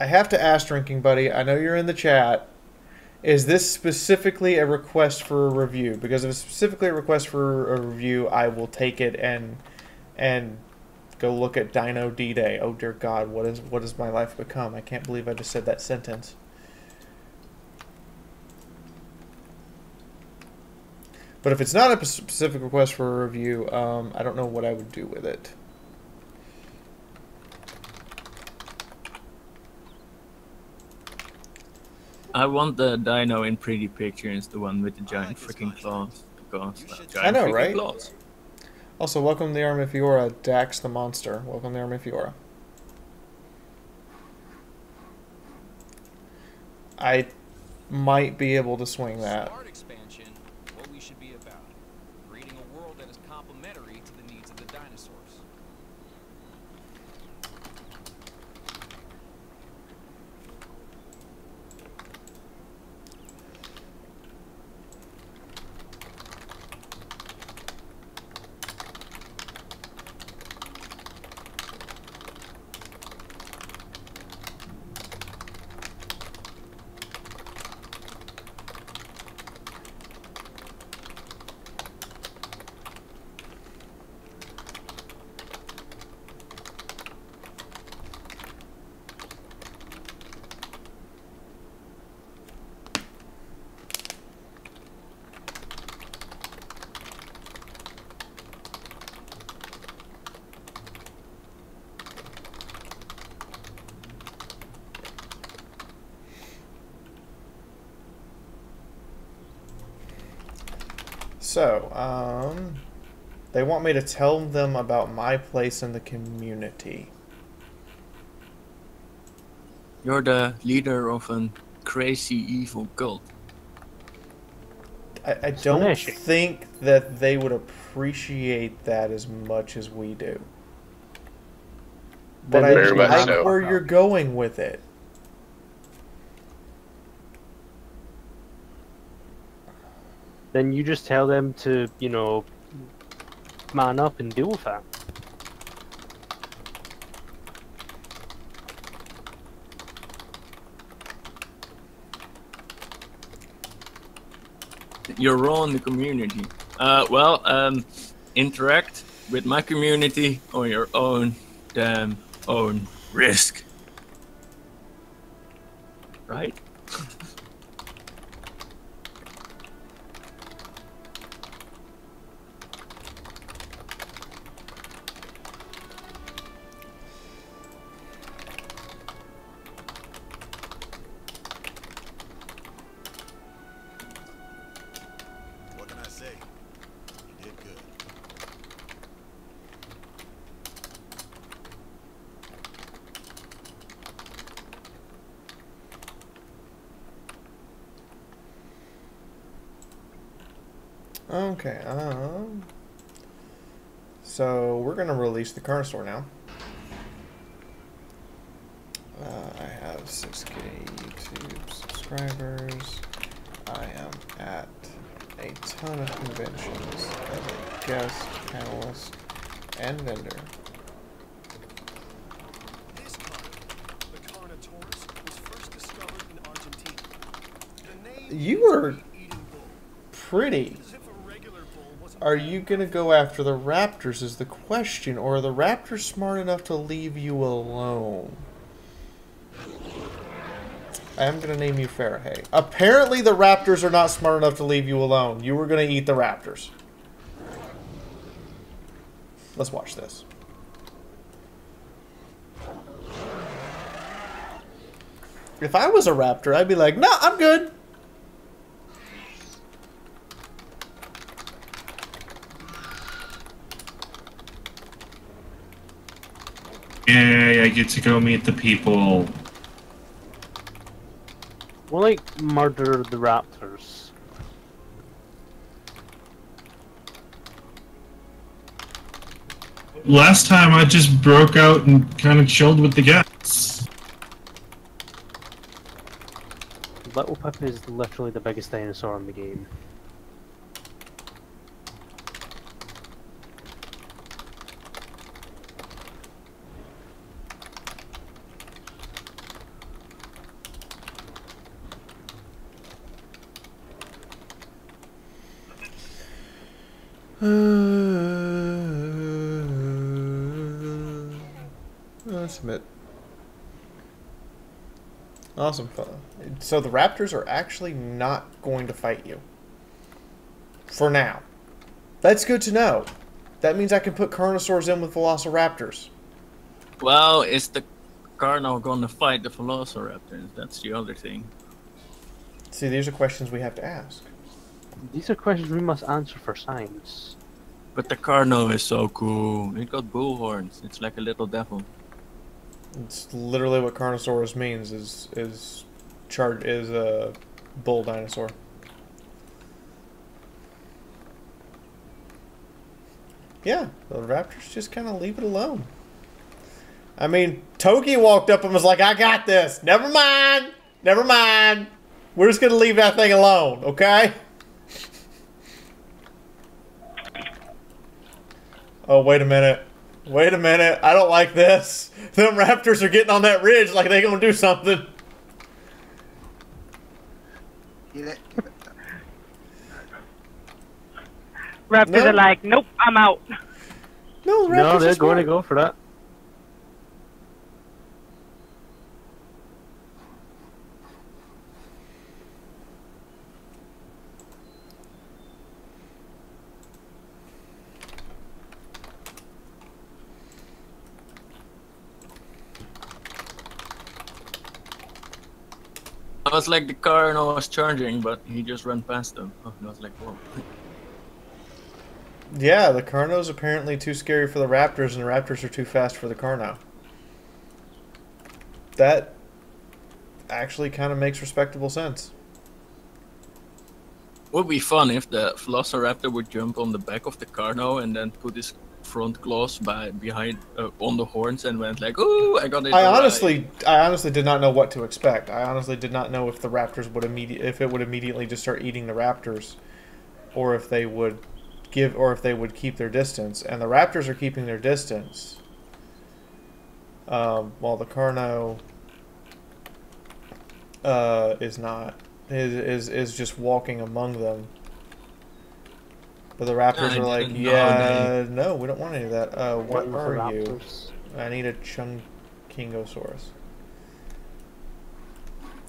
have to ask Drinking Buddy, I know you're in the chat, is this specifically a request for a review? Because if it's specifically a request for a review, I will take it and go look at Dino D-Day. Oh dear God, what has my life become? I can't believe I just said that sentence. But if it's not a specific request for a review, I don't know what I would do with it. I want the dino in pretty pictures, the one with the giant freaking claws. Because, giant I know, right? Claws. Also, welcome to the army Fiaura, Dax the monster. Welcome to the army Fiaura. I might be able to swing that. Smart expansion, what we should be about. Creating a world that is complementary to the needs of the dinosaurs. So, they want me to tell them about my place in the community. You're the leader of a crazy evil cult. I don't think that they would appreciate that as much as we do. But I like where you're going with it. Then you just tell them to, you know, man up and deal with that. Your role in the community. Interact with my community on your own damn own risk. Right? Okay, so we're gonna release the Carnosaur now. I have 6K YouTube subscribers. I am at a ton of conventions as a guest, panelist, and vendor. This carnivore, the Carnosaur, was first discovered in Argentina. The name You are pretty. Are you gonna go after the raptors is the question, or are the raptors smart enough to leave you alone? I am gonna name you Fiaura. Apparently the raptors are not smart enough to leave you alone. You were gonna eat the raptors. Let's watch this. If I was a raptor, I'd be like, no, I'm good. Yay, I get to go meet the people. We'll like murder the raptors. Last time I just broke out and kind of chilled with the guests. Little Pip is literally the biggest dinosaur in the game. Submit. Awesome. So the raptors are actually not going to fight you. For now. That's good to know. That means I can put Carnosaurs in with Velociraptors. Well, is the Carno gonna fight the Velociraptors? That's the other thing. See, these are questions we have to ask. These are questions we must answer for science. But the Carno is so cool. It got bull horns. It's like a little devil. It's literally what Carnosaurus means is a bull dinosaur. Yeah, the raptors just kind of leave it alone. I mean, Toki walked up and was like, I got this. Never mind. Never mind. We're just going to leave that thing alone, okay? Oh, wait a minute. Wait a minute. I don't like this. Them raptors are getting on that ridge like they going to do something. Raptors are like, nope, I'm out. No, they're going to go for that. I was like the car and I was charging, but he just ran past them. Oh, I was like, whoa. Yeah, the Carno's apparently too scary for the Raptors, and the Raptors are too fast for the Carno. That actually kind of makes respectable sense. Would be fun if the Velociraptor would jump on the back of the Carno and then put his front claws behind on the horns and went like, "Ooh, I got it!" I honestly did not know what to expect. I honestly did not know if the Raptors would immediately just start eating the Raptors, or if they would keep their distance. And the Raptors are keeping their distance, while the Carno is just walking among them. But the Raptors are like, yeah, no, we don't want any of that. What are you? I need a Chunkingosaurus.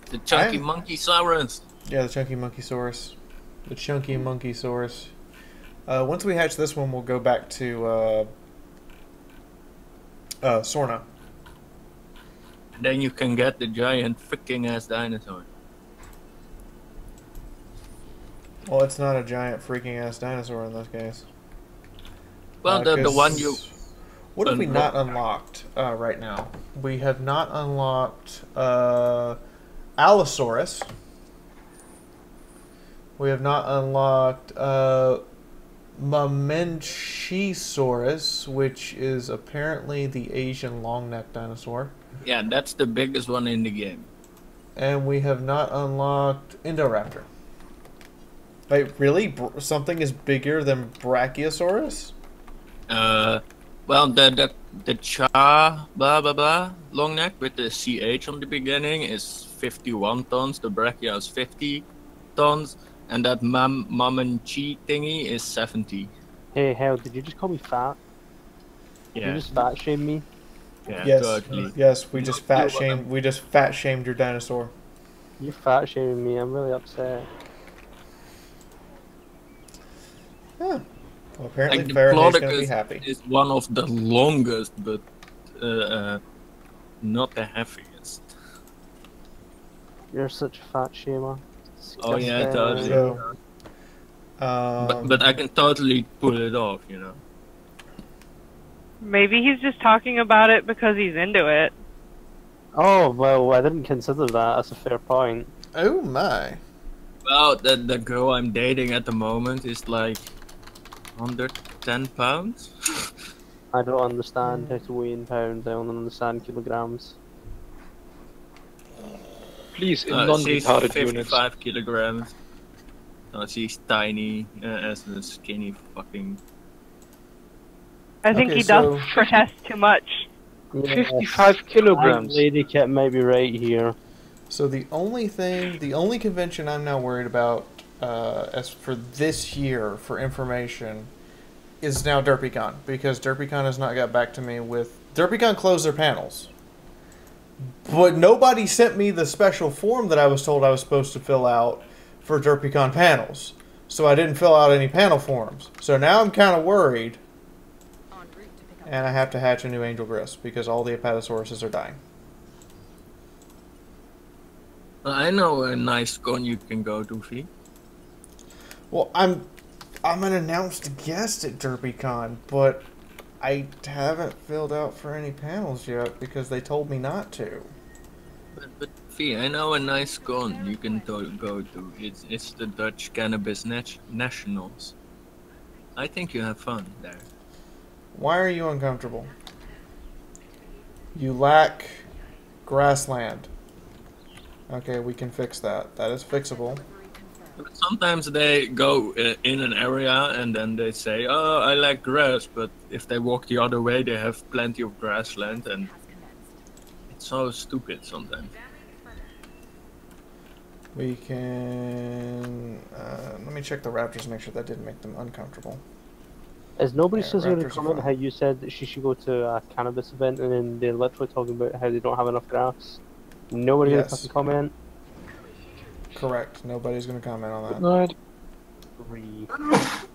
The chunky monkeysaurus. Yeah, the chunky monkeysaurus. The chunky monkeysaurus. Once we hatch this one, we'll go back to Sorna. And then you can get the giant freaking ass dinosaur. Well, it's not a giant freaking ass dinosaur in this case. Well, the one you... What have we not unlocked right now? We have not unlocked Allosaurus. We have not unlocked Mamenchisaurus, which is apparently the Asian long-necked dinosaur. Yeah, that's the biggest one in the game. And we have not unlocked Indoraptor. Wait, really? Something is bigger than Brachiosaurus? Well, the Cha blah blah blah long neck with the CH on the beginning is 51 tons. The Brachia is 50 tons, and that Mamenchi thingy is 70. Hey, hell, did you just call me fat? Did Yeah. you just fat shame me? Yeah, Yes, totally. yes. We just fat shamed your dinosaur. You're fat shaming me. I'm really upset. Huh. Well, apparently Like the Faraday's gonna be Plodicus happy. is one of the longest, but not the heaviest. You're such a fat shamer. Oh yeah, Disgusting. totally. But I can totally pull it off, you know. Maybe he's just talking about it because he's into it. Oh, well, I didn't consider that. That's a fair point. Oh my. Well, the girl I'm dating at the moment is like 110 pounds. I don't understand how to weigh in pounds. I only understand kilograms. Please, in She's non-retarded units. 55 kilograms. She's tiny as a skinny fucking... I think Okay, he does so- protest too much. 55 kilograms. Lady Kit might be right here. So the only convention I'm now worried about, as for this year for information, is now DerpyCon, because DerpyCon has not got back to me with... DerpyCon closed their panels. But nobody sent me the special form that I was told I was supposed to fill out for DerpyCon panels. So I didn't fill out any panel forms. So now I'm kind of worried. And I have to hatch a new Angel Grist because all the Apatosauruses are dying. I know a nice con you can go to, V. Well, I'm an announced guest at DerbyCon, but I haven't filled out for any panels yet because they told me not to. But V, I know a nice con you can go to. It's the Dutch Cannabis Nationals. I think you have fun there. Why are you uncomfortable? You lack grassland. Okay, we can fix that. That is fixable. But sometimes they go in an area and then they say, "Oh, I like grass," but if they walk the other way, they have plenty of grassland, and it's so stupid sometimes. We can... let me check the raptors and make sure that didn't make them uncomfortable. Is nobody Yeah, still going to raptors are comment fine. how you said that she should go to a cannabis event and then they're literally talking about how they don't have enough grass? Nobody going to Yes. fucking comment? Correct. Nobody's going to comment on that. Right.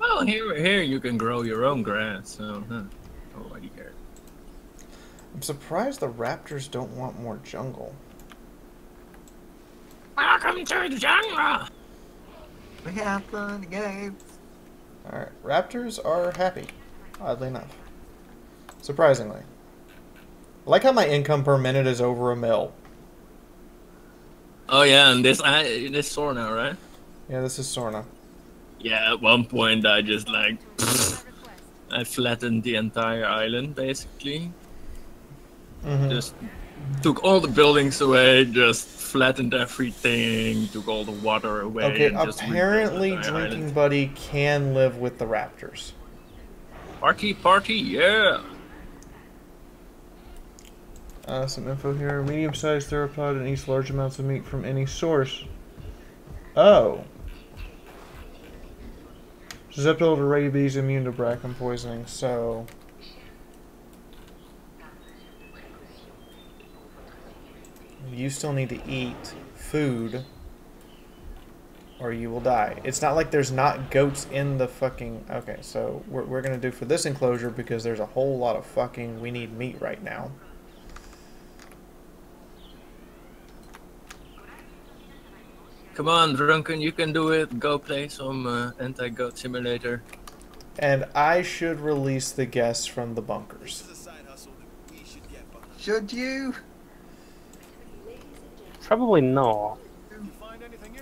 Well, here you can grow your own grass, so nobody cares. I'm surprised the raptors don't want more jungle. Welcome to the jungle! We have fun games. Alright, raptors are happy, oddly enough. Surprisingly. I like how my income per minute is over $1 million. Oh yeah, and this Sorna, right? Yeah, this is Sorna. Yeah, at one point I just like I flattened the entire island basically. Just took all the buildings away, just flattened everything, took all the water away. Okay, and just apparently rebuilt the entire Drinking island. Buddy can live with the raptors. Party, yeah! Some info here. Medium-sized theropod and eats large amounts of meat from any source. Oh. Susceptible to rabies, immune to bracken poisoning, so... You still need to eat food or you will die. It's not like there's not goats in the fucking... Okay, so we're going to do for this enclosure because there's a whole lot of fucking... We need meat right now. Come on, Drunken, you can do it. Go play some anti-goat simulator. And I should release the guests from the bunkers. Should you? Probably not.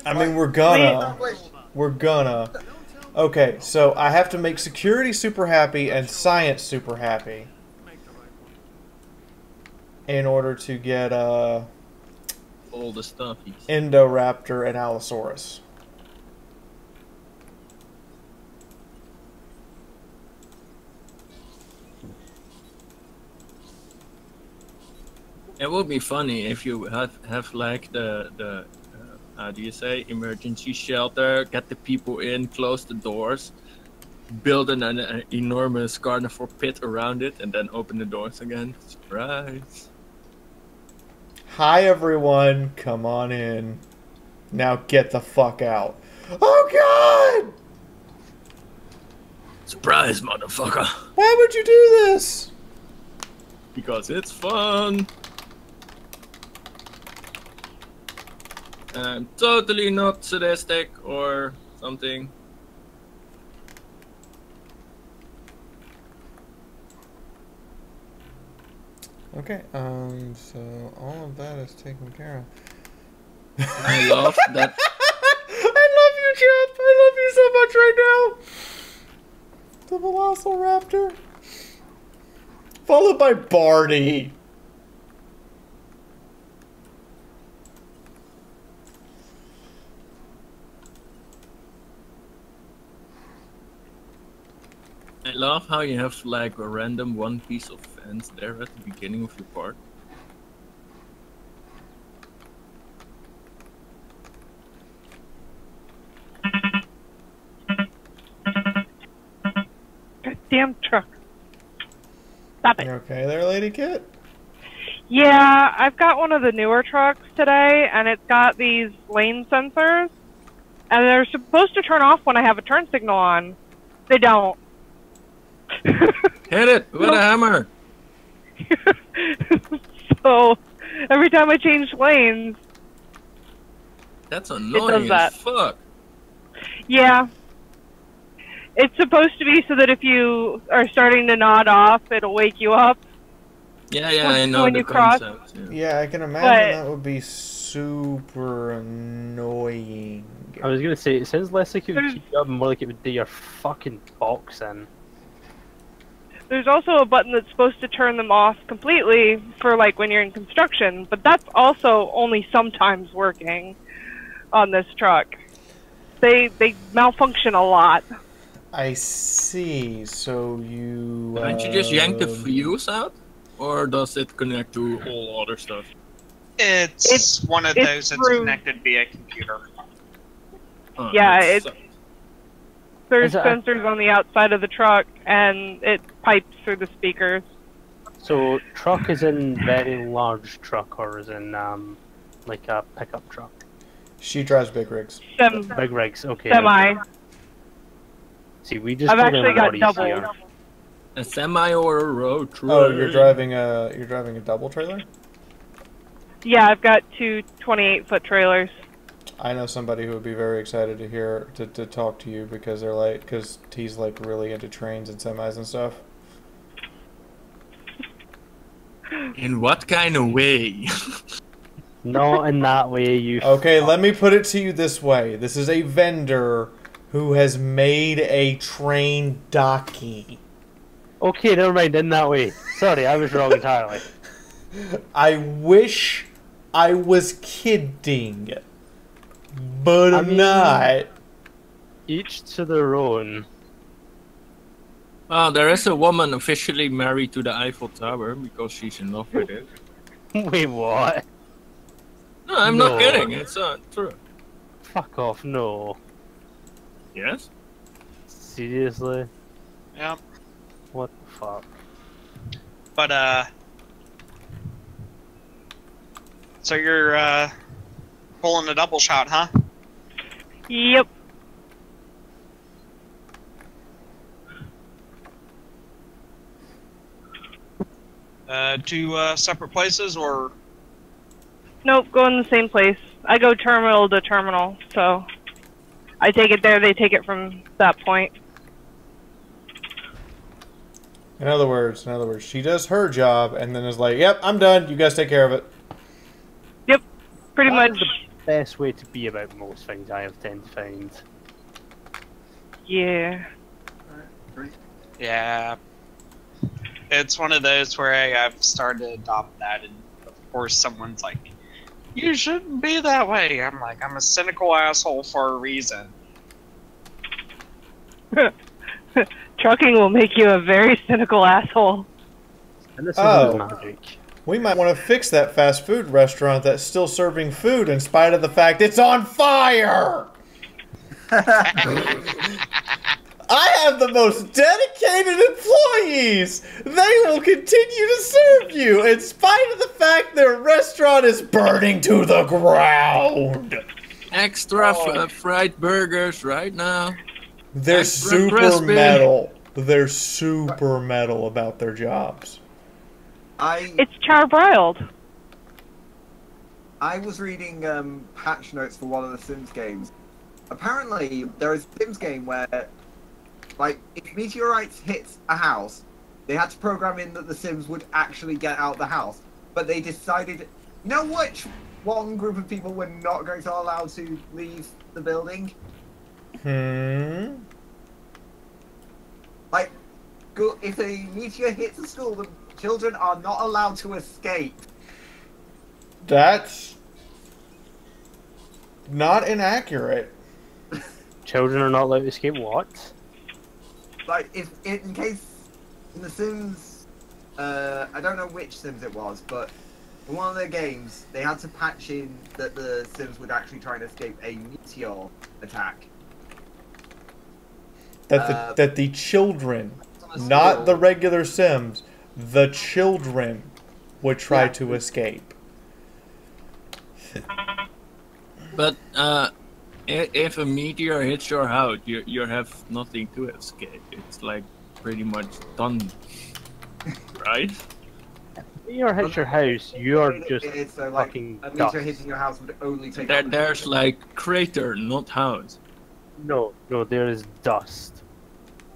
I mean, we're gonna. We're gonna. Okay, so I have to make security super happy and science super happy in order to get all the stuff. Indoraptor and Allosaurus. It would be funny if you have like the how do you say, emergency shelter, get the people in, close the doors, build an enormous carnivore pit around it, and then open the doors again. Surprise! Hi everyone, come on in. Now get the fuck out. Oh god! Surprise, motherfucker! Why would you do this? Because it's fun! I'm totally not sadistic or something. Okay, so all of that is taken care of. I love that. I love you, Jeff! I love you so much right now! The Velociraptor. Followed by Barney. I love how you have like a random one piece of fence there at the beginning of your part. Goddamn truck. Stop it. You okay there, Lady Kit? Yeah, I've got one of the newer trucks today, and it's got these lane sensors. And they're supposed to turn off when I have a turn signal on. They don't. Hit it with a hammer. So every time I change lanes, That's it annoying does that. as fuck. Yeah. It's supposed to be so that if you are starting to nod off, it'll wake you up. Yeah, I know when the you cross. concept. Yeah, I can imagine that would be super annoying. I was gonna say, it sounds less like it would keep you up and more like it would do your fucking box in. There's also a button that's supposed to turn them off completely for like when you're in construction, but that's also only sometimes working on this truck. They malfunction a lot. I see. So you. Can't you just yank the fuse out? Or does it connect to all other stuff? It's one of it's those that's through- connected via computer. Yeah, there's Is it sensors on the outside of the truck, and it pipes through the speakers. So, truck is in very large truck, or is in like a pickup truck? She drives big rigs. Big rigs, okay. Semi. See, we just I've put in actually got bodies double. here. A semi or a road trailer? Oh, you're driving a double trailer? Yeah, I've got two 28-foot trailers. I know somebody who would be very excited to hear to talk to you because he's like really into trains and semis and stuff. In what kind of way? Not in that way, you. Okay, let me put it to you this way. This is a vendor who has made a train docky. Okay, never mind, in that way. Sorry, I was wrong entirely. I wish I was kidding, but I'm not. Each to their own. There is a woman officially married to the Eiffel Tower because she's in love with it. Wait, what? No, I'm not kidding. It's true. Fuck off, no. Yes? Seriously? Yeah. What the fuck? But so you're pulling a double shot, huh? Yep. Two separate places, or Nope, go in the same place. I go terminal to terminal, so I take it there, they take it from that point. In other words, she does her job and then is like, "Yep, I'm done. You guys take care of it." Yep, pretty That much. is the best way to be about most things I have tend to find. Yeah. yeah, it's one of those where I've started to adopt that, and of course someone's like, "You shouldn't be that way." I'm like, I'm a cynical asshole for a reason. Trucking will make you a very cynical asshole. And this Oh. is magic. We might want to fix that fast food restaurant that's still serving food in spite of the fact it's on fire! I have the most dedicated employees! They will continue to serve you in spite of the fact their restaurant is burning to the ground! Extra fried burgers right now. They're Extra super crispy. metal. They're super metal about their jobs. It's charbroiled. I was reading patch notes for one of the Sims games. Apparently, there is a Sims game where, like, if meteorites hit a house, they had to program in that the Sims would actually get out the house. But they decided, you know which one group of people were not going to allow to leave the building? Like, if a meteor hits a school, the children are not allowed to escape. That's not inaccurate. Children are not allowed to escape what? Like, if in case in The Sims, I don't know which Sims it was, but in one of their games, they had to patch in that the Sims would actually try and escape a meteor attack. That the children, not the regular Sims, the children would try to escape. But if a meteor hits your house, you have nothing to escape. It's like pretty much done, right? Meteor hits your house, you're just It's so, fucking a dust. meteor hitting your house would only take. There's like crater, not house. No, there is dust.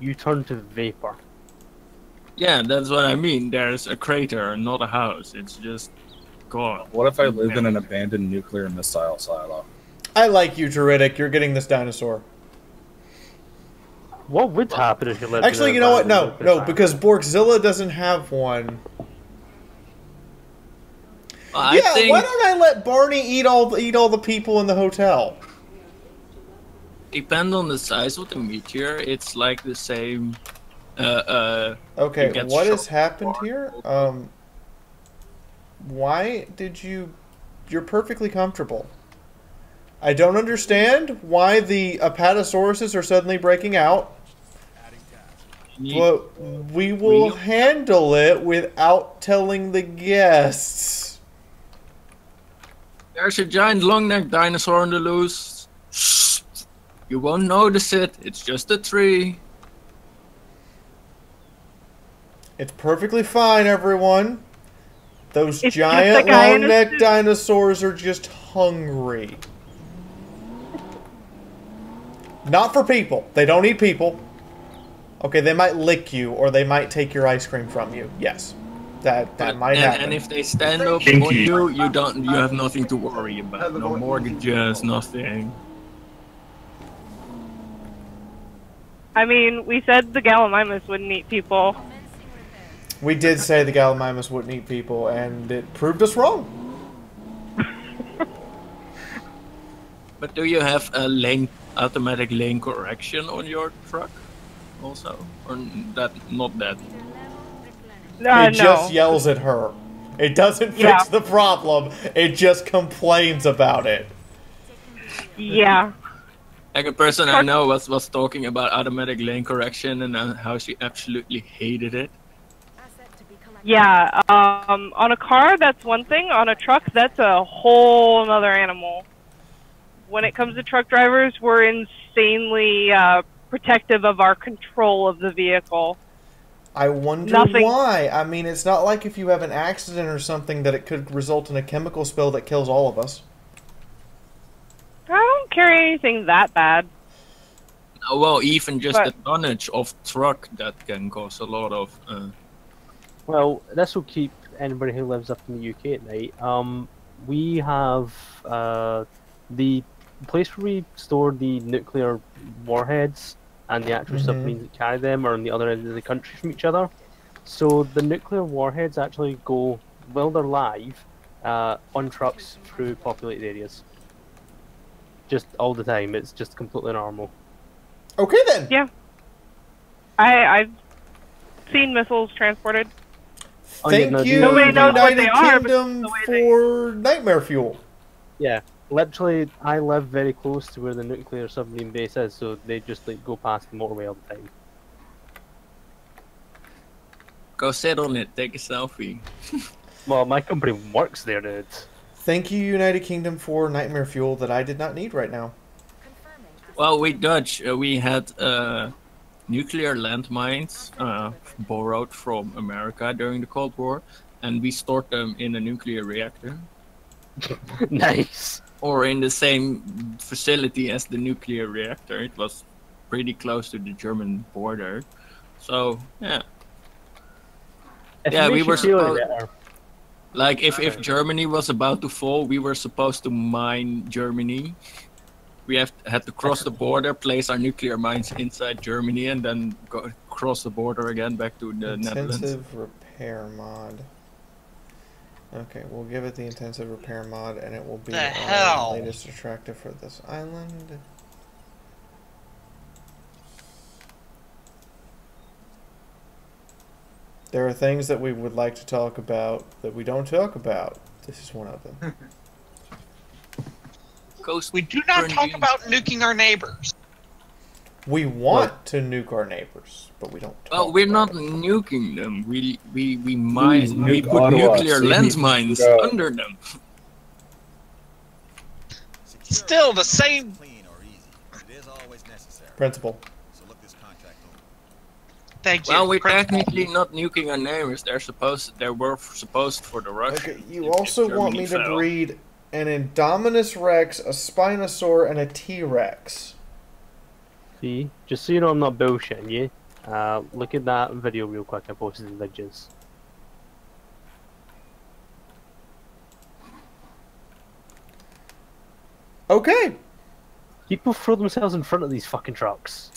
You turn to vapor. Yeah, that's what I mean. There's a crater, not a house. It's just gone. What if I lived in an abandoned nuclear missile silo? I like you, Juridic. You're getting this dinosaur. What would happen if you lived Actually, in you know what? No, because Borgzilla doesn't have one. I Yeah, think why don't I let Barney eat all the people in the hotel? depend on the size of the meteor. It's like the same. Okay, you get what has shot. happened here? Why did you... You're perfectly comfortable. I don't understand why the Apatosauruses are suddenly breaking out. But we will handle it without telling the guests. There's a giant long-necked dinosaur on the loose. Shh. You won't notice it. It's just a tree. It's perfectly fine, everyone. Those It's giant just a guy in a long-necked suit. dinosaurs are just hungry. Not for people. They don't eat people. Okay, they might lick you, or they might take your ice cream from you. Yes, that might happen. And if they stand up Kinky. on you, you have nothing to worry about. No mortgages, nothing. I mean, we said the Gallimimus wouldn't eat people. We did say the Gallimimus wouldn't eat people, and it proved us wrong. But do you have a automatic lane correction on your truck, also, or not that? It just yells at her. It doesn't fix the problem. It just complains about it. Yeah. Like a person I know was talking about automatic lane correction and how she absolutely hated it. Yeah, on a car, that's one thing. On a truck, that's a whole other animal. When it comes to truck drivers, we're insanely protective of our control of the vehicle. I wonder why. I mean, it's not like if you have an accident or something that it could result in a chemical spill that kills all of us. I don't carry anything that bad. Well, even just the tonnage of truck that can cause a lot of. Well, this will keep anybody who lives up in the UK at night. We have the place where we store the nuclear warheads and the actual submarines that carry them are on the other end of the country from each other. So the nuclear warheads actually go, while they're live, on trucks through populated areas. Just all the time. It's just completely normal. Okay then. Yeah. I've seen missiles transported. Thank you, Nobody knows what they United are, Kingdom, for nightmare fuel. Yeah, literally, I live very close to where the nuclear submarine base is, so they just like go past the motorway all the time. Go sit on it, take a selfie. Well, my company works there, dude. Thank you, United Kingdom, for nightmare fuel that I did not need right now. Well, we Dutch, we had nuclear landmines borrowed from America during the Cold War, and we stored them in a nuclear reactor. Nice. Or in the same facility as the nuclear reactor. It was pretty close to the German border. So, yeah. Yeah, we were supposed... Like, if Germany was about to fall, we were supposed to mine Germany. We had to cross the border, place our nuclear mines inside Germany, and then go cross the border again back to the Netherlands. Intensive repair mod. Okay, we'll give it the intensive repair mod, and it will be our latest attractive for this island. There are things that we would like to talk about that we don't talk about. This is one of them. We do not talk about nuking our neighbors. We want to nuke our neighbors, but we don't. Well, we're not nuking them. We mine. We put nuclear landmines under them. Still the same always necessary. Principal. So look this contract over. Thank you. Well, we're technically not nuking our neighbors. They were supposed for the Russians. Okay, you also want me to breed an Indominus Rex, a Spinosaur, and a T-Rex. See, just so you know I'm not bullshitting you, look at that video real quick I posted in Legends. Okay. People throw themselves in front of these fucking trucks.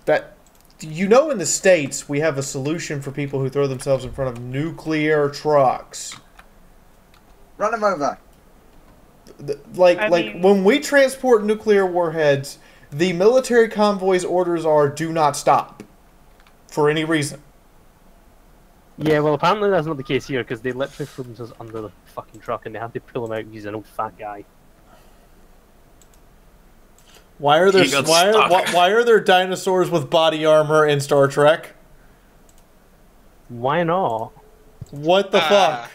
That, you know, in the States, we have a solution for people who throw themselves in front of nuclear trucks. Run them over. Like when we transport nuclear warheads, the military convoy's orders are do not stop for any reason. Yeah, well, apparently that's not the case here, because they literally threw themselves under the fucking truck and they have to pull him out because he's an old fat guy. Why are there dinosaurs with body armor in Star Trek? Why not? What the fuck?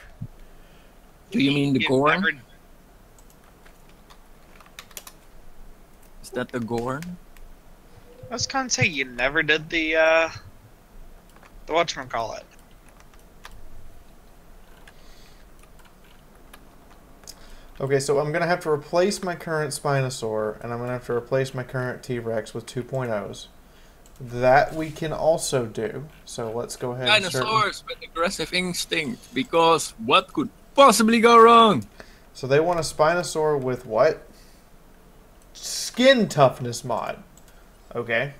Do you mean the Gorn? Is that the Gorn? I was gonna say you never did the whatchamacallit. Okay, so I'm going to have to replace my current Spinosaur, and I'm going to have to replace my current T-Rex with 2.0s. That we can also do. So let's go ahead and Dinosaurs with aggressive instinct, because what could possibly go wrong? So they want a Spinosaur with what? Skin toughness mod. Okay.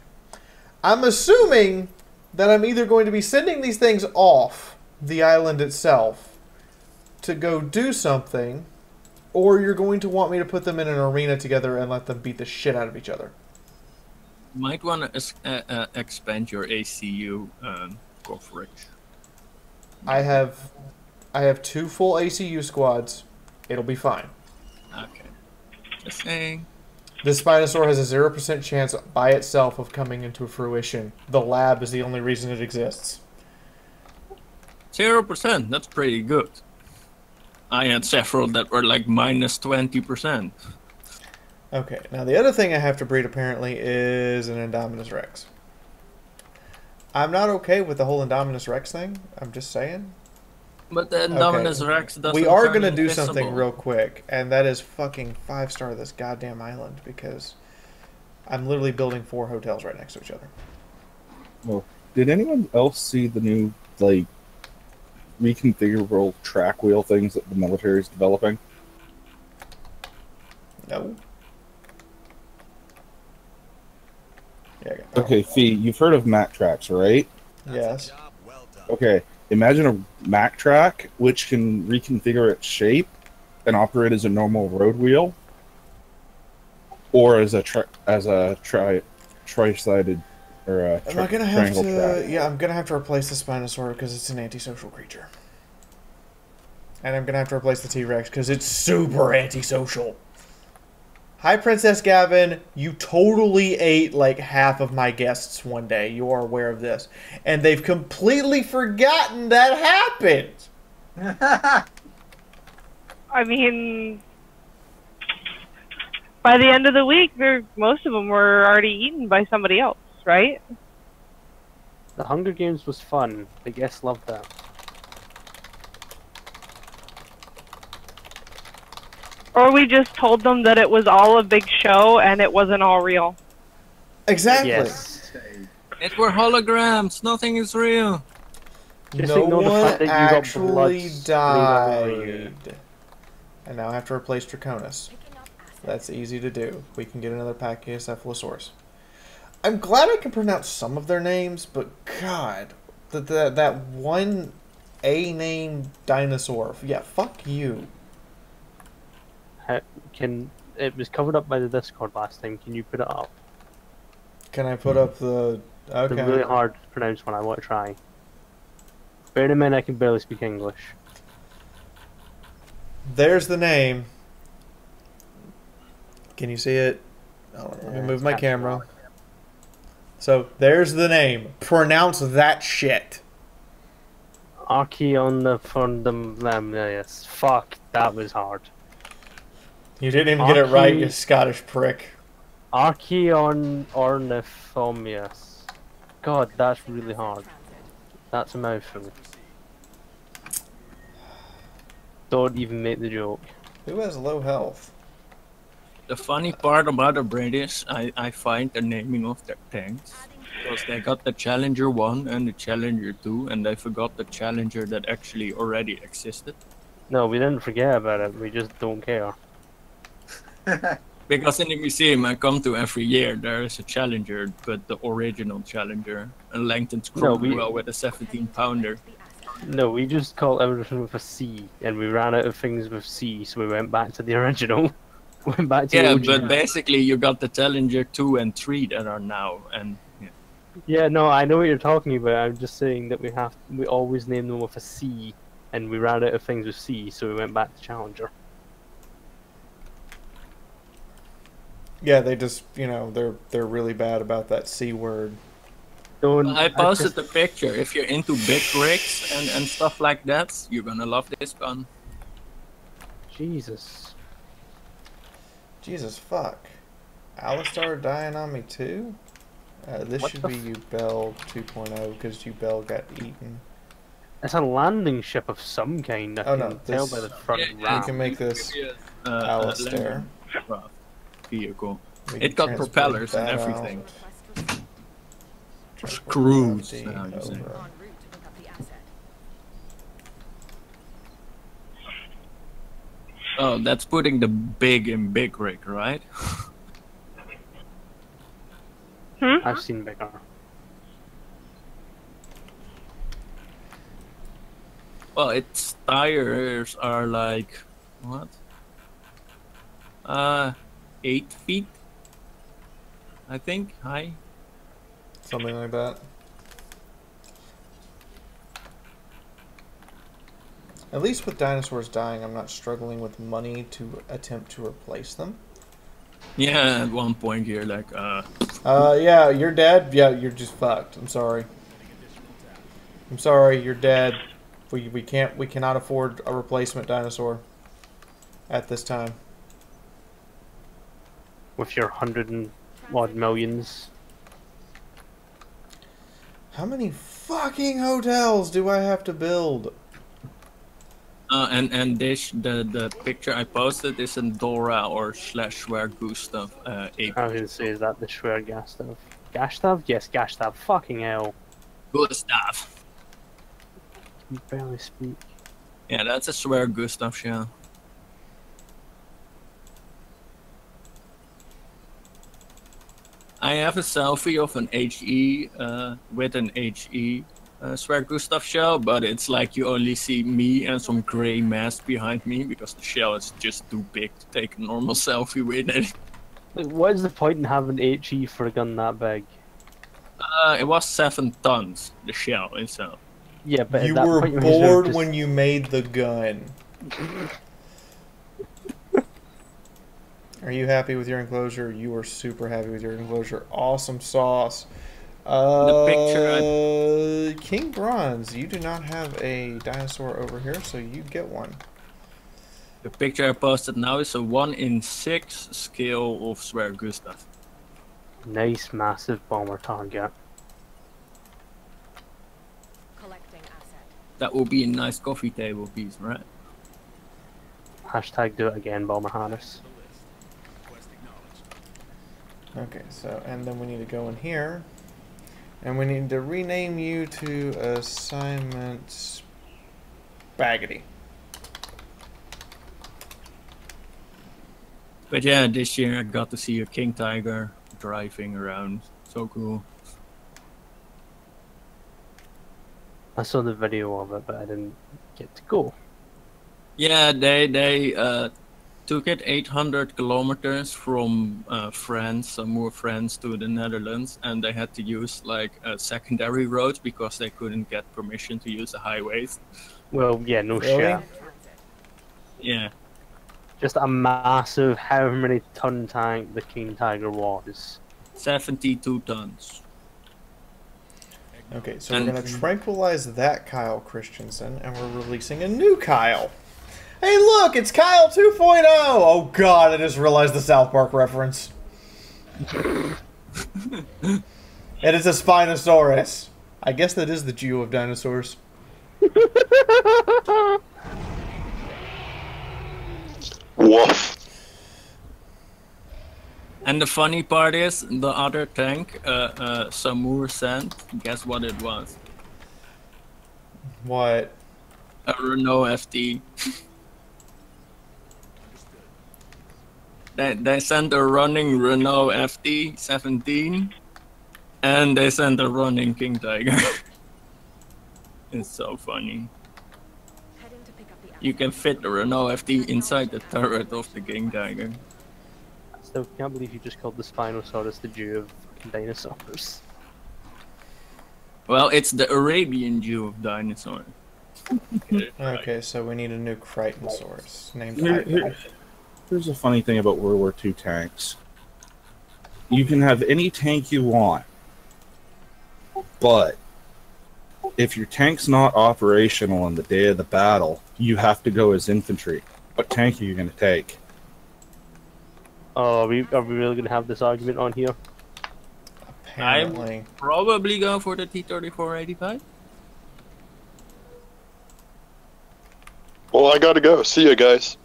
I'm assuming that I'm either going to be sending these things off the island itself to go do something, or you're going to want me to put them in an arena together and let them beat the shit out of each other. You might want to expand your ACU coverage. I have 2 full ACU squads. It'll be fine. Okay. Just saying. This Spinosaur has a 0% chance by itself of coming into fruition. The lab is the only reason it exists. 0%, that's pretty good. I had several that were like minus 20%. Okay, now the other thing I have to breed apparently is an Indominus Rex. I'm not okay with the whole Indominus Rex thing. I'm just saying. But the Indominus Rex doesn't. We are turn going to do invisible. something real quick, and that is fucking 5-star this goddamn island, because I'm literally building 4 hotels right next to each other. Well, did anyone else see the new, like, reconfigurable track wheel things that the military is developing? No. Yeah. Okay, Fee, you've heard of Mack tracks, right? Yes. Okay, imagine a Mack track which can reconfigure its shape and operate as a normal road wheel, or as a tri-sided or a Am I gonna have triangle to? track. Yeah, I'm gonna have to replace the Spinosaur because it's an antisocial creature, and I'm gonna have to replace the T-Rex because it's super antisocial. Hi, Princess Gavin. You totally ate like half of my guests one day. You are aware of this, and they've completely forgotten that happened. I mean, by the end of the week, most of them were already eaten by somebody else, right? The Hunger Games was fun. The guests loved that. Or we just told them that it was all a big show and it wasn't all real. Exactly. Yes. It were holograms. Nothing is real. Just No ignore the one fact that you got actually blood died. And now I have to replace Draconis. That's easy to do. We can get another Pachycephalosaurus. I'm glad I can pronounce some of their names, but God, that one A-name dinosaur. Yeah, fuck you. It was covered up by the Discord last time. Can you put it up? Can I put up the... Okay. It's a really hard to pronounce one. I want to try. Bear in mind I can barely speak English. There's the name. Can you see it? Oh, let me move my camera. So, there's the name. Pronounce that shit. Archeon the Fundamentalist. Fuck, that was hard. You didn't even get it right, you Scottish prick. Archeon ornithomius. God, that's really hard. That's a mouthful. Don't even make the joke. Who has low health? The funny part about the British, I find the naming of their tanks. Because they got the Challenger 1 and the Challenger 2, and they forgot the Challenger that actually already existed. No, we didn't forget about it, we just don't care. Because in the museum I come to every year, there is a Challenger, but the original Challenger, a Langton's Cromwell with a 17-pounder. No, we just call everything with a C, and we ran out of things with C, so we went back to the original. Went back to Yeah, the but basically you got the Challenger 2 and 3 that are now, and yeah. Yeah, no, I know what you're talking about. I'm just saying that we always name them with a C, and we ran out of things with C, so we went back to Challenger. Yeah, they just, you know, they're really bad about that C word. I posted the picture. If you're into big rigs and stuff like that, you're gonna love this gun. Jesus. Jesus fuck. Alistar dying on me too? This What should the be Ubel 2.0 because Ubel got eaten. It's a landing ship of some kind. I can tell by the front you can make this Alistair. Vehicle. We It can got transport propellers and that everything. out. Screws. Transport now you say. over. Oh, that's putting the big in big rig, right? I've seen bigger. Well, its tires are like what? 8 feet, I think, high. Something like that. At least with dinosaurs dying, I'm not struggling with money to attempt to replace them. Yeah, at one point you're like, yeah, you're dead. Yeah, you're just fucked. I'm sorry. I'm sorry, you're dead. We cannot afford a replacement dinosaur at this time. With your 100 and odd millions. How many fucking hotels do I have to build? and this the picture I posted is in Dora or slash Schwer Gustav. I was gonna say, is that the Schwer Gustav? Gustav? Yes, Gustav. Fucking hell. Gustav. You barely speak. Yeah, that's a Schwer Gustav shell. I have a selfie of an HE with an HE Schwer Gustav shell, but it's like you only see me and some gray mask behind me because the shell is just too big to take a normal selfie with it. Like, what is the point in having HE for a gun that big? It was 7 tons, the shell itself. Yeah, but you at that were point, bored just... when you made the gun. Are you happy with your enclosure? You are super happy with your enclosure. Awesome sauce. The picture King Bronze, you do not have a dinosaur over here, so you get one. The picture I posted now is a 1 in 6 scale of Schwer Gustav. Nice, massive bomber target. That will be a nice coffee table piece, right? Hashtag do it again, Bomber Harness. Okay, so, and then we need to go in here. And we need to rename you to Assignment Baggedy. But yeah, this year I got to see a king tiger driving around. So cool. I saw the video of it, but I didn't get to go. Yeah, they took it 800 kilometers from France, more France to the Netherlands, and they had to use like secondary roads because they couldn't get permission to use the highways. Well, yeah, no shit. Yeah. Just a massive, however many ton tank the King Tiger was. 72 tons. Okay, so we're going to tranquilize that Kyle Christensen, and we're releasing a new Kyle. Hey, look, it's Kyle 2.0! Oh, God, I just realized the South Park reference. It is a Spinosaurus. I guess that is the Jew of dinosaurs. Woof. And the funny part is, the other tank, Samur sent, guess what it was? What? A Renault FT. They sent a running Renault FT 17, and they sent a running King Tiger. It's so funny. You can fit the Renault FT inside the turret of the King Tiger. I still can't believe you just called the Spinosaurus the Jew of fucking dinosaurs. Well, it's the Arabian Jew of dinosaurs. Okay, so we need a new Crichtonsaurus named Here's a funny thing about World War II tanks. You can have any tank you want, but if your tank's not operational on the day of the battle, you have to go as infantry. What tank are you going to take? Oh, are we really going to have this argument on here? Apparently. I probably go for the T-34-85. Well, I gotta go. See you guys.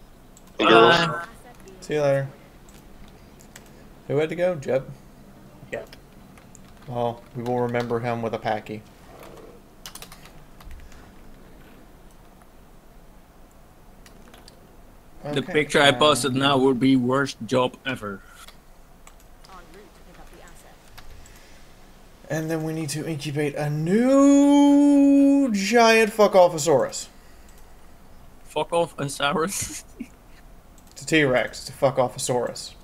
And girls. See you later. Who had to go? Jeb? Yep. Well, we will remember him with a packy. The picture I posted now would be worst job ever. And then we need to incubate a new giant fuck-offosaurus. Fuck off, Ansaurus. It's a T-Rex. It's a fuck-offosaurus.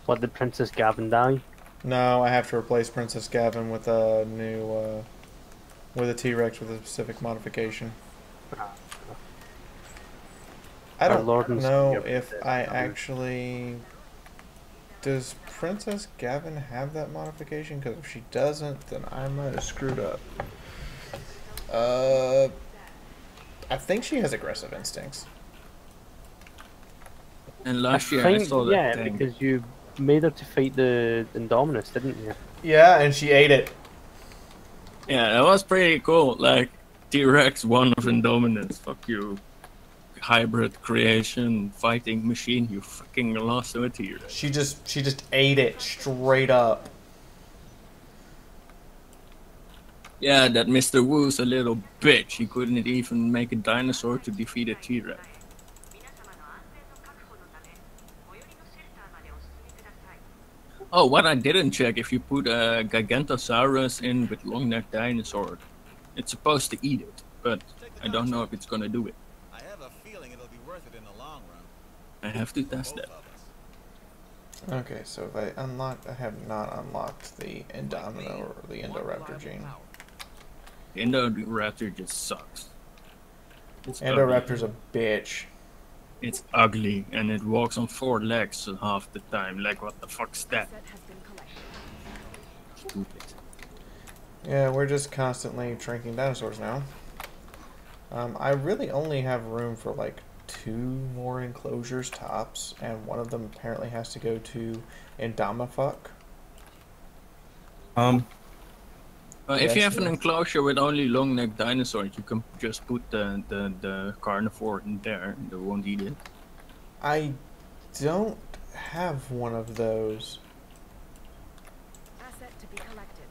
What, did Princess Gavin die? No, I have to replace Princess Gavin with a new, with a T-Rex with a specific modification. I don't know if I actually... Does Princess Gavin have that modification? Because if she doesn't, then I might have screwed up. I think she has aggressive instincts. And last year I saw that yeah, thing. because you made her to fight the Indominus, didn't you? Yeah, and she ate it. Yeah, that was pretty cool. Like, T-Rex, one of Indominus. Fuck you. Hybrid creation, fighting machine, you fucking lost to a T-Rex. She just ate it straight up. Yeah, that Mr. Wu's a little bitch. He couldn't even make a dinosaur to defeat a T-Rex. Oh, what I didn't check, if you put a Gigantosaurus in with long-necked dinosaur, it's supposed to eat it, but I don't know if it's gonna do it. I have a feeling it'll be worth it in the long run. I have to test that. Okay, so if I have not unlocked the Indomino or the Indoraptor gene. Indoraptor just sucks. Indoraptor's a bitch. It's ugly, and it walks on 4 legs half the time. Like, what the fuck's that? Stupid. Yeah, we're just constantly shrinking dinosaurs now. I really only have room for like 2 more enclosures tops, and one of them apparently has to go to Indomifuck. If you have an enclosure with only long-necked dinosaurs, you can just put the carnivore in there. They won't eat it. I don't have one of those. Asset to be collected.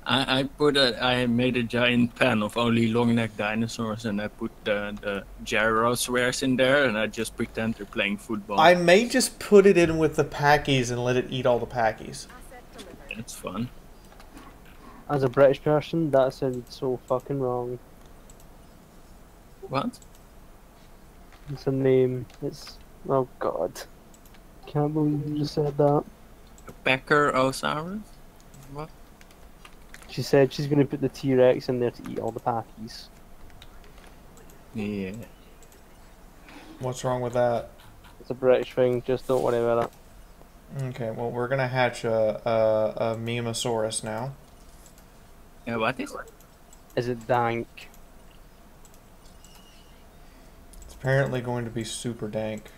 I made a giant pen of only long-necked dinosaurs, and I put the gyrosaurs in there, and I just pretend they're playing football. I may just put it in with the packies and let it eat all the packies. That's fun. As a British person, that sounded so fucking wrong. What? It's a name. It's... Oh god. Can't believe you just said that. A Pachyrosaurus? What? She said she's gonna put the T-Rex in there to eat all the packies. Yeah. What's wrong with that? It's a British thing, just don't worry about it. Okay, well we're gonna hatch a Memosaurus now. Yeah, what is it? Is it dank? It's apparently going to be super dank.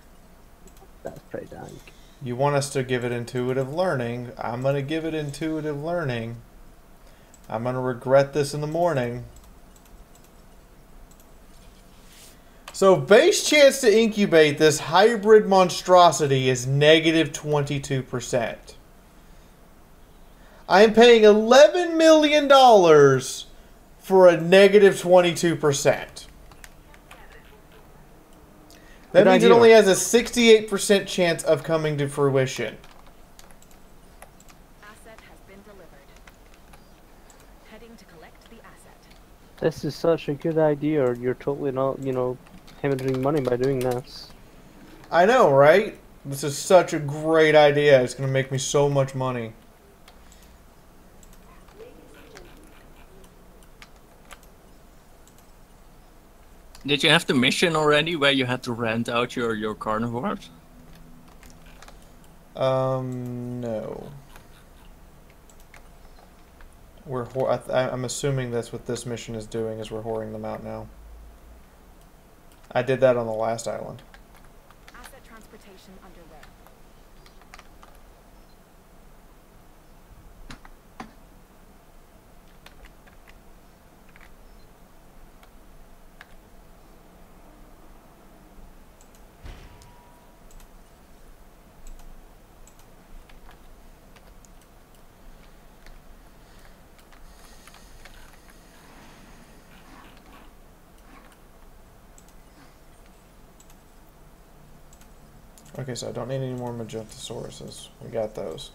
That's pretty dank. You want us to give it intuitive learning. I'm going to give it intuitive learning. I'm going to regret this in the morning. So base chance to incubate this hybrid monstrosity is negative 22%. I am paying $11 million for a negative 22%. That means it only has a 68% chance of coming to fruition. Asset has been delivered. Heading to collect the asset. This is such a good idea. You're totally not, you know, hemorrhaging money by doing this. I know, right? This is such a great idea. It's going to make me so much money. Did you have the mission already where you had to rent out your carnivores? No. I'm assuming that's what this mission is doing, is we're whoring them out now. I did that on the last island. Asset transportation underway. Okay, so I don't need any more Magentasauruses. We got those.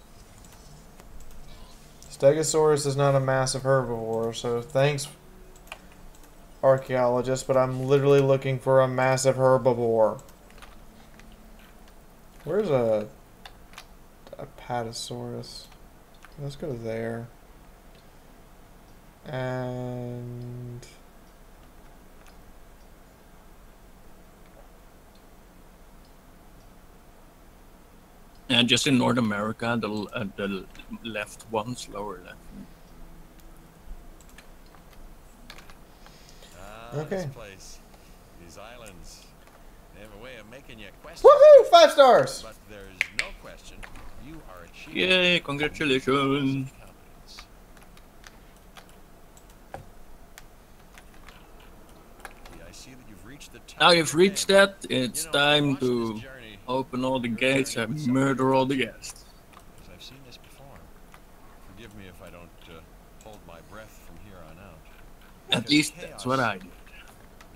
Stegosaurus is not a massive herbivore, so thanks, archaeologist, but I'm literally looking for a massive herbivore. Where's a Apatosaurus? Let's go to there. And... Yeah, just in North America, the left one's lower left. Okay. This place, these islands, they have a way of making you question. Woohoo! 5 stars! But there's no question, you are achieving. Yay, congratulations! I see that you've reached the Now you've reached that, it's time to open all the gates and murder all the guests. I've seen this before. Forgive me if I don't hold my breath from here on out. At least that's what I did.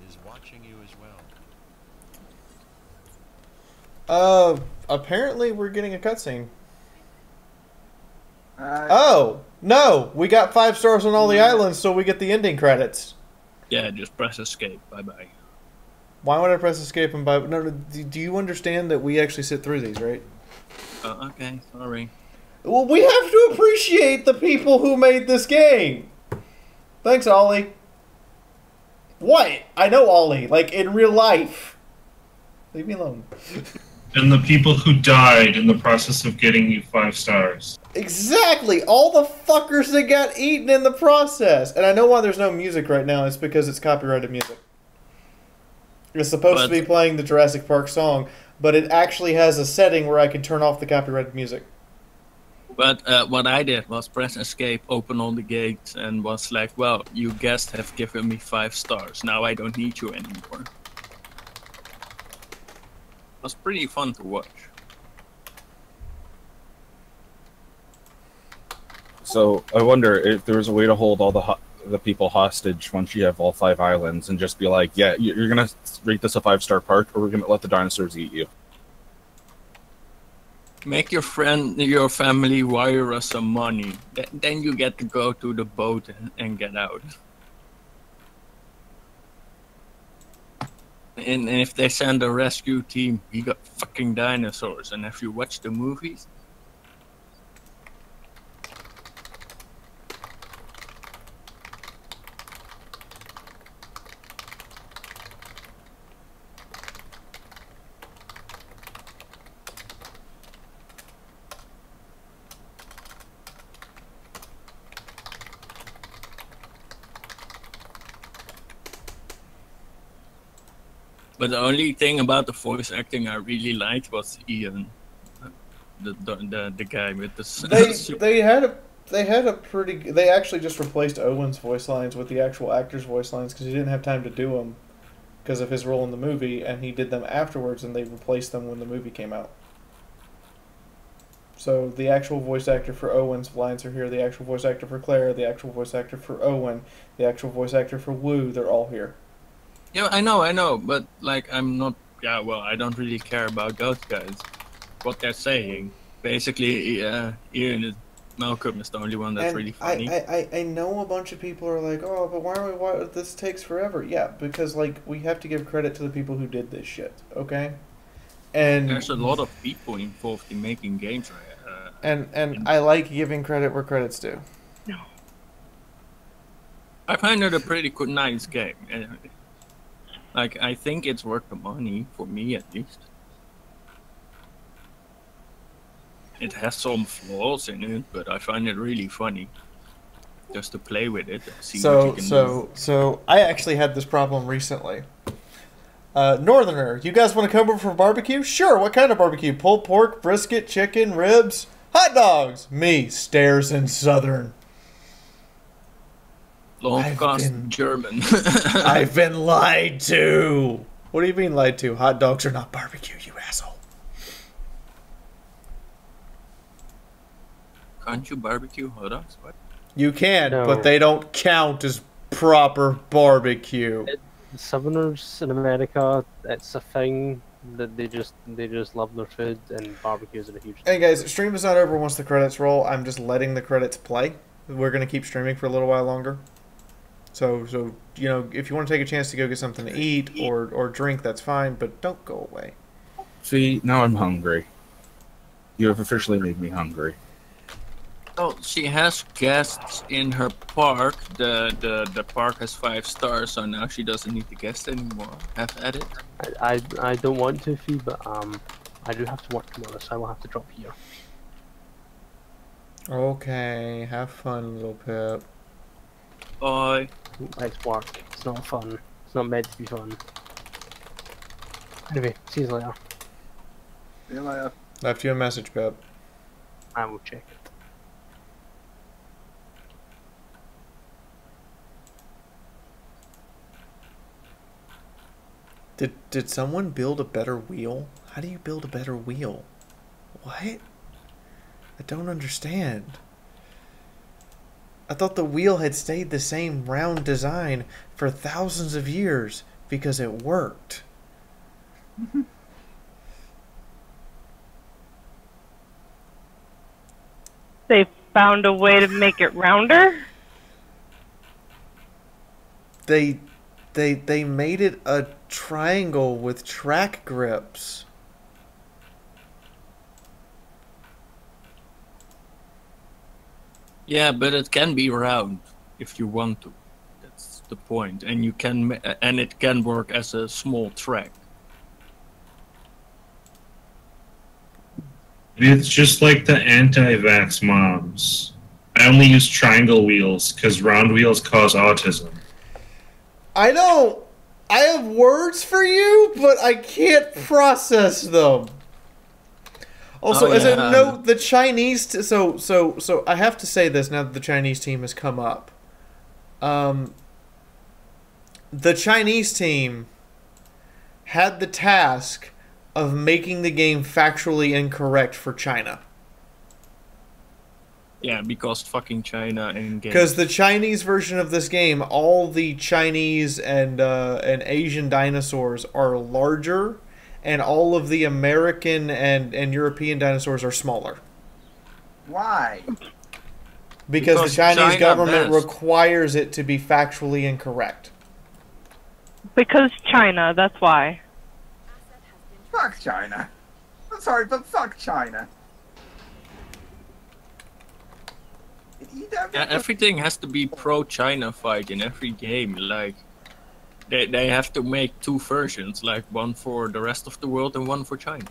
Is watching you as well. Apparently we're getting a cutscene. Oh! No! We got 5 stars on all the islands, so we get the ending credits. Yeah, just press escape. Bye-bye. Why would I press escape and buy? No, do you understand that we actually sit through these, right? Okay, sorry. Well, we have to appreciate the people who made this game. Thanks, Ollie. What? I know Ollie, like in real life. Leave me alone. And the people who died in the process of getting you 5 stars. Exactly! All the fuckers that got eaten in the process! And I know why there's no music right now. It's because it's copyrighted music. It's supposed to be playing the Jurassic Park song, but it actually has a setting where I can turn off the copyrighted music. But what I did was press escape, open all the gates, and was like, well, you guests have given me 5 stars. Now I don't need you anymore. It was pretty fun to watch. So I wonder if there was a way to hold all the people hostage once you have all 5 islands and just be like, yeah, you're gonna rate this a 5-star park, or we're gonna let the dinosaurs eat you. Make your family wire us some money. Then you get to go to the boat and get out. And if they send a rescue team, we got fucking dinosaurs. And if you watch the movies, but the only thing about the voice acting I really liked was Ian. the guy with the. They actually just replaced Owen's voice lines with the actual actor's voice lines because he didn't have time to do them because of his role in the movie, and he did them afterwards, and they replaced them when the movie came out. So the actual voice actor for Owen's lines are here, the actual voice actor for Claire, the actual voice actor for Owen, the actual voice actor for Wu, they're all here. Yeah, I know, but like I'm not. Yeah, well, I don't really care about those guys. What they're saying, basically, Ian, Malcolm is the only one that's And really funny. I know a bunch of people are like, oh, but why this takes forever? Yeah, because like we have to give credit to the people who did this shit, okay? And there's a lot of people involved in making games, right? And I like giving credit where credit's due. No. I find it a pretty good, nice game. Like, I think it's worth the money, for me at least. It has some flaws in it, but I find it really funny. Just to play with it and see what you can do. So I actually had this problem recently. Northerner, you guys want to come over for barbecue? Sure, what kind of barbecue? Pulled pork, brisket, chicken, ribs? Hot dogs! Me, Stairs and Southern. Long-cost German. I've been lied to! What do you mean lied to? Hot dogs are not barbecue, you asshole. Can't you barbecue hot dogs? What? You can, No. but they don't count as proper barbecue. Southerners in America, it's a thing that they just love their food, and barbecues are a huge thing. Hey guys, stream is not over once the credits roll. I'm just letting the credits play. We're gonna keep streaming for a little while longer. So you know, if you want to take a chance to go get something to eat or drink, that's fine, but don't go away. See, now I'm hungry. You have officially made me hungry. Oh, she has guests in her park. The park has 5 stars, so now she doesn't need the guests anymore. Have at it. I don't want to, Fee, but I do have to work tomorrow, so I will have to drop here. Okay, have fun, little Pip. Bye. It's work. It's not fun. It's not meant to be fun. Anyway, see you later. See you later. Left you a message, Pip. I will check it. Did someone build a better wheel? How do you build a better wheel? What? I don't understand. I thought the wheel had stayed the same round design for thousands of years because it worked. They found a way to make it rounder? They made it a triangle with track grips. Yeah, but it can be round if you want to. That's the point, and you can, and it can work as a small track. It's just like the anti-vax moms. I only use triangle wheels because round wheels cause autism. I have words for you, but I can't process them. Also, as a note, the Chinese... So I have to say this now that the Chinese team has come up. The Chinese team had the task of making the game factually incorrect for China. Yeah, because fucking China and games. Because the Chinese version of this game, all the Chinese and Asian dinosaurs are larger, and all of the American and European dinosaurs are smaller. Why? Because the Chinese government requires it to be factually incorrect. Because China, that's why. Fuck China. I'm sorry, but fuck China. Yeah, everything has to be pro-China fight in every game. Like, they have to make 2 versions, like one for the rest of the world and one for China.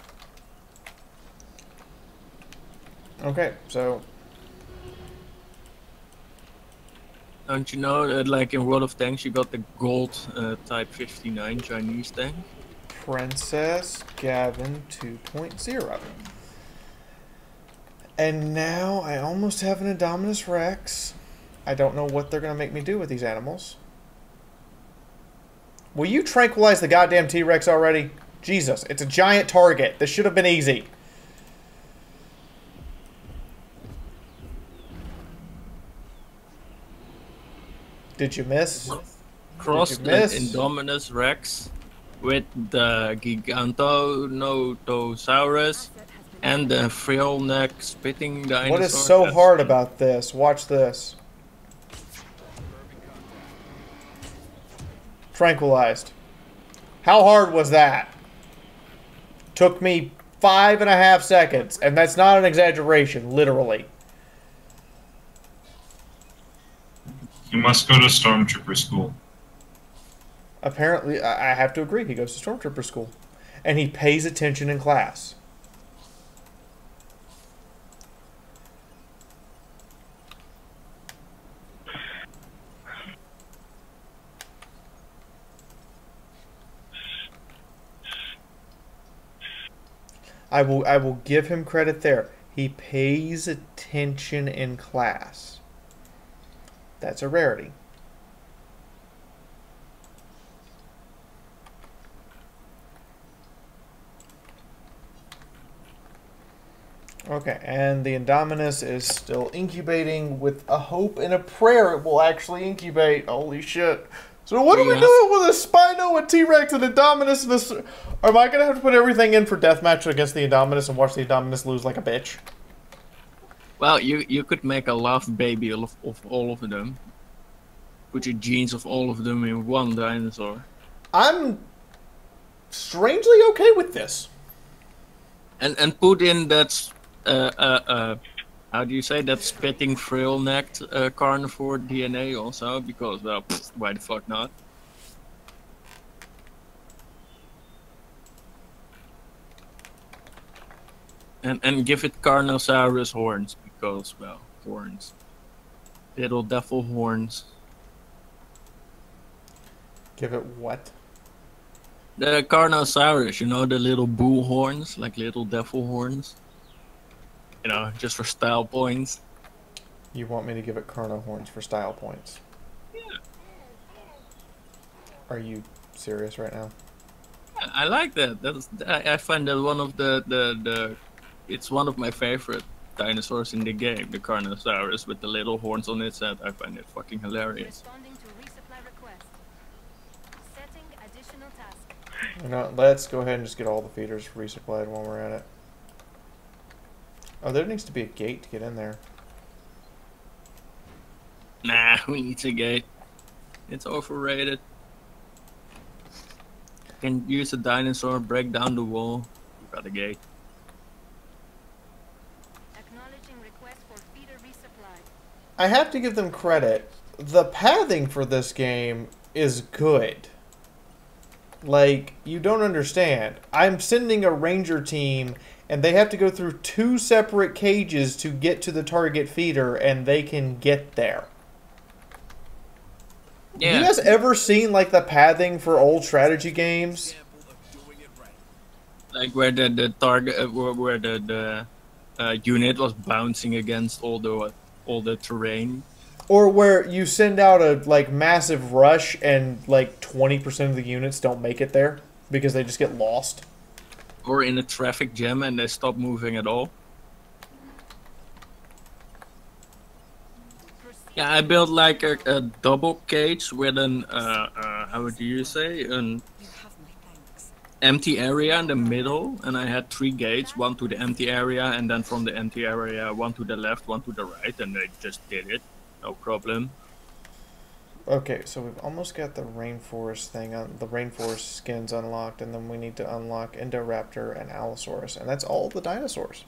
Okay, so... Don't you know that, like, in World of Tanks you got the gold Type 59 Chinese tank? Princess Gavin 2.0. And now I almost have an Indominus Rex. I don't know what they're going to make me do with these animals. Will you tranquilize the goddamn T-Rex already? Jesus, it's a giant target. This should have been easy. Did you miss? Cross Did the you miss? Indominus Rex with the Gigantanotosaurus and the frill neck spitting dinosaur. What is so hard about this? Watch this. Tranquilized. How hard was that? Took me 5.5 seconds, and that's not an exaggeration, literally. You must go to Stormtrooper school. Apparently, I have to agree, he goes to Stormtrooper school. And he pays attention in class. I will give him credit there. He pays attention in class. That's a rarity. Okay, and the Indominus is still incubating with a hope and a prayer it will actually incubate. Holy shit. So what are we doing with a Spino, a T-Rex, and a Indominus? And this? Am I going to have to put everything in for deathmatch against the Indominus and watch the Indominus lose like a bitch? Well, you could make a love baby of all of them. Put your genes of all of them in one dinosaur. I'm strangely okay with this. And put in that how do you say that spitting frill-necked carnivore DNA also? Because, well, why the fuck not? And give it Carnosaurus horns, because, well, horns. Little devil horns. Give it what? The Carnosaurus, you know, the little bull horns, like little devil horns. You know, just for style points. You want me to give it Carno horns for style points? Yeah. Are you serious right now? I like that. I find that one of the it's one of my favorite dinosaurs in the game, the Carnosaurus with the little horns on its head. I find it fucking hilarious. You know, let's go ahead and just get all the feeders resupplied while we're at it. Oh, there needs to be a gate to get in there. Nah, we need a gate. It's overrated. Can use a dinosaur, break down the wall. You got a gate. Acknowledging request for feeder resupply. I have to give them credit. The pathing for this game is good. Like, you don't understand. I'm sending a ranger team and they have to go through 2 separate cages to get to the target feeder, and they can get there. Yeah. You guys ever seen, like, the pathing for old strategy games? Like where the target, where the unit was bouncing against all the terrain. Or where you send out a, like, massive rush and, like, 20% of the units don't make it there because they just get lost. Or in a traffic jam and they stop moving at all. Yeah, I built like a double cage with an how would you say, an empty area in the middle, and I had 3 gates, one to the empty area, and then from the empty area, one to the left, one to the right, and they just did it, no problem. Okay, so we've almost got the rainforest thing on the rainforest skins unlocked, and then we need to unlock Indoraptor and Allosaurus, and that's all the dinosaurs.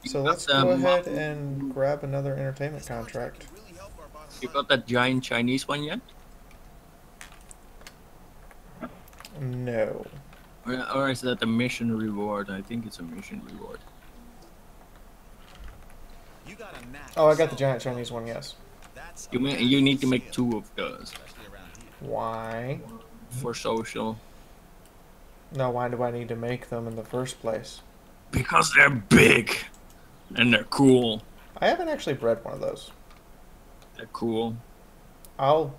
So let's go ahead and grab another entertainment contract. You got that giant Chinese one yet? No. Or is that a mission reward? I think it's a mission reward. Oh, I got the giant Chinese one, yes. You need to make 2 of those. Why? For social. No, why do I need to make them in the first place? Because they're big. And they're cool. I haven't actually bred one of those. They're cool. I'll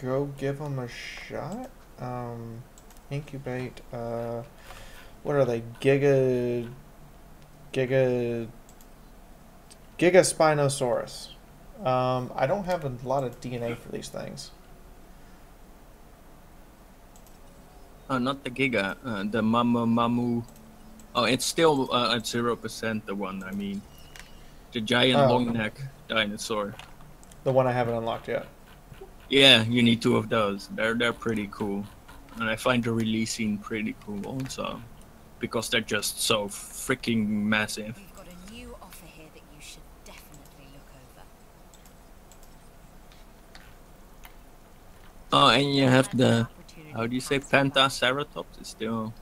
go give them a shot. Incubate. What are they? Gigaspinosaurus. I don't have a lot of DNA for these things. Oh, not the Giga. The Mamu. Oh, it's still at 0%. The one I mean, the giant long neck dinosaur. The one I haven't unlocked yet. Yeah, you need 2 of those. They're pretty cool, and I find the release scene pretty cool also, because they're just so freaking massive. We've got a new offer here that you should definitely look over. Oh, and you have the, how do you say, Pentaceratops? It's still,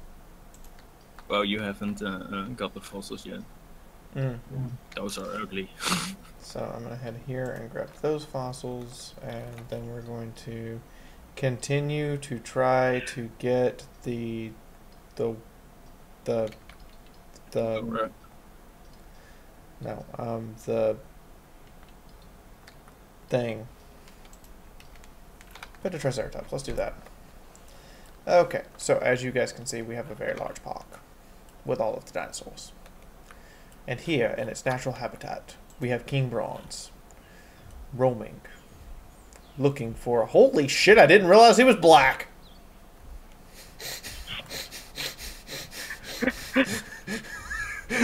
well, you haven't got the fossils yet. Those are ugly. So I'm going to head here and grab those fossils, and then we're going to continue to try to get the thing. Triceratops, let's do that. Okay, so as you guys can see, we have a very large park with all of the dinosaurs. And here, in its natural habitat, we have King Bronze roaming, looking for... Holy shit, I didn't realize he was black!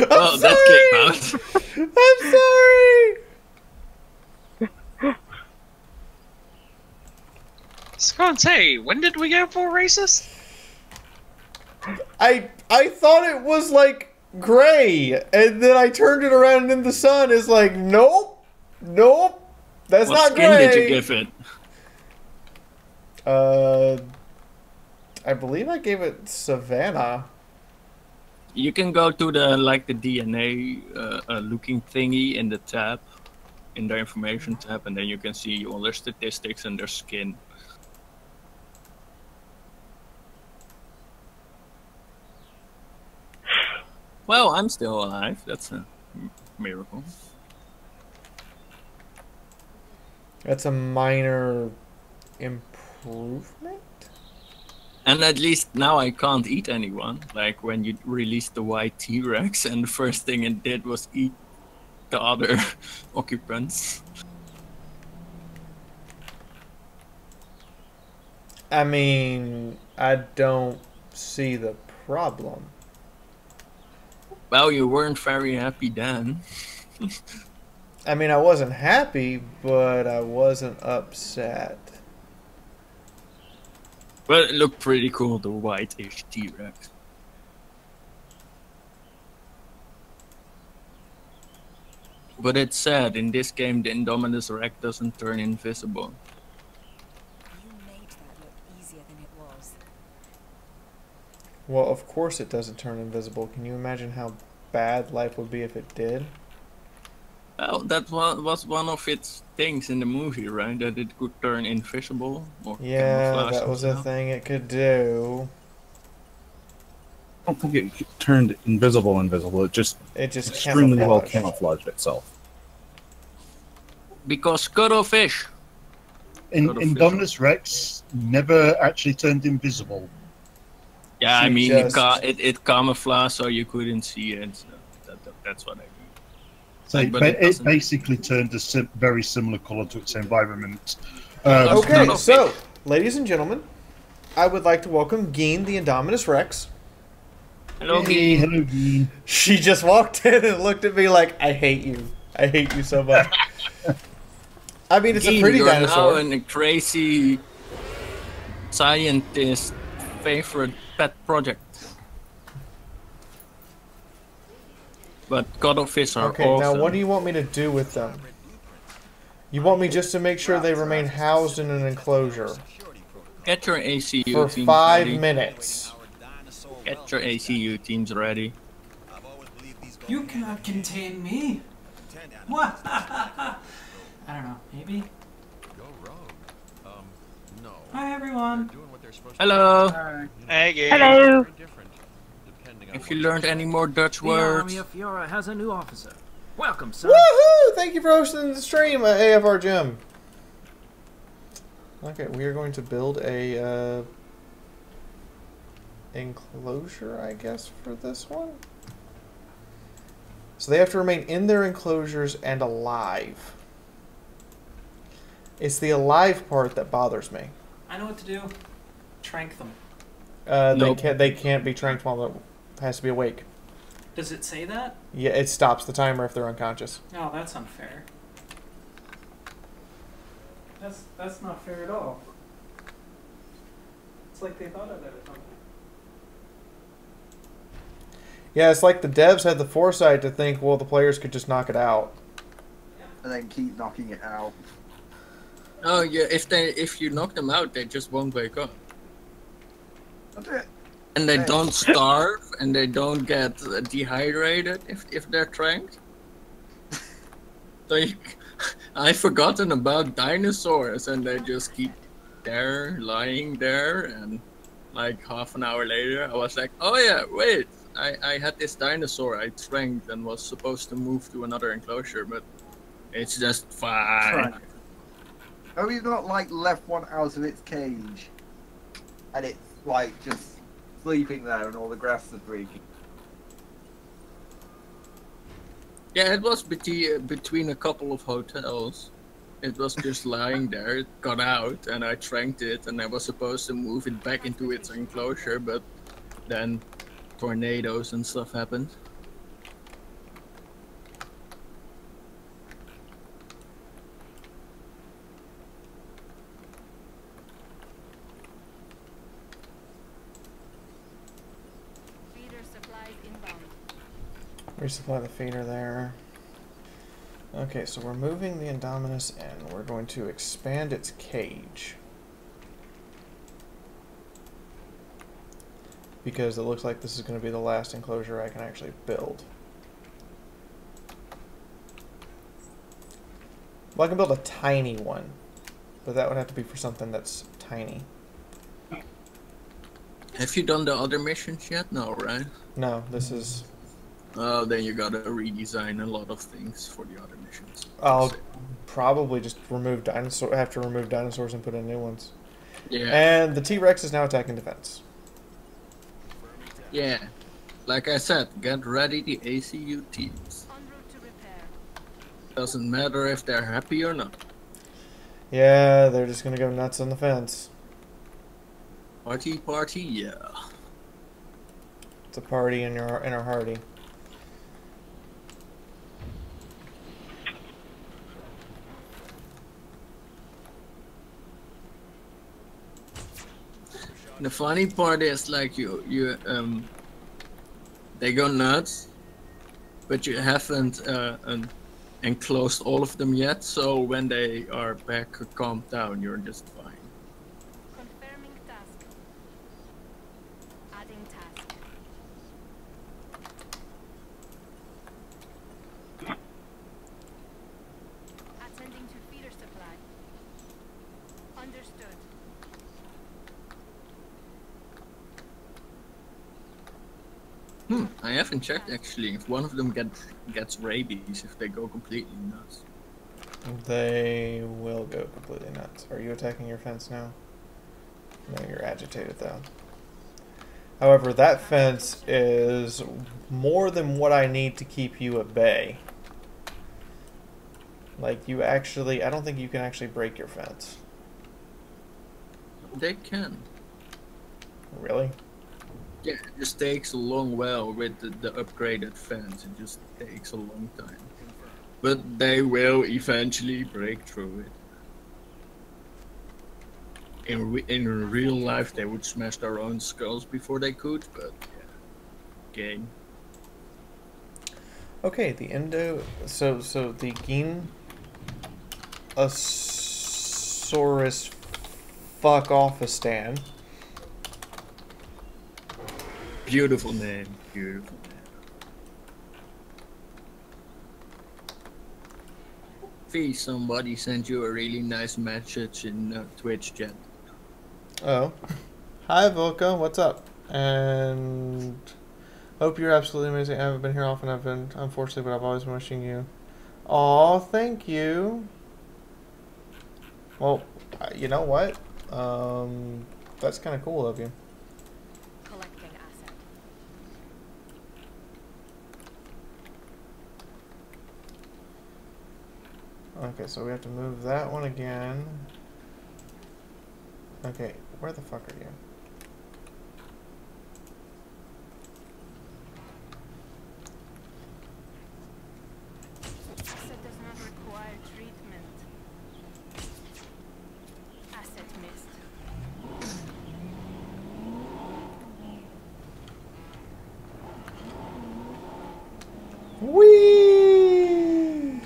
Oh, that came out. I'm sorry! I was gonna say, when did we go for racist? I thought it was like gray, and then I turned it around and in the sun is like, nope, that's what not skin gray. did you give it? I believe I gave it Savannah. You can go to the the DNA looking thingy in the tab, in the information tab, and then you can see all their statistics and their skin. Well, I'm still alive. That's a miracle. That's a minor improvement? And at least now I can't eat anyone. Like when you released the white T-Rex and the first thing it did was eat the other occupants. I mean, I don't see the problem. Well, you weren't very happy then. I mean, I wasn't happy, but I wasn't upset. Well, it looked pretty cool, the white-ish T-Rex. But it's sad, in this game the Indominus Rex doesn't turn invisible. You made that look easier than it was. Well, of course it doesn't turn invisible. Can you imagine how bad life would be if it did? Well, that was one of its things in the movie, right? That it could turn invisible or Yeah, camouflage that was a itself. thing it could do. I don't think it turned invisible. It just extremely well camouflaged itself. Because cuttlefish. Indominus Rex never actually turned invisible. Yeah, I She mean, just- it camouflaged so you couldn't see it. So that's what I mean. So But it it doesn't- basically turned a very similar color to its environment. Okay, so, ladies and gentlemen, I would like to welcome Geen, the Indominus Rex. Hello, Geen. Hello, Geen. She just walked in and looked at me like, I hate you. I hate you so much. I mean, it's a Geen, pretty you're dinosaur. now in a crazy scientist favorite pet project. But cuttlefish are Okay, awesome. now what do you want me to do with them? You want me just to make sure they remain housed in an enclosure Get your ACU for teams 5 ready. minutes. Get your ACU teams ready. You cannot contain me. What? I don't know. Maybe. Hi everyone. Hello. Hi. Hey, Gabe. Hello. If you learned any more Dutch The words. army of Fiaura has a new officer. Welcome, son. Woohoo! Thank you for hosting the stream, AFR Jim. Okay, we are going to build a enclosure, I guess, for this one. So they have to remain in their enclosures and alive. It's the alive part that bothers me. I know what to do. Trank them. Nope. They can't be tranked while it has to be awake. Does it say that? Yeah, it stops the timer if they're unconscious. Oh, that's unfair. That's not fair at all. It's like they thought of that or something. Yeah, it's like the devs had the foresight to think, well, the players could just knock it out. And then keep knocking it out. Oh yeah, if you knock them out, they just won't wake up. That's it. And they don't starve, and they don't get dehydrated if they're tranked. So I've forgotten about dinosaurs, and they just keep there, lying there, and like half an hour later, I was like, oh yeah, wait, I had this dinosaur I tranked and was supposed to move to another enclosure, but it's just fine. Oh, he's not like left one out of its cage, and it's like just sleeping there, and all the grass is breaking. Yeah, it was between a couple of hotels. It was just lying there. It got out, and I tranked it, and I was supposed to move it back into its enclosure, but then tornadoes and stuff happened. Resupply the feeder there. Okay, so we're moving the Indominus in. We're going to expand its cage. Because it looks like this is going to be the last enclosure I can actually build. Well, I can build a tiny one, but that would have to be for something that's tiny. Have you done the other missions yet? No, right? No, this is... Oh, then you gotta redesign a lot of things for the other missions. I'll probably just have to remove dinosaurs and put in new ones. Yeah. And the T-Rex is now attacking defense. Yeah. Like I said, get ready the ACU teams. Doesn't matter if they're happy or not. Yeah, they're just gonna go nuts on the fence. Party, party, yeah. It's a party in our hearty. The funny part is like they go nuts, but you haven't enclosed all of them yet. So when they are back calmed down, you're just fine. Confirming task. Adding task. Attending to feeder supply. Understood. I haven't checked actually if one of them gets rabies if they go completely nuts. They will go completely nuts. Are you attacking your fence now? No, you're agitated though. However, that fence is more than what I need to keep you at bay. Like, you actually... I don't think you can actually break your fence. They can. Really? Yeah, it just takes a long while with the upgraded fence. It just takes a long time. But they will eventually break through it. In real life, they would smash their own skulls before they could, but yeah, game. Okay, the Indo... So the Ginosaurus fuck-offistan. Beautiful name, beautiful name. Fee, somebody sent you a really nice message in Twitch chat. Oh. Hi, Volca, what's up? And Hope you're absolutely amazing. I haven't been here often. I've been, unfortunately, but I've always been wishing you. Aw, thank you. Well, you know what? That's kind of cool of you. Collecting asset. Okay, so we have to move that one again. Okay, where the fuck are you? Asset does not require treatment. Asset missed. Whee!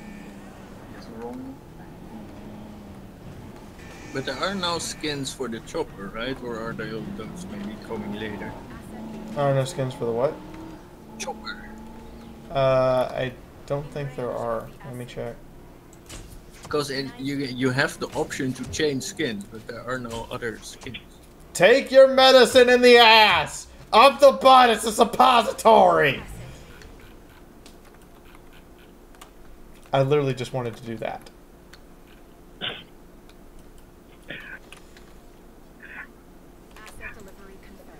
But there are no skins for the chopper, right? Or are they all those maybe coming later? Oh, no skins for the what? Chopper. I don't think there are. Let me check. Because you have the option to change skins, but there are no other skins. Take your medicine in the ass! Up the butt, it's a suppository! I literally just wanted to do that. Asset delivery confirmed.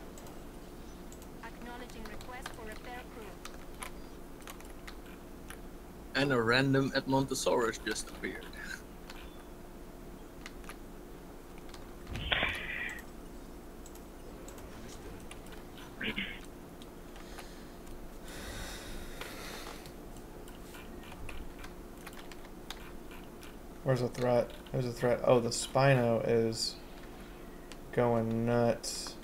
Acknowledging request for repair crew. And a random Edmontosaurus just appeared. Where's the threat? There's a threat. Oh, the Spino is going nuts.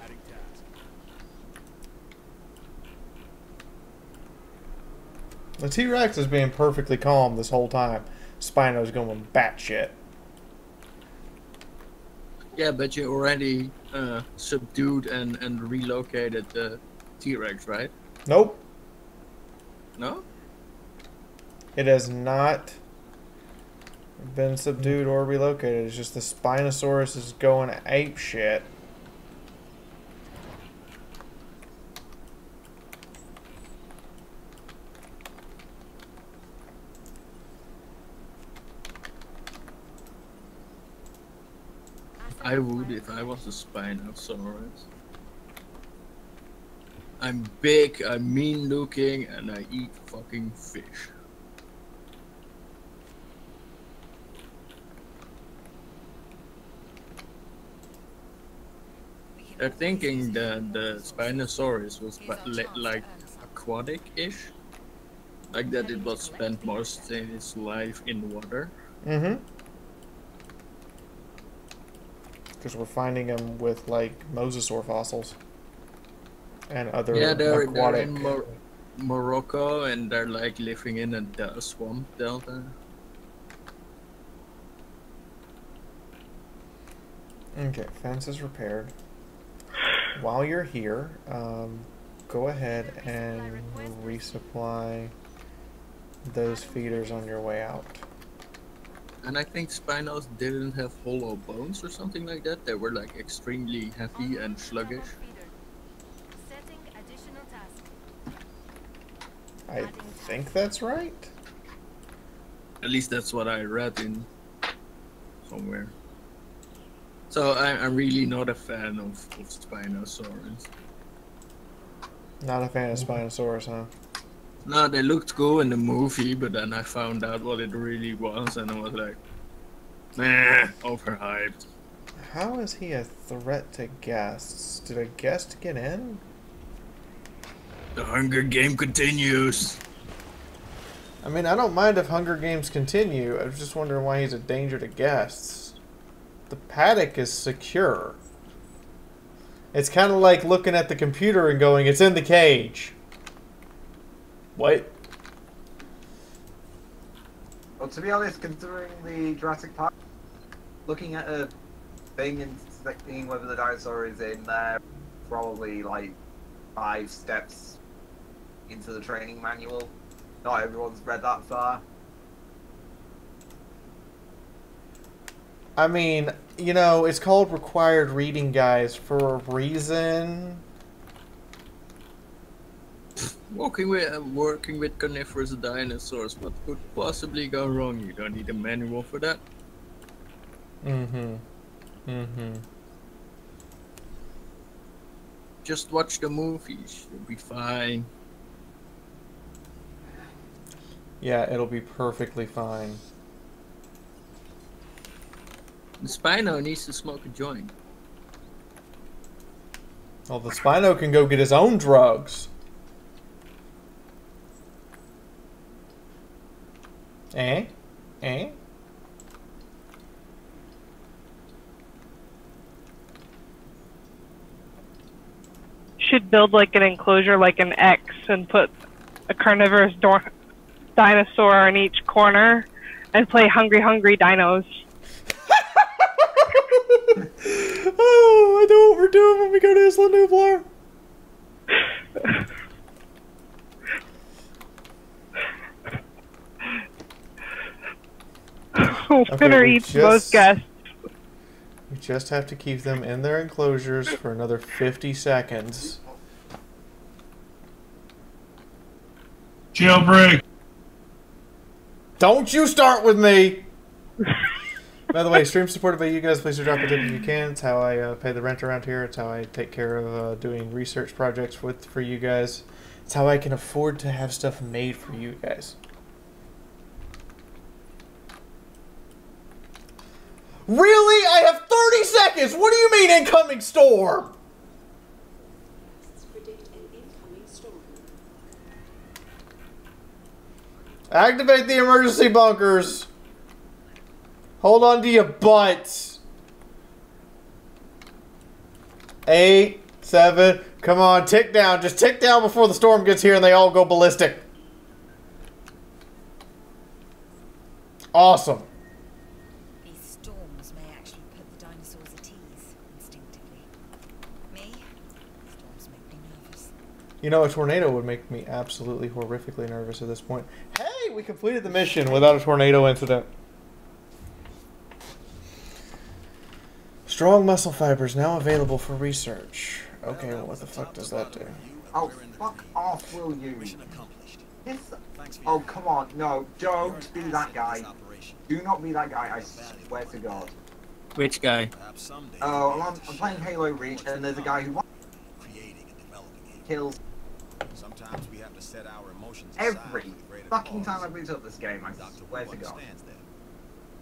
Adding task. The T-Rex is being perfectly calm this whole time. Spino's going batshit. Yeah, but you already subdued and relocated the T-Rex, right? Nope. No? It has not been subdued or relocated. It's just the Spinosaurus is going ape shit. I would if I was a Spinosaurus. I'm big, I'm mean looking, and I eat fucking fish. They're thinking that the Spinosaurus was like aquatic-ish. Like that it was spent most of its life in water. Mm-hmm. Because we're finding them with, like, mosasaur fossils. And other they're aquatic... in Morocco, and they're like living in a swamp delta. Okay, fence is repaired. While you're here, go ahead and resupply those feeders on your way out. And I think Spinos didn't have hollow bones or something like that. They were like extremely heavy and sluggish. I think that's right. At least that's what I read in somewhere. So I'm really not a fan of Spinosaurus. Not a fan of Spinosaurus, huh? No, they looked cool in the movie, but then I found out what it really was, and I was like, nah, overhyped. How is he a threat to guests? Did a guest get in? The Hunger Game continues. I mean, I don't mind if Hunger Games continue. I was just wondering why he's a danger to guests. The paddock is secure. It's kind of like looking at the computer and going, it's in the cage. What? Well, to be honest, considering the Jurassic Park, looking at a thing and selecting whether the dinosaur is in there, probably like 5 steps into the training manual. Not everyone's read that far. I mean, you know, it's called required reading, guys, for a reason. Working with carnivorous dinosaurs, what could possibly go wrong? You don't need a manual for that. Mm-hmm. Mm-hmm. Just watch the movies, you'll be fine. Yeah, it'll be perfectly fine. The Spino needs to smoke a joint. Well, the Spino can go get his own drugs. Eh? Eh? Should build like an enclosure like an X and put a carnivorous dinosaur in each corner and play Hungry Hungry Dinos. Oh, I know what we're doing when we go to Isla Nublar. Winner eats most guests. We just have to keep them in their enclosures for another 50 seconds. Jailbreak! Don't you start with me! By the way, stream supported by you guys. Please do drop a tip if you can. It's how I pay the rent around here. It's how I take care of doing research projects for you guys. It's how I can afford to have stuff made for you guys. Really? I have 30 seconds! What do you mean incoming storm? Activate the emergency bunkers. Hold on to your butts. 8, 7, come on, tick down. Just tick down before the storm gets here and they all go ballistic. Awesome. These storms may actually put the dinosaurs at ease instinctively. Me? Storms make me nervous. You know, a tornado would make me absolutely horrifically nervous at this point. Hey, we completed the mission without a tornado incident. Strong muscle fibers now available for research. Okay, well, what the fuck does that do? Oh, fuck off, will you? Oh, come on. No, don't be that guy. Do not be that guy, I swear to God. Which guy? Oh, I'm playing Halo Reach, and there's a guy who kills Sometimes we have to set our emotions every fucking time I boot up this game, I swear to God.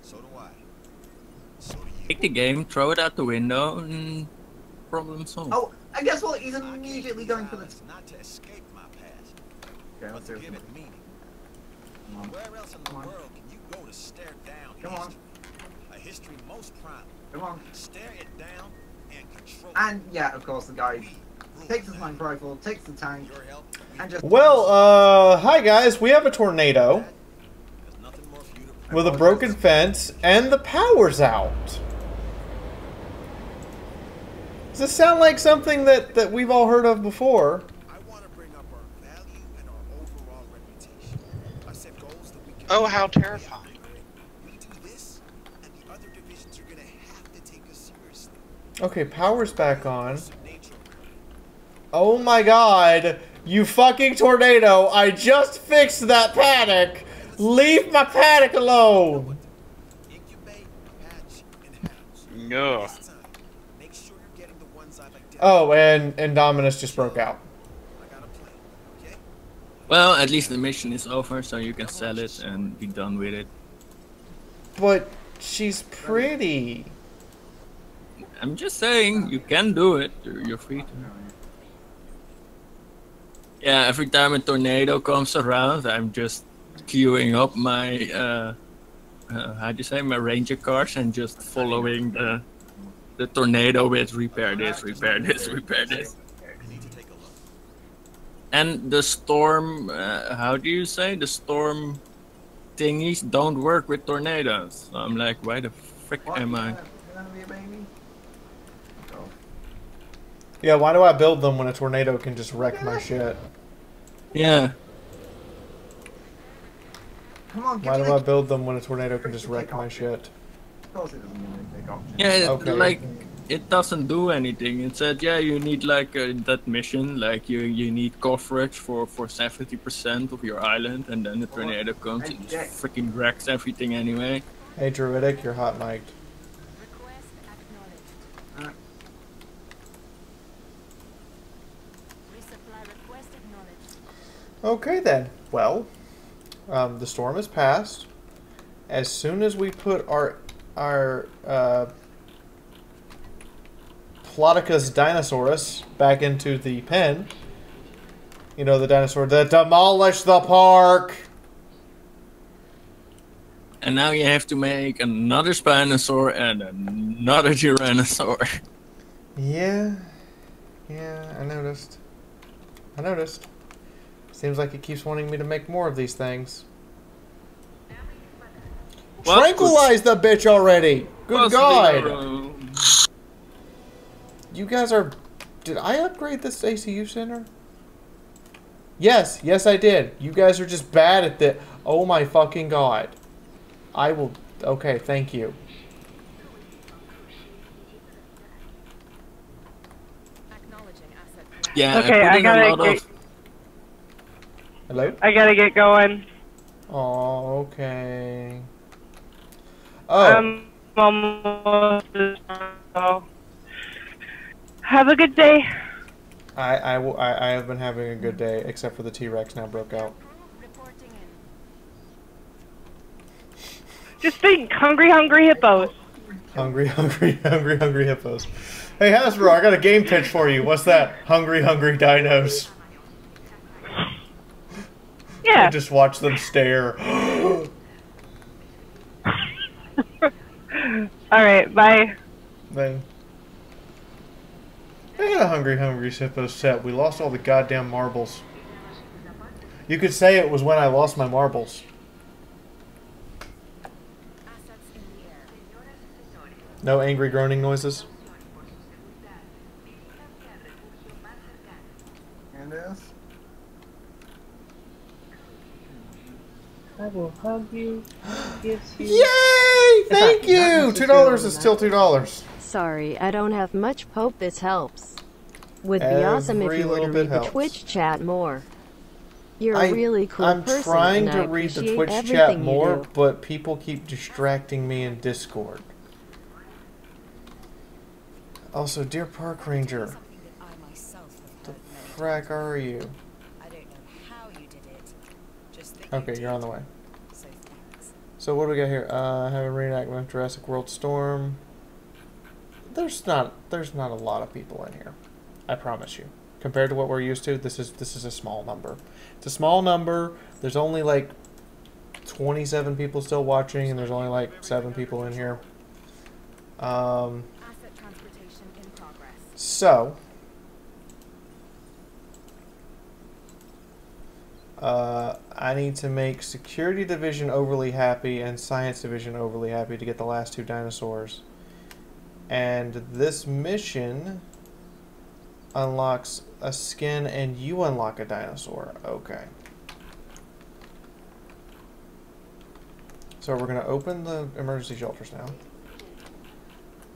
So do I. Take the game, throw it out the window, and problem solved. Oh, and guess what? He's immediately going for the... Not to escape my past, Okay, but to give it meaning. Where else in the world can you go to stare down history? A history most proud. Come on. Stare it down and control. And yeah, of course, the guy takes the sniper rifle, takes the tank, and just... Well, hi guys, we have a tornado with a broken fence and the power's out. Does this sound like something that we've all heard of before? Oh, how terrifying. Okay, power's back on. Oh my god, you fucking tornado, I just fixed that paddock! Leave my paddock alone! No. Oh, and Indominus just broke out. Well, at least the mission is over, so you can sell it and be done with it. But she's pretty. I'm just saying, you can do it. You're free to. Yeah, every time a tornado comes around, I'm just queuing up my, how do you say, my ranger cars and just following the tornado with repair this, repair this, repair this. And the storm, how do you say, the storm thingies don't work with tornadoes. So I'm like, why the frick am I? Yeah, why do I build them when a tornado can just wreck my shit? Yeah. Come on, why do I build them when a tornado can just wreck my shit? Of course it doesn't mean they got Yeah, it, Okay. like it doesn't do anything. It said, yeah, you need like that mission, like you need coverage for 70% of your island, and then the tornado comes and just freaking wrecks everything anyway. Hey, Druidic, you're hot mic'd. Okay then. Well, the storm has passed. As soon as we put our Plodicus Dinosaurus back into the pen, you know, the dinosaur that demolished the park. And now you have to make another Spinosaur and another Tyrannosaur. Yeah, I noticed. Seems like it keeps wanting me to make more of these things. What? Tranquilize the bitch already! Good What's God! the- You guys are... Did I upgrade this ACU center? Yes, I did. You guys are just bad at the... Oh my fucking God. I will... Okay, thank you. Yeah, Okay, I gotta get. Hello? I gotta get going. Oh, okay. Oh. I'm almost. Have a good day. I have been having a good day, except for the T-Rex now broke out. Just think, hungry hippos. Hungry hippos. Hey Hasbro, I got a game pitch for you. What's that? Hungry dinos. Yeah. I just watch them stare. Alright, bye. Then I had a hungry hippo set. We lost all the goddamn marbles. You could say it was when I lost my marbles. No angry groaning noises? And this? I will hug you. Kiss you. Yay! Thank you! $2 is still $2. Sorry, I don't have much. Hope this helps. Would be awesome if Every you were to little bit read the helps. Twitch chat more. You're a really cool I'm person, trying and to I read the appreciate Twitch everything chat you more, do. but people keep distracting me in Discord. Also, dear Park Ranger, the frack are you? Okay, you're on the way. So what do we got here? Have a reenactment of Jurassic World Storm. There's not a lot of people in here. I promise you. Compared to what we're used to, this is a small number. It's a small number. There's only like 27 people still watching, and there's only like 7 people in here. So I need to make Security Division overly happy and Science Division overly happy to get the last 2 dinosaurs. And this mission unlocks a skin and you unlock a dinosaur. Okay. So we're going to open the emergency shelters now.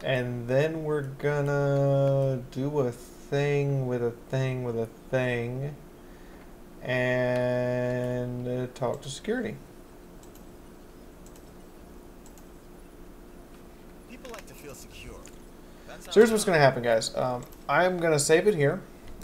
And then we're going to do a thing with a thing with a thing. And talk to security. People like to feel secure. So here's what's going to happen, guys. I'm going to save it here,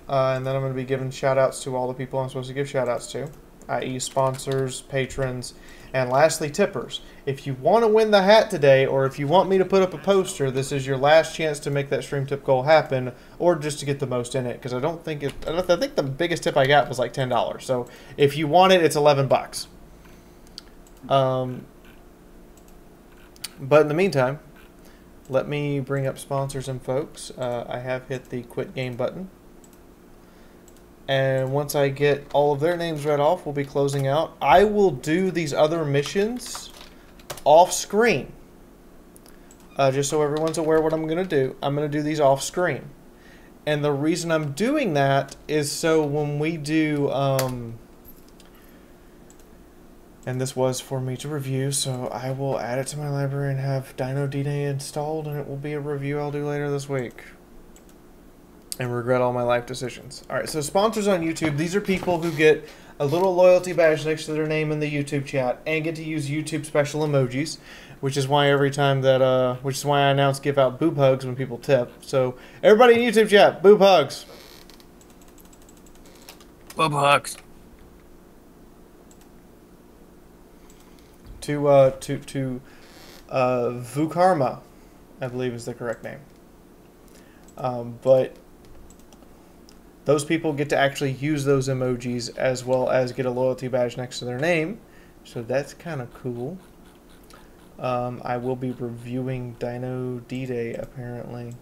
and then I'm going to be giving shout-outs to all the people I'm supposed to give shout-outs to, i.e. sponsors, patrons, and lastly, tippers. If you want to win the hat today, or if you want me to put up a poster, this is your last chance to make that stream tip goal happen, or just to get the most in it, because I think the biggest tip I got was like $10. So if you want it, it's $11. But in the meantime, let me bring up sponsors and folks. I have hit the quit game button. And once I get all of their names read off, we'll be closing out. I will do these other missions off screen. Just so everyone's aware what I'm going to do. I'm going to do these off screen. And the reason I'm doing that is so when we do... And this was for me to review, so I will add it to my library and have Dino D-Day installed, and it will be a review I'll do later this week. And regret all my life decisions. Alright, so sponsors on YouTube, these are people who get a little loyalty badge next to their name in the YouTube chat, and get to use YouTube special emojis, which is why every time that, which is why I announce give out boob hugs when people tip. So, everybody in YouTube chat, boob hugs. Boob hugs. To Vukarma, I believe is the correct name. But those people get to actually use those emojis as well as get a loyalty badge next to their name. So that's kind of cool. I will be reviewing Dino D-Day apparently.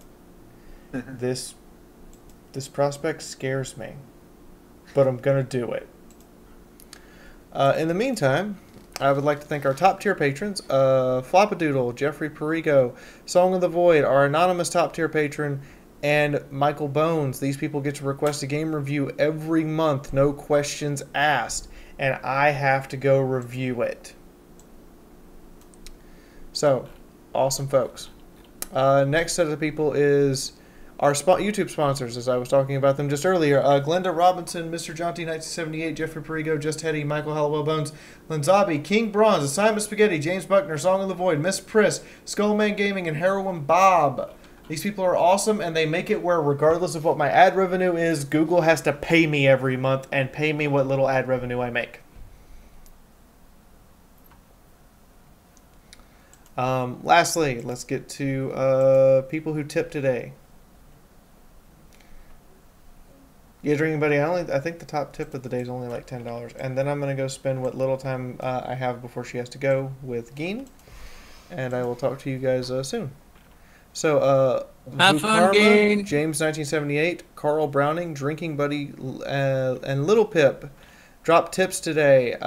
This prospect scares me, but I'm gonna do it. In the meantime, I would like to thank our top tier patrons, Flopadoodle, Jeffrey Perigo, Song of the Void, our anonymous top tier patron, and Michael Bones. These people get to request a game review every month, no questions asked, and I have to go review it. So, awesome folks. Next set of people is our YouTube sponsors, as I was talking about them just earlier. Glenda Robinson, Mr. Jonty 1978, Jeffrey Perigo, Just Hetty, Michael Hallowell Bones, Linzabi, King Bronze, Assignment Spaghetti, James Buckner, Song of the Void, Miss Priss, Skullman Gaming, and Heroin Bob. These people are awesome, and they make it where regardless of what my ad revenue is, Google has to pay me every month and pay me what little ad revenue I make. Lastly, let's get to people who tipped today. Yeah, drinking buddy. I think the top tip of the day is only like $10, and then I'm gonna go spend what little time I have before she has to go with Geen, and I will talk to you guys soon. So, have fun, Geen. James 1978, Carl Browning, Drinking Buddy, and Little Pip dropped tips today.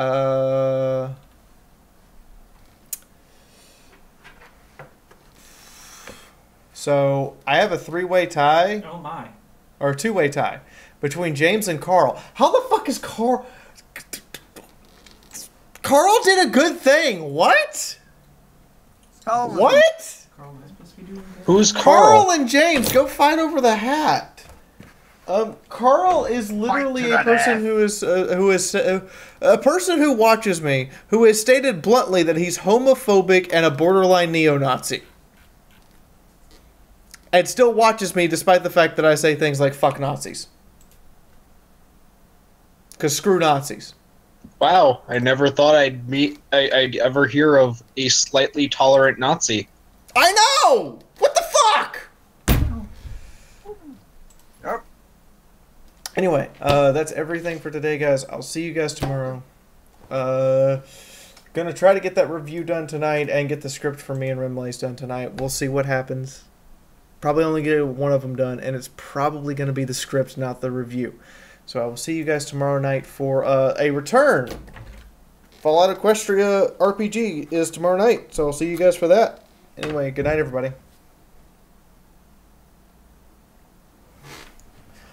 So I have a three-way tie. Oh my. Or a two-way tie between James and Carl. How the fuck is Carl? Carl did a good thing. What? What? Who's Carl? Carl and James, go fight over the hat. Carl is literally a person who is a person who watches me who has stated bluntly that he's homophobic and a borderline neo-Nazi. And still watches me despite the fact that I say things like fuck Nazis. Because screw Nazis. Wow, I never thought I'd ever hear of a slightly tolerant Nazi. I know! What the fuck? Oh. Anyway, that's everything for today, guys. I'll see you guys tomorrow. Gonna try to get that review done tonight and get the script for me and Rimley's done tonight. We'll see what happens. Probably only get one of them done, and it's probably going to be the script, not the review. So I will see you guys tomorrow night for a return. Fallout Equestria RPG is tomorrow night, so I'll see you guys for that. Anyway, good night, everybody.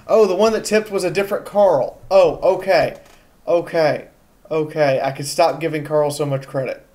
Oh, the one that tipped was a different Carl. Oh, okay. Okay. Okay. I could stop giving Carl so much credit.